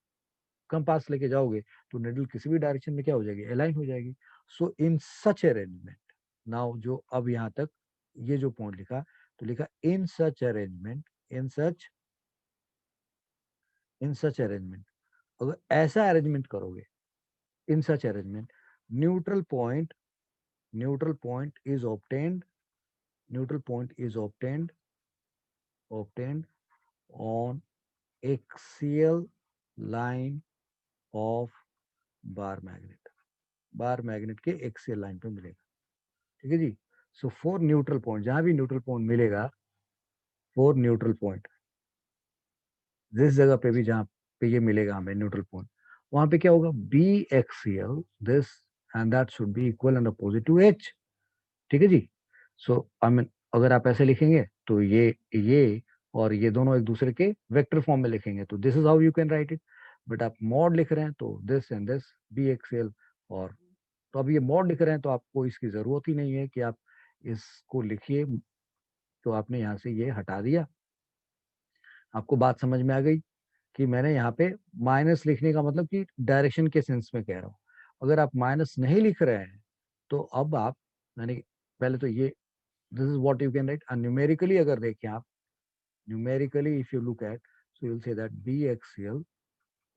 कंपास लेके जाओगे तो निडल किसी भी डायरेक्शन में क्या हो जाएगी, अलाइन हो जाएगी। सो इन सच अरेंजमेंट, नाउ जो अब यहाँ तक ये जो पॉइंट लिखा, तो लिखा इन सच अरेंजमेंट, इन सच अरेंजमेंट, अगर ऐसा अरेंजमेंट करोगे, in such arrangement, neutral point, neutral point is obtained, neutral point is obtained on axial line of bar magnet, bar magnet के एक्सियल लाइन पे मिलेगा। ठीक है जी। सो फोर न्यूट्रल पॉइंट, जहां भी न्यूट्रल पॉइंट मिलेगा, फोर न्यूट्रल पॉइंट, जिस जगह पे भी जहां पे ये मिलेगा हमें न्यूट्रल पॉइंट, वहां पे क्या होगा, B axial this and that should be equal and opposite to H. ठीक है जी। सो आई मीन अगर आप ऐसे लिखेंगे तो ये और ये दोनों एक दूसरे के वेक्टर फॉर्म में लिखेंगे, तो this is how you can write it. But आप मॉड लिख रहे हैं तो this and this B axial, और तो अब ये मॉड लिख रहे हैं तो आपको इसकी जरूरत ही नहीं है कि आप इसको लिखिए, तो आपने यहाँ से ये हटा दिया। आपको बात समझ में आ गई कि मैंने यहाँ पे माइनस लिखने का मतलब कि डायरेक्शन के सेंस में कह रहा हूँ। अगर आप माइनस नहीं लिख रहे हैं तो अब आप, यानी पहले तो ये this is what you can write, numerically अगर देखें आप, numerically if you look at, so you will say that B axial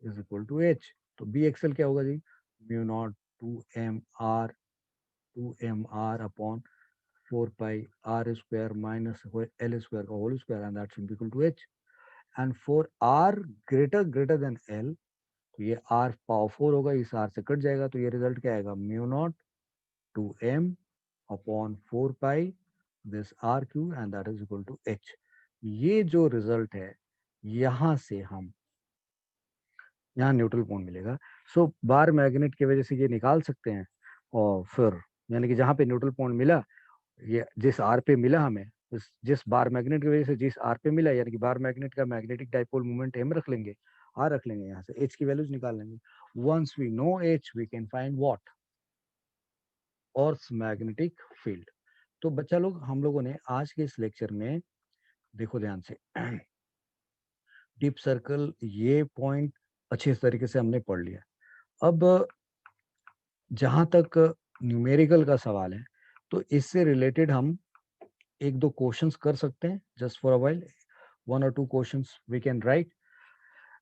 is equal to H. तो बी एक्सियल क्या होगा जी, mu naught two M R upon 4 pi r square minus l square का whole square, and that should be equal to h. And for r greater than l, तो ये r power 4 होगा, इस r से cut जाएगा, तो ये result क्या आएगा, mu naught two m upon 4 pi this r cube and that is equal to h। ये जो रिजल्ट है, यहां से हम यहाँ न्यूट्रल पॉइंट मिलेगा। सो बार मैग्नेट की वजह से ये निकाल सकते हैं, और फिर यानी कि जहां पे न्यूट्रल पॉइंट मिला, ये जिस आर पे मिला हमें, जिस बार मैग्नेट की वजह से जिस आर पे मिला, यानी कि बार मैग्नेट का मैग्नेटिक डाइपोल मोमेंट एम रख लेंगे, आर रख लेंगे, यहाँ से एच की वैल्यूज निकाल लेंगे। Once we know H we can find what, earth magnetic field. तो बच्चा लोग, हम लोगों ने आज के इस लेक्चर में, देखो ध्यान से, डीप सर्कल ये पॉइंट अच्छे तरीके से हमने पढ़ लिया। अब जहां तक न्यूमेरिकल का सवाल है, तो इससे रिलेटेड हम एक दो क्वेश्चंस कर सकते हैं, just for a while, one और two questions we can write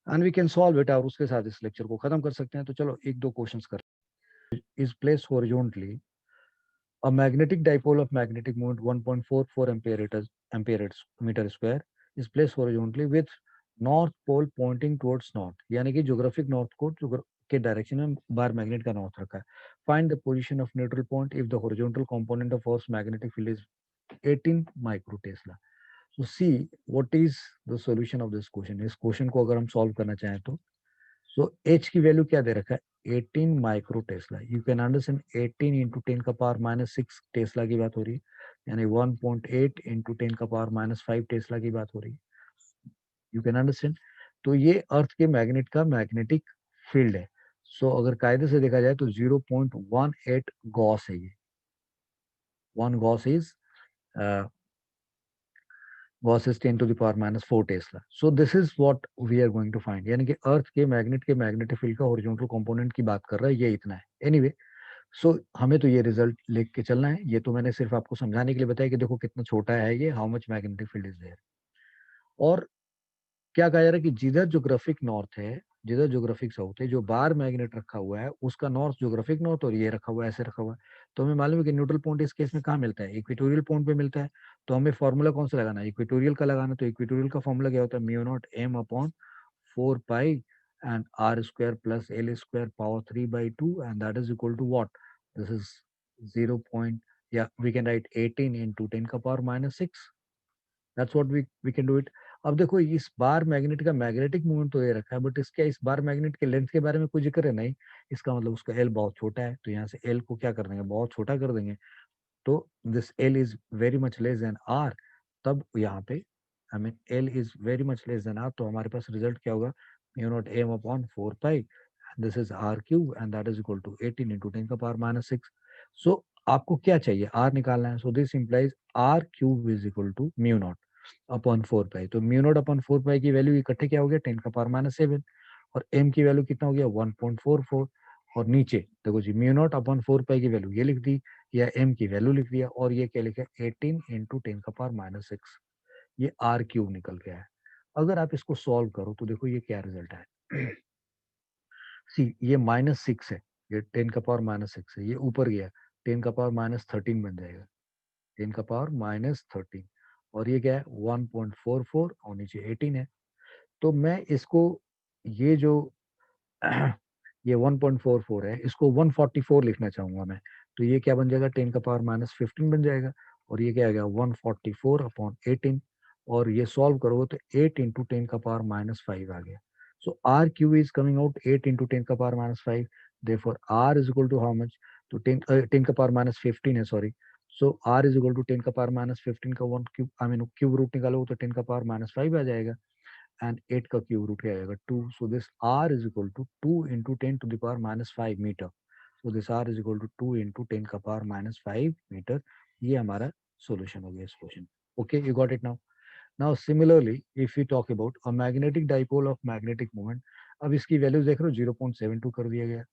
and we can solve it, और उसके साथ इस लेक्चर को खत्म कर सकते हैं। तो चलो एक दो क्वेश्चंस कर। Is place horizontally a magnetic dipole of magnetic moment 1.44 ampere meter square is placed horizontally with north pole pointing towards north, यानी कि ज्योग्राफिक नॉर्थ को के डायरेक्शन में बार मैग्नेट का नॉर्थ रखा है। Find the position of neutral point if the horizontal component of earth magnetic field is 18 micro Tesla. So see what is the solution of this question. इस question को अगर हम सॉल्व करना चाहें तो, सो एच की वैल्यू क्या दे रखा है, 18 micro Tesla. You can understand 18 into 10 का पावर माइनस 6 टेस्ला की बात हो रही है, यानी 1.8 इंटू 10 का पावर माइनस 5 टेस्ला की बात हो रही है। You can understand. तो ये अर्थ के मैग्नेट का मैग्नेटिक फील्ड है। सो अगर कायदे से देखा जाए तो 0.18 गॉस है ये, one Gauss is Gauss is 10 to the power minus 4 Tesla. So this is what we are going to find. यानी कि अर्थ के मैग्नेटिक फील्ड का हॉरिजॉन्टल कंपोनेंट की बात कर रहा है, ये इतना है। एनीवे, सो हमें तो ये रिजल्ट लेके के चलना है। ये तो मैंने सिर्फ आपको समझाने के लिए बताया कि देखो कितना छोटा है ये, how much magnetic field is there. और क्या कहा जा रहा है कि जिधर ज्योग्राफिक नॉर्थ है, जिधर ज्योग्राफिक साउथ है, जो बार मैग्नेट रखा हुआ है उसका नॉर्थ ज्योग्राफिक नॉर्थ, और ये रखा हुआ है, ऐसे रखा हुआ है। तो हमें मालूम है कि न्यूट्रल पॉइंट इस केस में कहाँ मिलता है, इक्वेटोरियल पॉइंट पे मिलता है। तो हमें फॉर्मूला कौन सा लगाना है, इक्वेटोरियल का लगाना। तो इक्वेटोरियल का फॉर्मूला क्या होता है, mu naught M upon 4 pi and R square plus L square power 3/2, and that is equal to what, this is 0 point, या वी कैन राइट 18 इंटू 10 का power minus 6। That's what we can do it. अब देखो इस bar magnet का magnetic moment तो ये रखा है, बट इसके इस बार मैग्नेट के लेंथ के बारे में कोई जिक्र है नहीं। इसका मतलब उसका एल बहुत छोटा है, तो यहाँ से एल को क्या कर देंगे, बहुत छोटा कर देंगे। तो this L is very much less than R, तब यहाँ पे I mean L is very much less than R, तो हमारे पास रिजल्ट क्या होगा, mu naught M upon 4 pi, this is R cube and that is equal to 18 into 10 का power minus 6। सो आपको क्या चाहिए, आर निकालना है, so this implies R cube is equal to mu naught upon 4 pi. तो mu naught upon 4 पाई की value इकट्ठे क्या हो गया, 10 का पावर माइनस 7, और एम की वैल्यू कितना हो गया 1.44, और नीचे देखो जी म्यू नॉट अपॉन 4 पाई की वैल्यू ये लिख दी, या एम की वैल्यू लिख दिया, और ये क्या लिखा है 18 इंटू 10 का पावर माइनस 6, ये आर क्यूब निकल गया है। अगर आप इसको सॉल्व करो तो देखो ये क्या रिजल्ट है। सी ये -6 है, ये 10 का पावर -6 है, ये ऊपर गया 10 का पावर -13 बन जाएगा, 10 का पावर -13, और ये क्या है 1.44 और नीचे 18 है। तो मैं इसको ये जो ये 1.44 है, इसको 144 लिखना चाहूंगा मैं, तो ये क्या बन जाएगा 10 का पावर -15 बन जाएगा, और ये क्या आ गया 144 अपॉन 18, और ये सॉल्व करोगे तो 8 इंटू 10 का पावर -5 आ गया। So R Q is coming out 8 into 10 का power -5, therefore R is equal to how much, तो 10 का पावर -15 है, sorry. So R is equal to 10 का पावर -15 का 1 cube, I mean cube root निकालो तो 10 का पावर -5 आ जाएगा, and 8 का क्यूब रूट क्या आएगा 2, so this r is equal to 2 into 10 to the power -5 metre, so this r is equal to 2 into 10 का पावर -5 मीटर। ये हमारा सॉल्यूशन हो गया इस question. Okay, you got it now. Now similarly if you talk about a magnetic dipole of magnetic moment, अब इसकी value देख रहे हो 0.72 कर दिया गया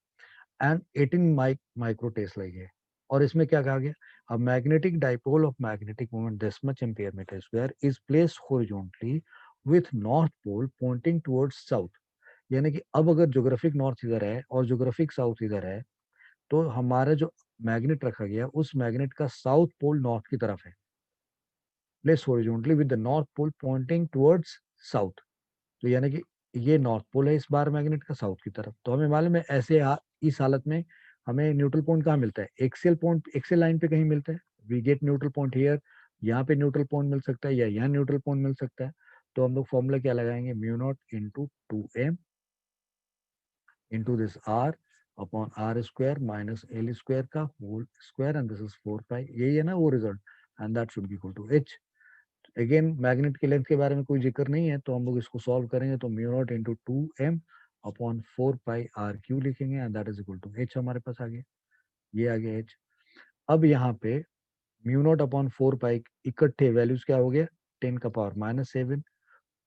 एंड 18 माइक्रो टेस्ला है, और इसमें क्या कहा गया, a magnetic dipole of magnetic moment this much ampere meter square is placed horizontally with north pole pointing towards south। यानी कि अब अगर ज्योग्राफिक नॉर्थ इधर है और ज्योग्राफिक साउथ इधर है, तो हमारा जो मैग्नेट रखा गया उस मैग्नेट का साउथ पोल नॉर्थ की तरफ है, place horizontally with the north pole pointing towards south. तो यानी कि ये नॉर्थ पोल है इस बार मैग्नेट का साउथ की तरफ, तो हमें मालूम है ऐसे इस हालत में हमें न्यूट्रल पॉइंट कहाँ मिलता है, एक्सियल पॉइंट, एक्सियल लाइन पे कहीं मिलता है, we get neutral point here, यहाँ पे न्यूट्रल पॉइंट मिल सकता है या यहाँ न्यूट्रल पॉइंट मिल सकता है। तो हम लोग फॉर्मूला क्या लगाएंगे, mu naught into 2m into this R upon R square minus L square का whole square and this is 4 pi, यही है ना वो result, and that should be equal to H. Again magnet की लेंथ के बारे में कोई जिक्र नहीं है, तो हम लोग इसको सॉल्व करेंगे तो mu naught into 2m upon 4 pi R Q लिखेंगे and that is equal to H, हमारे पास आ गया, ये आ गया एच। अब यहाँ पे म्यू नॉट अपॉन 4 पाई इकट्ठे वैल्यूज क्या हो गया, 10 का पावर -7,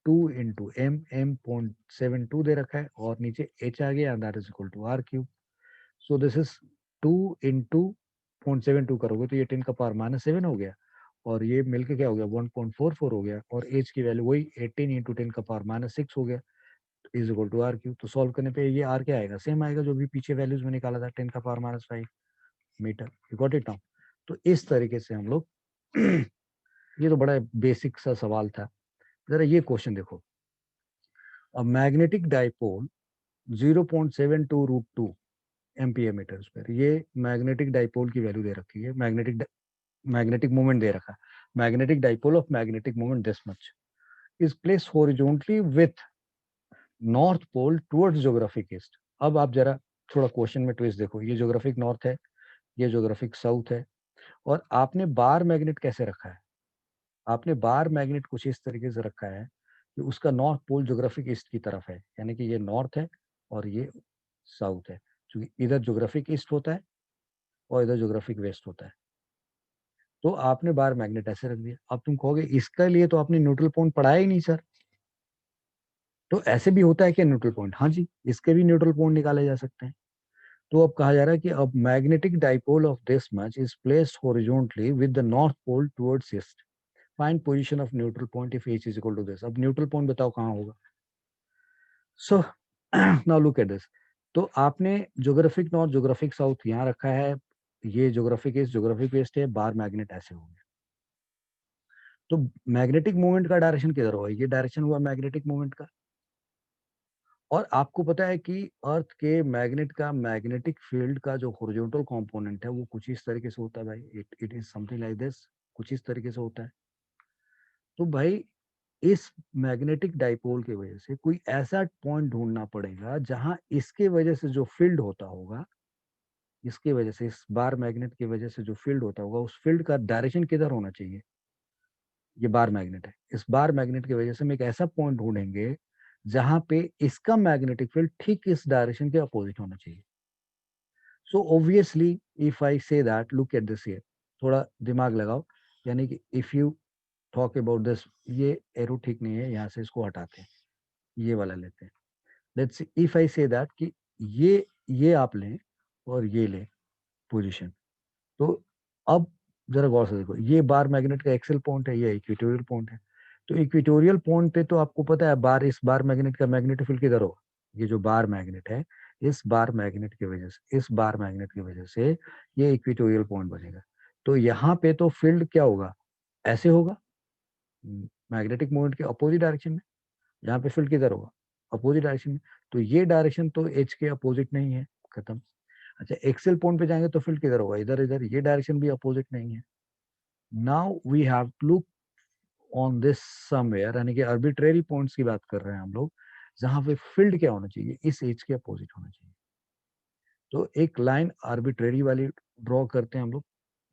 2 इंटू एम 0.72 दे रखा है, और नीचे एच आ गया and that is equal to R cube. So this is 2 into 0.72 करोगे तो ये 10 का पावर -7 हो गया, और ये मिलके क्या हो गया 1.44 हो गया, और एच की वैल्यू वही 18 इंटू 10 का पावर -6 हो गया, is equal to R cube. तो सॉल्व करने पे ये आर क्या आएगा, सेम आएगा जो भी पीछे वैल्यूज में निकाला था 10 का power -5 metre. You got it now. तो इस तरीके से हम लोग ये तो बड़ा बेसिक सा सवाल था। जरा ये क्वेश्चन देखो, a magnetic dipole 0.72 root 2 ampere metre square, ये मैग्नेटिक डाइपोल की वैल्यू दे रखी है, मैग्नेटिक मोमेंट दे रखा है, magnetic dipole of magnetic moment this much is placed horizontally with north pole towards geographic east। अब आप जरा थोड़ा क्वेश्चन में ट्विस्ट देखो, ये ज्योग्राफिक नॉर्थ है, ये ज्योग्राफिक साउथ है, और आपने बार मैग्नेट कैसे रखा है, आपने बार मैग्नेट कुछ इस तरीके से रखा है कि उसका नॉर्थ पोल ज्योग्राफिक ईस्ट की तरफ है, यानी कि ये नॉर्थ है और ये साउथ है, क्योंकि इधर ज्योग्राफिक ईस्ट होता है और इधर ज्योग्राफिक वेस्ट होता है। तो आपने बार मैग्नेट ऐसे रख दिया। अब तुम कहोगे इसके लिए तो आपने न्यूट्रल पॉइंट पढ़ाया ही नहीं सर, तो ऐसे भी होता है क्या न्यूट्रल पॉइंट, हाँ जी, इसके भी न्यूट्रल पॉइंट निकाले जा सकते हैं। तो अब कहा जा रहा है कि अब magnetic dipole of this much is placed horizontally with the north pole towards east, find position of neutral point if H is equal to this. अब न्यूट्रल पॉइंट बताओ कहाँ होगा। So now look at this, तो आपने geographic north geographic south यहाँ रखा है, ये ज्योग्राफिक ईस्ट ज्योग्राफिक वेस्ट है, बार मैग्नेट ऐसे हो गया। तो मैग्नेटिक मोमेंट का डायरेक्शन किधर होगा, ये डायरेक्शन हुआ मैग्नेटिक मोमेंट का। और आपको पता है कि अर्थ के मैग्नेट का मैग्नेटिक फील्ड का जो हॉरिजॉन्टल कंपोनेंट है वो कुछ इस तरीके से होता है भाई, it is something like this, कुछ इस तरीके से होता है। तो भाई इस मैग्नेटिक डाइपोल की वजह से कोई ऐसा पॉइंट ढूंढना पड़ेगा जहां इसके वजह से जो फील्ड होता होगा इसकी वजह से, इस बार मैग्नेट की वजह से जो फील्ड होता होगा, उस फील्ड का डायरेक्शन किधर होना चाहिए? ये बार मैग्नेट है, इस बार मैग्नेट की वजह से हम एक ऐसा पॉइंट ढूंढेंगे जहां पे इसका मैग्नेटिक फील्ड ठीक इस डायरेक्शन के अपोजिट होना चाहिए. So obviously if I say that, look at this here, थोड़ा दिमाग लगाओ. यानी कि if you talk about this, ये एरो ठीक नहीं है, यहाँ से इसको हटाते हैं, ये वाला लेते हैं. लेट्स इफ आई से दैट कि ये आप लें और ये लें पोजीशन. तो अब जरा गौर से देखो, ये बार मैग्नेट का एक्सेल पॉइंट है, ये इक्वेटोरियल पॉइंट है. तो इक्वेटोरियल पॉइंट पे तो आपको पता है बार, इस बार मैग्नेट का मैग्नेटिक फील्ड किधर होगा? ये जो बार मैग्नेट है, इस बार मैग्नेट की वजह से, इस बार मैग्नेट की वजह से ये इक्वेटोरियल पॉइंट बनेगा. तो यहाँ पे तो फील्ड क्या होगा? ऐसे होगा, मैग्नेटिक मोमेंट के अपोजिट डायरेक्शन में. यहाँ पे फील्ड किधर होगा? अपोजिट डायरेक्शन में. तो ये डायरेक्शन तो एच के अपोजिट नहीं है, खत्म. अच्छा, एक्सेल पॉइंट पे जाएंगे तो फील्ड किधर होगा? इधर. इधर ये डायरेक्शन भी अपोजिट नहीं है. Now we have to look on this somewhere, यानी कि आर्बिट्रेरी पॉइंट्स की बात कर रहे हैं हम लोग, जहां पे फील्ड क्या होना चाहिए? इस एज के अपोजिट होना चाहिए. तो एक लाइन आर्बिट्रेरी वाली ड्रॉ करते हैं हम लोग.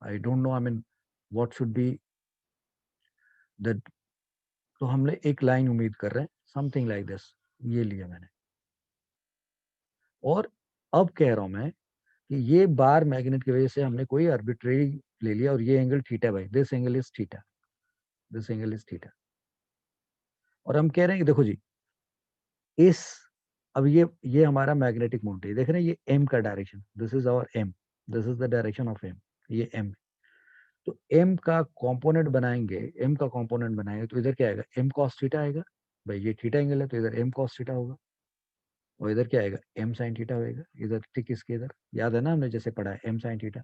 I don't know, I mean what should be the. तो हमने एक लाइन उम्मीद कर रहे हैं समथिंग लाइक दिस, ये लिया मैंने. और अब कह रहा हूं मैं कि ये बार मैग्नेट की वजह से हमने कोई आर्बिट्रेरी ले लिया, और ये एंगल थीटा भाई, this angle is theta, this angle is theta. और हम कह रहे हैं कि देखो जी, इस, अब ये हमारा मैग्नेटिक मोमेंट है, देख रहे हैं ये एम का direction, this is our M, this is the direction of M, ये एम. तो एम का कंपोनेंट बनाएंगे, एम का कंपोनेंट बनाएंगे तो इधर क्या आएगा? एम कॉस थीटा आएगा. भाई ये थीटा एंगल है तो इधर एम कॉस थीटा होगा. और इधर क्या आएगा? एम साइन थीटा होएगा. इधर ठीक इसके इधर, याद है ना हमने जैसे पढ़ा है एम साइन थीटा,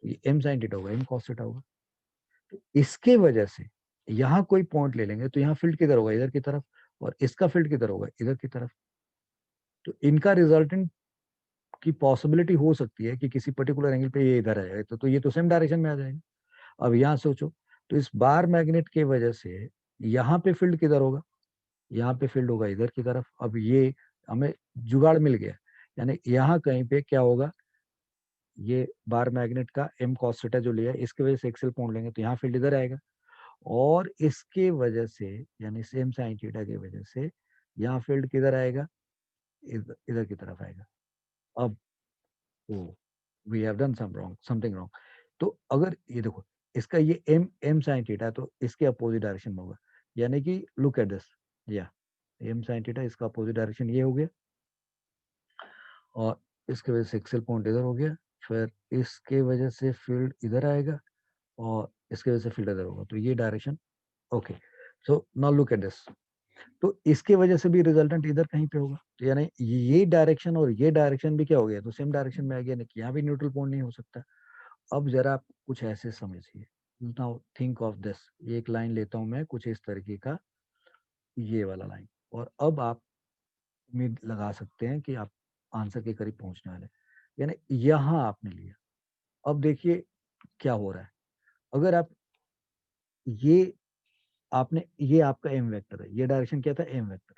ये एम साइन थीटा होगा, एम कॉस थीटा होगा. तो इसके वजह से यहाँ कोई पॉइंट ले लेंगे तो यहाँ फील्ड किधर होगा? इधर की तरफ. और इसका फील्ड किधर होगा? इधर की तरफ. तो इनका रिजल्टेंट की पॉसिबिलिटी हो सकती है कि किसी पर्टिकुलर एंगल पे ये इधर आ जाए, तो ये तो सेम डायरेक्शन में आ जाएगा. अब यहाँ सोचो, तो इस बार मैग्नेट के वजह से यहाँ पे फील्ड किधर होगा? यहाँ पे फील्ड होगा इधर की तरफ. अब ये हमें जुगाड़ मिल गया, यानी यहाँ कहीं पे क्या होगा? ये बार मैग्नेट का एम कॉस थीटा जो लिया है, इसकी वजह से एक्सेल पॉइंट लेंगे तो यहाँ फील्ड इधर आएगा. और इसके वजह से, यानी सेम साइन थीटा की वजह से यहाँ फील्ड किधर आएगा? इधर, इधर की तरफ आएगा. अब oh, we have done something wrong. तो अगर ये देखो, इसका ये एम एम साइन थीटा, तो इसके अपोजिट डायरेक्शन में होगा. यानी कि लुक एट दिस, या एम साइन थीटा, इसका अपोजिट डायरेक्शन ये हो गया. और इसके वजह से एक्सेल पॉइंट इधर हो गया. फिर इसके वजह से फील्ड इधर आएगा, और इसके वजह से फील्ड इधर होगा. तो ये direction. Okay, so now look at this. तो इसके वजह से भी रिजल्टेंट इधर कहीं पे होगा. तो यानी ये डायरेक्शन और ये डायरेक्शन भी क्या हो गया? तो सेम डायरेक्शन में आ गया, नहीं कि यहाँ भी न्यूट्रल पॉइंट नहीं हो सकता. अब जरा आप कुछ ऐसे समझिए. नाउ थिंक ऑफ दिस, एक लाइन लेता हूं मैं कुछ इस तरीके का, ये वाला लाइन. और अब आप उम्मीद लगा सकते हैं कि आप आंसर के करीब पहुंचने वाले. यानी यहां आपने लिया. अब देखिए क्या हो रहा है. अगर आप ये, आपने, ये आपका एम वेक्टर है, ये डायरेक्शन क्या था? M vector.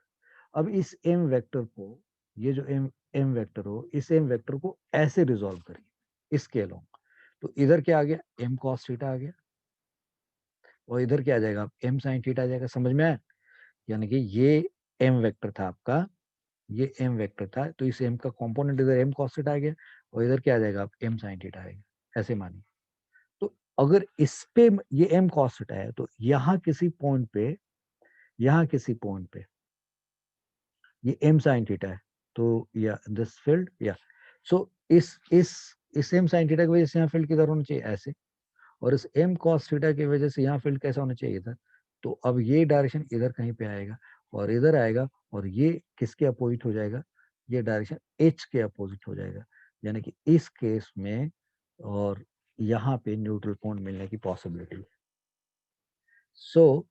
अब इस एम वेक्टर को, ये जो एम एम वेक्टर हो, इस एम वेक्टर को ऐसे रिजॉल्व करिए इसके अलोंग. तो इधर क्या आ गया? एम कॉस थीटा आ गया. और इधर क्या आ जाएगा? एम साइन थीटा आ जाएगा. समझ में आया? यानी कि ये एम वेक्टर था आपका, ये एम वेक्टर था, तो इस एम का कंपोनेंट इधर एम कॉस थीटा आ गया. और इधर क्या आ जाएगा? एम साइन थीटा आएगा. ऐसे मानिए. तो अगर इस पे ये एम कॉस थीटा है, तो यहाँ किसी पॉइंट पे, यहाँ किसी पॉइंट पे ये एम साइन थीटा है. तो या दिस फील्ड, या सो इस एम साइन थीटा की वजह से यहाँ फील्ड किधर होना चाहिए? ऐसे. और इस एम कॉस थीटा की वजह से यहाँ फील्ड कैसा होना चाहिए? इधर. तो अब ये डायरेक्शन इधर कहीं पे आएगा, और इधर आएगा, और ये किसके अपोजिट हो जाएगा? ये डायरेक्शन एच के अपोजिट हो जाएगा. यानी कि इस केस में, और यहाँ पे न्यूट्रल पॉइंट मिलने की पॉसिबिलिटी है. सो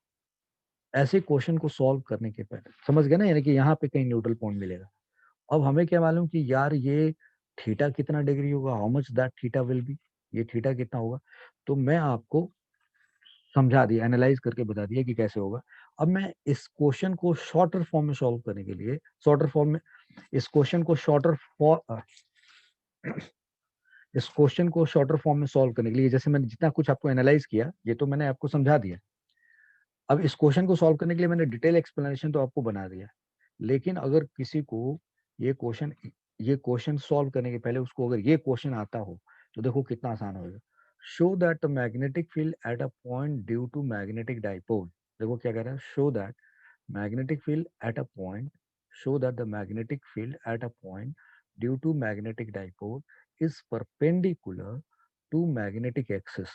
ऐसे क्वेश्चन को सॉल्व करने के पहले समझ गए ना, यानी कि यहाँ पे कहीं न्यूट्रल पॉइंट मिलेगा. अब हमें क्या मालूम कि यार ये थीटा कितना डिग्री होगा, how much that theta will be, ये थीटा कितना होगा. तो मैं आपको समझा दिया, एनालाइज करके बता दिया कि कैसे होगा. अब मैं इस क्वेश्चन को शॉर्टर फॉर्म में सॉल्व करने के लिए, शॉर्टर फॉर्म में, इस क्वेश्चन को शॉर्टर फॉर इस क्वेश्चन को शॉर्टर फॉर्म में सॉल्व करने के लिए, जैसे मैंने जितना कुछ आपको एनालाइज किया ये तो मैंने आपको समझा दिया, अब इस क्वेश्चन को सॉल्व करने के लिए मैंने डिटेल एक्सप्लेनेशन तो आपको बना दिया, लेकिन अगर किसी को ये क्वेश्चन ये क्वेश्चन सॉल्व करने के पहले उसको अगर ये क्वेश्चन आता हो तो देखो कितना आसान होगा। Show that the magnetic field at a point due to magnetic dipole, देखो क्या कह रहा है, show that magnetic field at a point, show that the magnetic field at a point due to magnetic dipole is perpendicular to magnetic axis,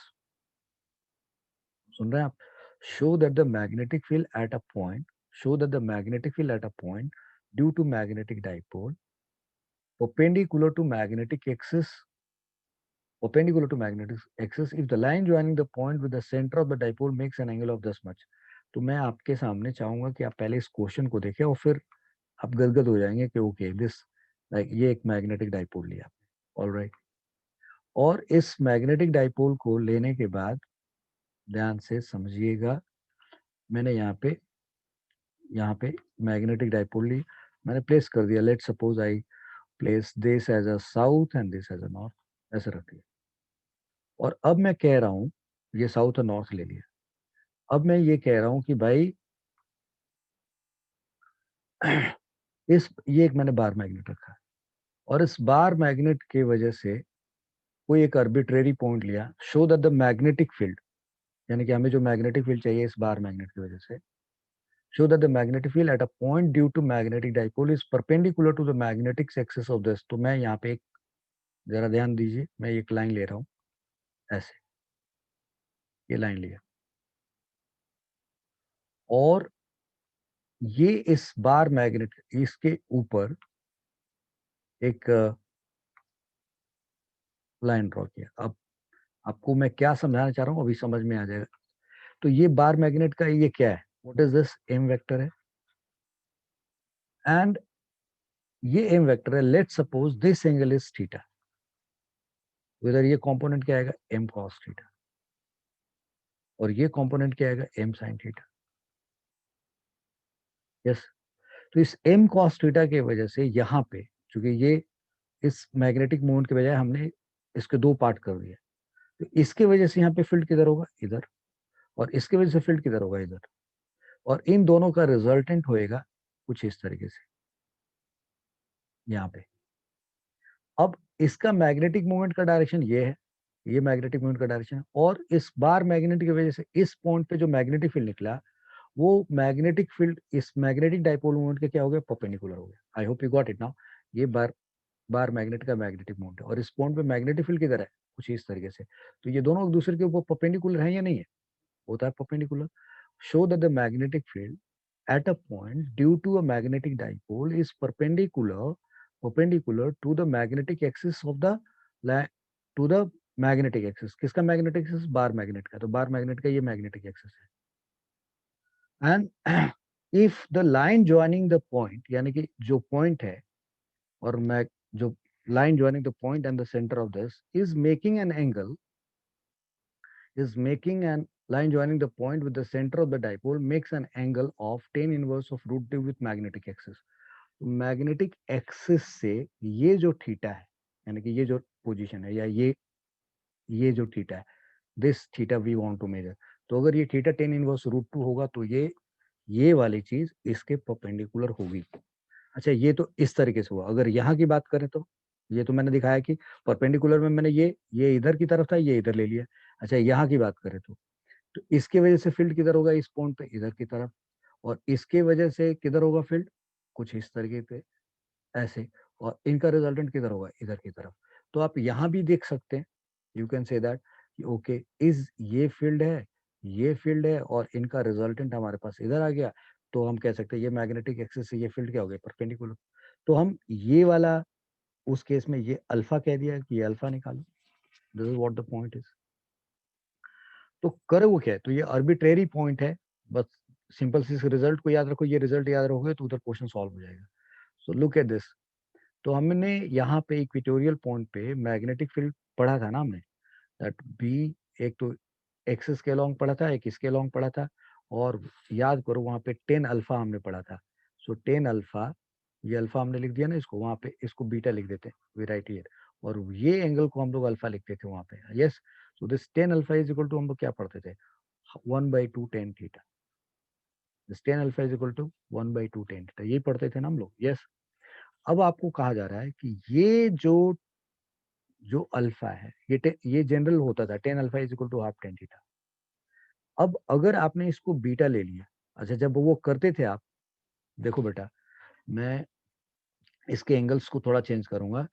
सुन रहे हैं आप, show that the magnetic field at a point, show that the magnetic field at a point due to magnetic dipole perpendicular to magnetic axis, perpendicular to magnetic axis if the line joining the point with the center of the dipole makes an angle of this much। तो मैं आपके सामने चाहूंगा कि आप पहले इस question को देखें और फिर आप गदगद हो जाएंगे कि ओके दिस लाइक ये एक मैग्नेटिक डाइपोल लिया, ऑलराइट। और इस मैग्नेटिक डाइपोल को लेने के बाद ध्यान से समझिएगा, मैंने यहाँ पे मैग्नेटिक डाइपोल ली, मैंने प्लेस कर दिया, let suppose I place this as a south and this as a north, ऐसे रख दिया। और अब मैं कह रहा हूँ ये साउथ और नॉर्थ ले लिया, अब मैं ये कह रहा हूँ कि भाई इस ये एक मैंने बार मैग्नेट रखा है और इस बार मैग्नेट की वजह से कोई एक आर्बिट्रेरी पॉइंट लिया, show that the magnetic field, यानी कि हमें जो मैग्नेटिक फील्ड चाहिए इस बार मैग्नेट की वजह से, show that the magnetic field at a point due to magnetic dipole is perpendicular to the magnetic axis of this. तो मैं यहाँ पे एक जरा ध्यान दीजिए, मैं एक लाइन ले रहा हूँ ऐसे, ये लाइन लिया और ये इस बार मैग्नेट इसके ऊपर एक लाइन ड्रॉ किया। अब आपको मैं क्या समझाना चाह रहा हूँ अभी समझ में आ जाएगा। तो ये बार मैग्नेट का ये क्या है, what is this, M vector है, एंड ये एम वेक्टर है, let suppose this angle is theta, इधर ये कंपोनेंट क्या आएगा, एम कॉस थीटा, और ये कंपोनेंट क्या आएगा, एम साइन थीटा। यस, तो इस एम कॉस थीटा की वजह से यहाँ पे चूंकि ये इस मैग्नेटिक मोमेंट के बजाय हमने इसके दो पार्ट कर दिए, तो इसके वजह से यहाँ पे फील्ड किधर होगा, इधर, और इसके वजह से फील्ड किधर होगा, इधर, और इन दोनों का रिजल्टेंट होएगा कुछ इस तरीके से यहाँ पे। अब इसका मैग्नेटिक मोमेंट का डायरेक्शन ये है, ये मैग्नेटिक मोमेंट का डायरेक्शन है, और इस बार मैग्नेट की वजह से इस पॉइंट पे जो मैग्नेटिक फील्ड निकला वो मैग्नेटिक फील्ड इस मैग्नेटिक डाइपोल मोमेंट के क्या हो गया, परपेंडिकुलर हो गया। आई hope you got it now. ये बार बार मैग्नेट का मैग्नेटिक मोमेंट है और इस पॉइंट पे मैग्नेटिक फील्ड किधर है, कुछ इस तरीके से। तो ये दोनों एक दूसरे के ऊपर परपेंडिकुलर है या नहीं है, होता है perpendicular. Show that the magnetic field at a point due to a magnetic dipole is perpendicular to the magnetic axis of the to the magnetic axis। किसका मैग्नेटिक एक्सिस, बार मैग्नेट का, तो बार मैग्नेट का ये magnetic axis है। And if the line joining the point, यानी कि जो point है और मैं जो line joining the point and the center of this is making an angle, is making an line joining the point with the center of the dipole makes an angle of tan inverse of root 2 with magnetic axis। Magnetic axis से ये जो theta है, यानी कि ये जो position है या ये जो थीटा है, this theta we want to measure, तो अगर ये theta tan inverse root two होगा तो ये वाली चीज इसके परपेंडिकुलर होगी। अच्छा, ये तो इस तरीके से हुआ। अगर यहाँ की बात करें तो ये तो मैंने दिखाया कि परपेंडिकुलर में मैंने ये इधर की तरफ था, ये इधर ले लिया। अच्छा, यहाँ की बात करें तो इसके वजह से फील्ड किधर होगा, इस पॉइंट पे इधर की तरफ, और इसके वजह से किधर होगा फील्ड, कुछ इस तरीके पे ऐसे, और इनका रिजल्टेंट किधर होगा, इधर की तरफ। तो आप यहाँ भी देख सकते हैं, you can say that okay is ये फील्ड है, ये फील्ड है, और इनका रिजल्टेंट हमारे पास इधर आ गया, तो हम कह सकते हैं ये मैग्नेटिक एक्सिस से ये फील्ड क्या हो गया, परपेंडिकुलर। तो हम ये वाला उस केस में ये अल्फा कह दिया कि ये अल्फा निकालो, this is what the point is. तो करो वो क्या है, तो ये आर्बिट्रेरी पॉइंट है, बस सिंपल सी रिजल्ट को याद रखो, ये रिजल्ट याद रखोगे तो उधर क्वेश्चन सॉल्व हो जाएगा। सो लुक एट दिस। तो हमने यहाँ पे इक्वेटोरियल पॉइंट पे मैग्नेटिक फील्ड पढ़ा था ना हमने, दैट बी, एक तो एक्सिस के अलोंग पढ़ा था, एक इसके अलोंग पढ़ा था, और याद करो वहाँ पे 10 अल्फा हमने पढ़ा था। सो 10 अल्फा, ये अल्फा हमने लिख दिया ना इसको, वहाँ पे इसको बीटा लिख देते हैं, वी राइट हियर, और ये एंगल को हम लोग अल्फा लिखते थे वहां पे। Yes, so this tan alpha is equal to, हम लोग क्या पढ़ते थे, 1/2 tan theta. This tan alpha is equal to 1/2 tan theta, यही पढ़ते थे ना हम लोग। यस, अब आपको कहा जा रहा है कि ये जो जो अल्फा है, ये जनरल होता था, tan alpha is equal to half tan theta. अब अगर आपने इसको बीटा ले लिया, अच्छा जब वो करते थे आप, देखो बेटा, मैं इसके एंगल्स को थोड़ा चेंज करूंगा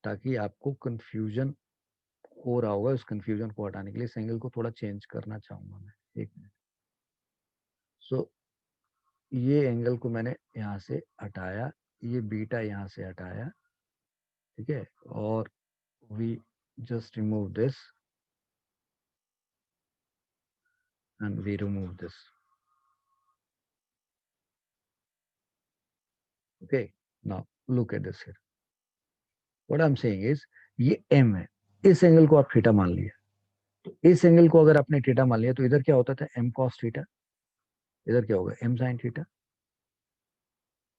ताकि आपको कंफ्यूजन हो रहा होगा, उस कंफ्यूजन को हटाने के लिए इस एंगल को थोड़ा चेंज करना चाहूंगा मैं। एक मिनट। सो ये एंगल को मैंने यहाँ से हटाया, ये बीटा यहाँ से हटाया, ठीक है, और we just remove this and we remove this. Okay, now look at this here, what I am saying is, ये एम है, इस एंगल को आप थीटा मान लिया, तो इस एंगल को अगर आपने थीटा मान लिया तो इधर क्या होता था, एम कॉस थीटा, इधर क्या होगा, M sine theta.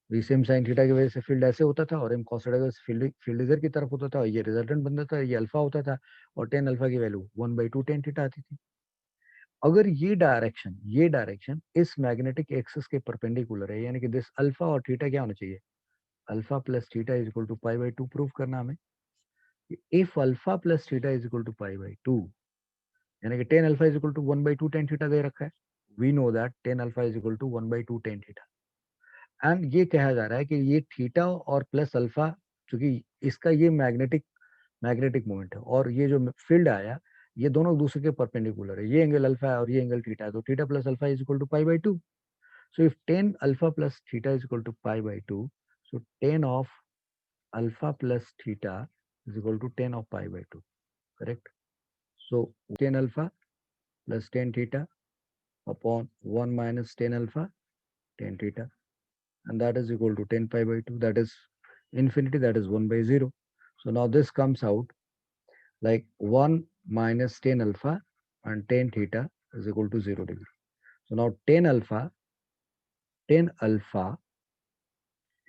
Same sine theta की वजह से फील्ड ऐसे होता था, और एम कॉस थीटा की वजह से फील्ड फील्ड इधर की तरफ होता था, और ये रिजल्टेंट बनता था, ये अल्फा होता था, और टेन अल्फा की वैल्यू 1/2 टेन थीटा आती थी। अगर ये डायरेक्शन इस मैग्नेटिक एक्सिस के परपेंडिकुलर है, यानी कि दिस अल्फा और थीटा क्या होना चाहिए, alpha plus theta is equal to पाई/2 प्रूव करना हमें। If alpha plus theta is equal to पाई/2, यानी कि tan alpha is equal to 1/2 tan theta दे रखा है, we know that tan alpha is equal to 1/2 tan theta. And ये कहा जा रहा है कि ये थीटा और प्लस अल्फा, चूंकि इसका ये मैग्नेटिक मोमेंट है, और ये जो फील्ड आया, ये दोनों एक दूसरे के परपेंडिकुलर है, ये एंगल अल्फा है और ये एंगल थीटा है, तो theta plus alpha is equal to पाई/2। So if tan alpha plus theta is equal to पाई/2, so tan of alpha plus theta is equal to tan of पाई/2, correct. So tan alpha plus tan theta upon 1 minus 10 alpha 10 theta, and that is equal to 10 pi/2, that is infinity, that is 1/0. So now this comes out like 1 minus 10 alpha and 10 theta is equal to 0 degree. So now 10 alpha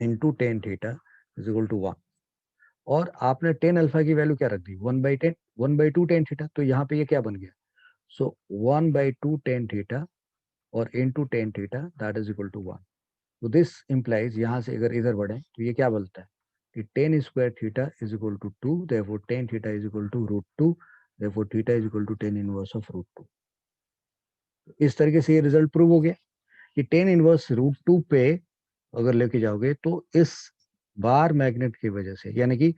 into 10 theta is equal to 1, और आपने 10 alpha की value क्या रख दी, 1/10, 1/2 tan theta, तो यहाँ पे ये क्या बन गया, सो 1/2 टेन थीटा और into tan theta that is equal to 1। तो दिस इंप्लाइज, यहाँ से अगर इधर बढ़े तो ये क्या बोलता है कि tan square theta is equal to 2, therefore tan theta is equal to √2, therefore theta is equal to tan inverse of √2। इस तरीके से ये रिजल्ट प्रूव हो गया कि टेन इनवर्स √2 पे अगर लेके जाओगे तो इस बार मैग्नेट की वजह से, यानी कि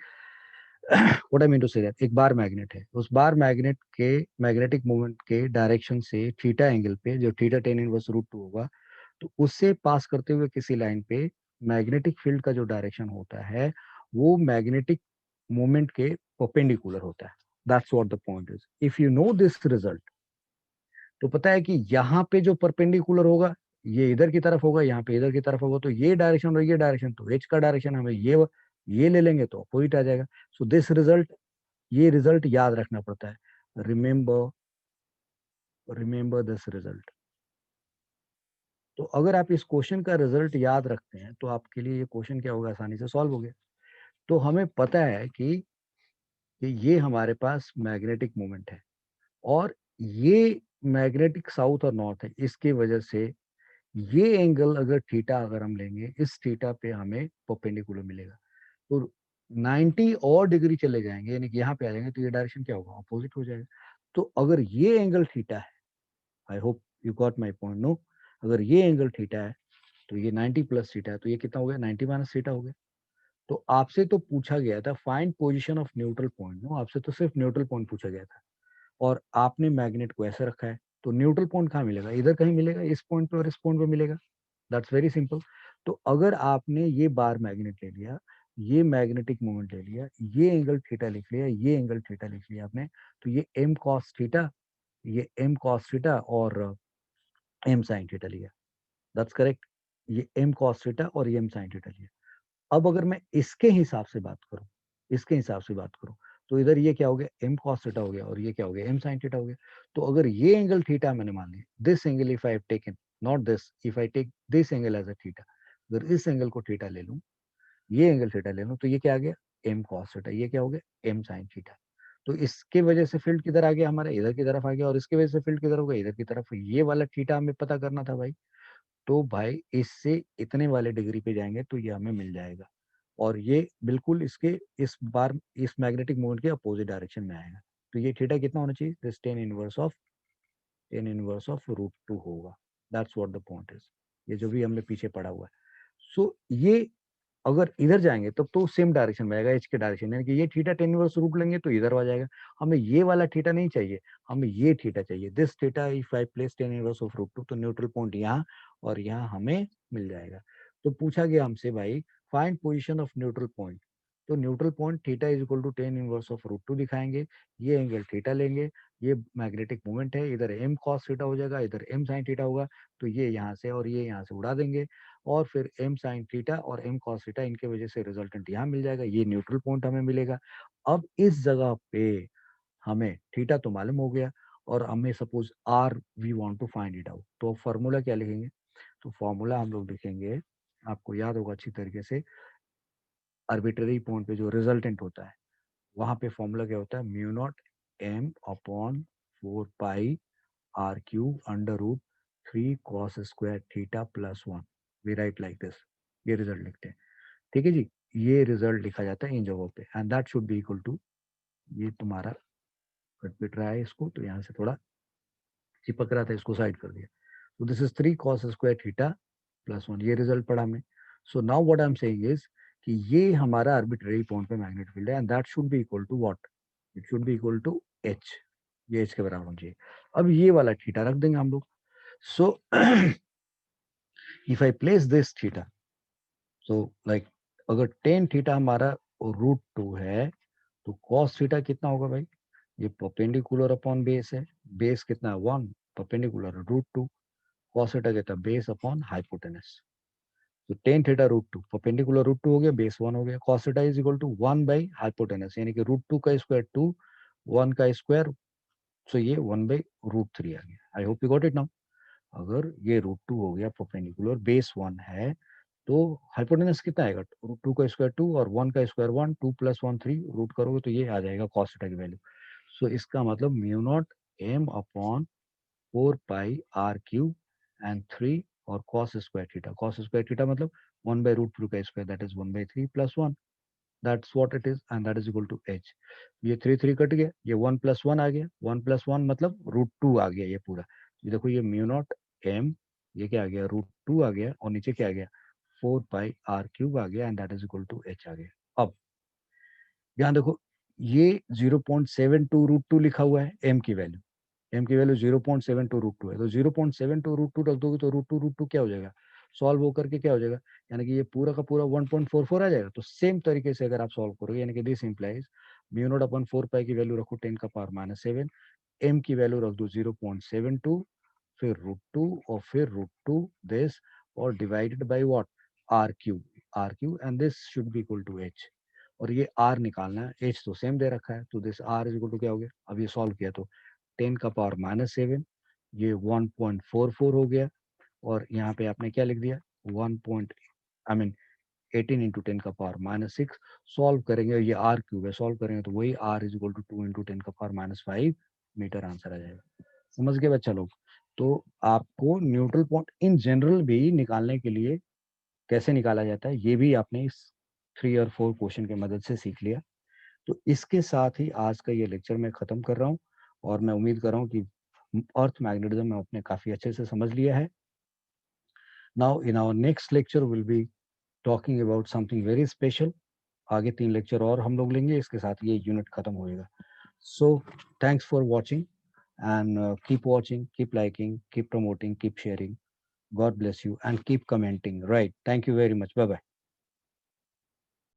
what I mean to say that, एक बार मैग्नेट है, उस बार मैग्नेट के मैग्नेटिक मोमेंट के डायरेक्शन से थीटा एंगल पे, जो थीटा टेन इनवर्स √2 होगा, तो उससे पास करते हुए किसी लाइन पे मैग्नेटिक फील्ड का जो डायरेक्शन होता है वो मैग्नेटिक मोमेंट के परपेंडिकुलर होता है। That's what the point is. If you know this result, तो पता है कि यहाँ पे जो परपेंडिकुलर होगा ये इधर की तरफ होगा, यहाँ पे इधर की तरफ होगा, तो ये डायरेक्शन और ये डायरेक्शन, तो एच का डायरेक्शन हमें ये ले लेंगे तो अपोजिट आ जाएगा। सो दिस रिजल्ट, ये रिजल्ट याद रखना पड़ता है। Remember remember this result. तो अगर आप इस क्वेश्चन का रिजल्ट याद रखते हैं तो आपके लिए ये क्वेश्चन क्या होगा, आसानी से सॉल्व हो गया। तो हमें पता है कि ये हमारे पास मैग्नेटिक मोमेंट है, और ये मैग्नेटिक साउथ और नॉर्थ है, इसकी वजह से ये एंगल अगर थीटा अगर हम लेंगे, इस थीटा पे हमें परपेंडिकुलर मिलेगा। तो 90 और डिग्री चले जाएंगे, यानी कि यहाँ पे आ जाएंगे, तो ये डायरेक्शन क्या होगा, अपोजिट हो जाएगा। तो अगर ये एंगल थीटा है, I hope you got my point, no, अगर ये एंगल थीटा है तो ये 90 प्लस थीटा है, तो ये कितना हो गया, 90 माइनस थीटा हो गया। तो आपसे तो पूछा गया था find position of neutral point, no, आपसे तो सिर्फ न्यूट्रल पॉइंट पूछा गया था, और आपने मैग्नेट को ऐसे रखा है, तो न्यूट्रल पॉइंट कहाँ मिलेगा, इधर कहीं मिलेगा, इस पॉइंट पे और इस पॉइंट पे मिलेगा। That's very simple. तो अगर आपने ये बार मैग्नेट ले लिया, ये मैग्नेटिक मोमेंट ले लिया, ये एंगल थीटा लिख लिया, ये एंगल थीटा लिख लिया आपने, तो ये एम कॉस थीटा, ये एम कॉस थीटा और एम साइन थीटा लिया। That's correct. ये एम कॉस थीटा और ये एम साइन थीटा लिया। अब अगर मैं इसके हिसाब से बात करूं, इसके हिसाब से बात करूं, तो इधर ये क्या हो गया, एम कॉस थीटा हो गया, और ये क्या हो गया, एम साइन थीटा हो गया। तो अगर ये एंगल थीटा मैंने मान लिया, this angle if I have taken, not this, if I take this angle as a theta, अगर इस एंगल को थीटा ले लूं, ये एंगल थीटा ले लूं, तो ये क्या आ गया, एम कॉस थीटा, ये क्या हो गया एम साइन थीटा। तो इसके वजह से फील्ड किधर आ गया हमारा, इधर की तरफ आ गया, और इसके वजह से फील्ड किधर हो गया, इधर की तरफ। ये वाला थीटा हमें पता करना था भाई। तो भाई इससे इतने वाले डिग्री पे जाएंगे तो ये हमें मिल जाएगा, और ये बिल्कुल इसके इस बार इस मैग्नेटिक मोमेंट के अपोजिट डायरेक्शन में आएगा। तो ये थीटा कितना होना चाहिए, दिस tan इनवर्स ऑफ √2 होगा। That's what the point is, ये जो भी हमने पीछे पढ़ा हुआ है। सो ये अगर इधर जाएंगे तब तो सेम डायरेक्शन में आएगा, एच के डायरेक्शन, यानी कि ये थीटा tan इनवर्स लेंगे तो इधर आ जाएगा। हमें ये वाला थीटा नहीं चाहिए, हमें ये थीटा चाहिए, this theta if I place tan inverse of √2, तो न्यूट्रल पॉइंट यहाँ और यहाँ हमें मिल जाएगा। तो पूछा गया हमसे भाई find position of neutral point, तो neutral point theta is equal to tan inverse of √2 दिखाएंगे, ये एंगल थीटा लेंगे, ये मैग्नेटिक मोमेंट है, इधर m cos थीटा हो जाएगा, इधर m sin थीटा होगा, तो ये यहाँ से और ये यहाँ से उड़ा देंगे, और फिर m sin थीटा और m cos थीटा इनके वजह से रिजल्टेंट यहाँ मिल जाएगा, ये न्यूट्रल पॉइंट हमें मिलेगा। अब इस जगह पे हमें थीटा तो मालूम हो गया, और हमें suppose r we want to find it out, तो फॉर्मूला क्या लिखेंगे, तो फॉर्मूला हम लोग लिखेंगे, आपको याद होगा अच्छी तरीके से, आर्बिट्ररी पॉइंट पे जो रिजल्टेंट होता है वहां पे फॉर्मूला क्या होता है, mu naught m upon 4 pi r cube under √3 cos square theta plus 1, we write like this, ये रिजल्ट लिखते हैं। ठीक है जी, ये रिजल्ट लिखा जाता है इन जगहों पे, and that should be equal to, ये तुम्हारा कट पिट रहा है इसको, तो यहाँ से थोड़ा चिपक रहा था, इसको साइड कर दिया, तो this is 3 cos square theta plus 1, ये रिजल्ट पढ़ा हमने। So now what I am saying is कि ये हमारा आर्बिट्रेरी पॉइंट पे मैग्नेटिक फील्ड है, and that should be equal to what, it should be equal to H, ये H के बराबर होना चाहिए। अब ये वाला थीटा रख देंगे हम लोग। So if I place this theta, so like अगर टेन थीटा हमारा √2 है, तो कॉस थीटा कितना होगा भाई, ये परपेंडिकुलर अपॉन बेस है, बेस कितना है 1, परपेंडिकुलर √2, कॉस थीटा कितना बेस अपॉन हाइपोटेनस, तो टेन थीटा √2, परपेंडिकुलर √2 हो गया, बेस 1 हो गया, cos theta is equal to 1 by hypotenuse, यानी कि √2 का स्क्वायर 2, 1 का स्क्वायर, सो ये 1 बाई √3 आ गया। आई hope you got it now. अगर ये √2 हो गया, परपेंडिकुलर बेस 1 है, तो हाइपोटेनस कितना आएगा, √2 का स्क्वायर 2 और 1 का स्क्वायर 1, 2 प्लस 1 3, रूट करोगे तो ये आ जाएगा कॉस थीटा की वैल्यू। सो इसका मतलब mu naught m upon 4 pi r cube and 3 और cos स्क्वायर थीटा मतलब 1 बाई √2 का square, that is 1 by 3 plus 1, that's what it is, and that is equal to h। ये 3 3 कट गया, ये 1 plus 1 आ गया, 1 प्लस 1 मतलब √2 आ गया ये पूरा। ये देखो ये म्यू नॉट m, ये क्या आ गया √2 आ गया, और नीचे क्या आ गया 4 पाई r क्यूब आ गया, and that is equal to h आ गया। अब यहाँ देखो ये 0.72 लिखा हुआ है m की वैल्यू, m की वैल्यू 0.72 है, तो 0.72 रख दोगे तो √2 क्या हो जाएगा, सॉल्व होकर के क्या हो जाएगा, यानी कि ये पूरा का पूरा 1.44 आ जाएगा। तो सेम तरीके से अगर आप सॉल्व करोगे, यानी कि this implies mu naught upon 4 पाई की वैल्यू रखो 10⁻⁷, m की वैल्यू रख दो 0.72, फिर √2 और फिर √2 दिस, और divided by what, r cube and this should be equal to h, और ये r निकालना है, h तो सेम दे रखा है, तो this r is equal to क्या हो गया, अब ये सॉल्व किया तो 10⁻⁷, ये 1.44 हो गया, और यहाँ पे आपने क्या लिख दिया 1 point, I mean 18 into 10⁻⁻6, solve करेंगे, ये आर क्यूब है, सॉल्व करेंगे तो वही r इज इक्वल टू 2 इंटू 10⁻⁵ मीटर आंसर आ जाएगा। समझ गए बच्चा लोग। तो आपको न्यूट्रल पॉइंट इन जनरल भी निकालने के लिए कैसे निकाला जाता है, ये भी आपने इस 3 और 4 क्वेश्चन की मदद से सीख लिया। तो इसके साथ ही आज का ये लेक्चर मैं खत्म कर रहा हूँ, और मैं उम्मीद कर रहा हूँ कि अर्थ मैग्नेटिज्म में आपने काफी अच्छे से समझ लिया है। Now in our next lecture will be talking about something very special. आगे 3 लेक्चर और हम लोग लेंगे, इसके साथ ये यूनिट खत्म होएगा। So thanks for watching, and keep watching, keep liking, keep promoting, keep sharing. God bless you, and keep commenting. Right. Thank you very much. Bye bye.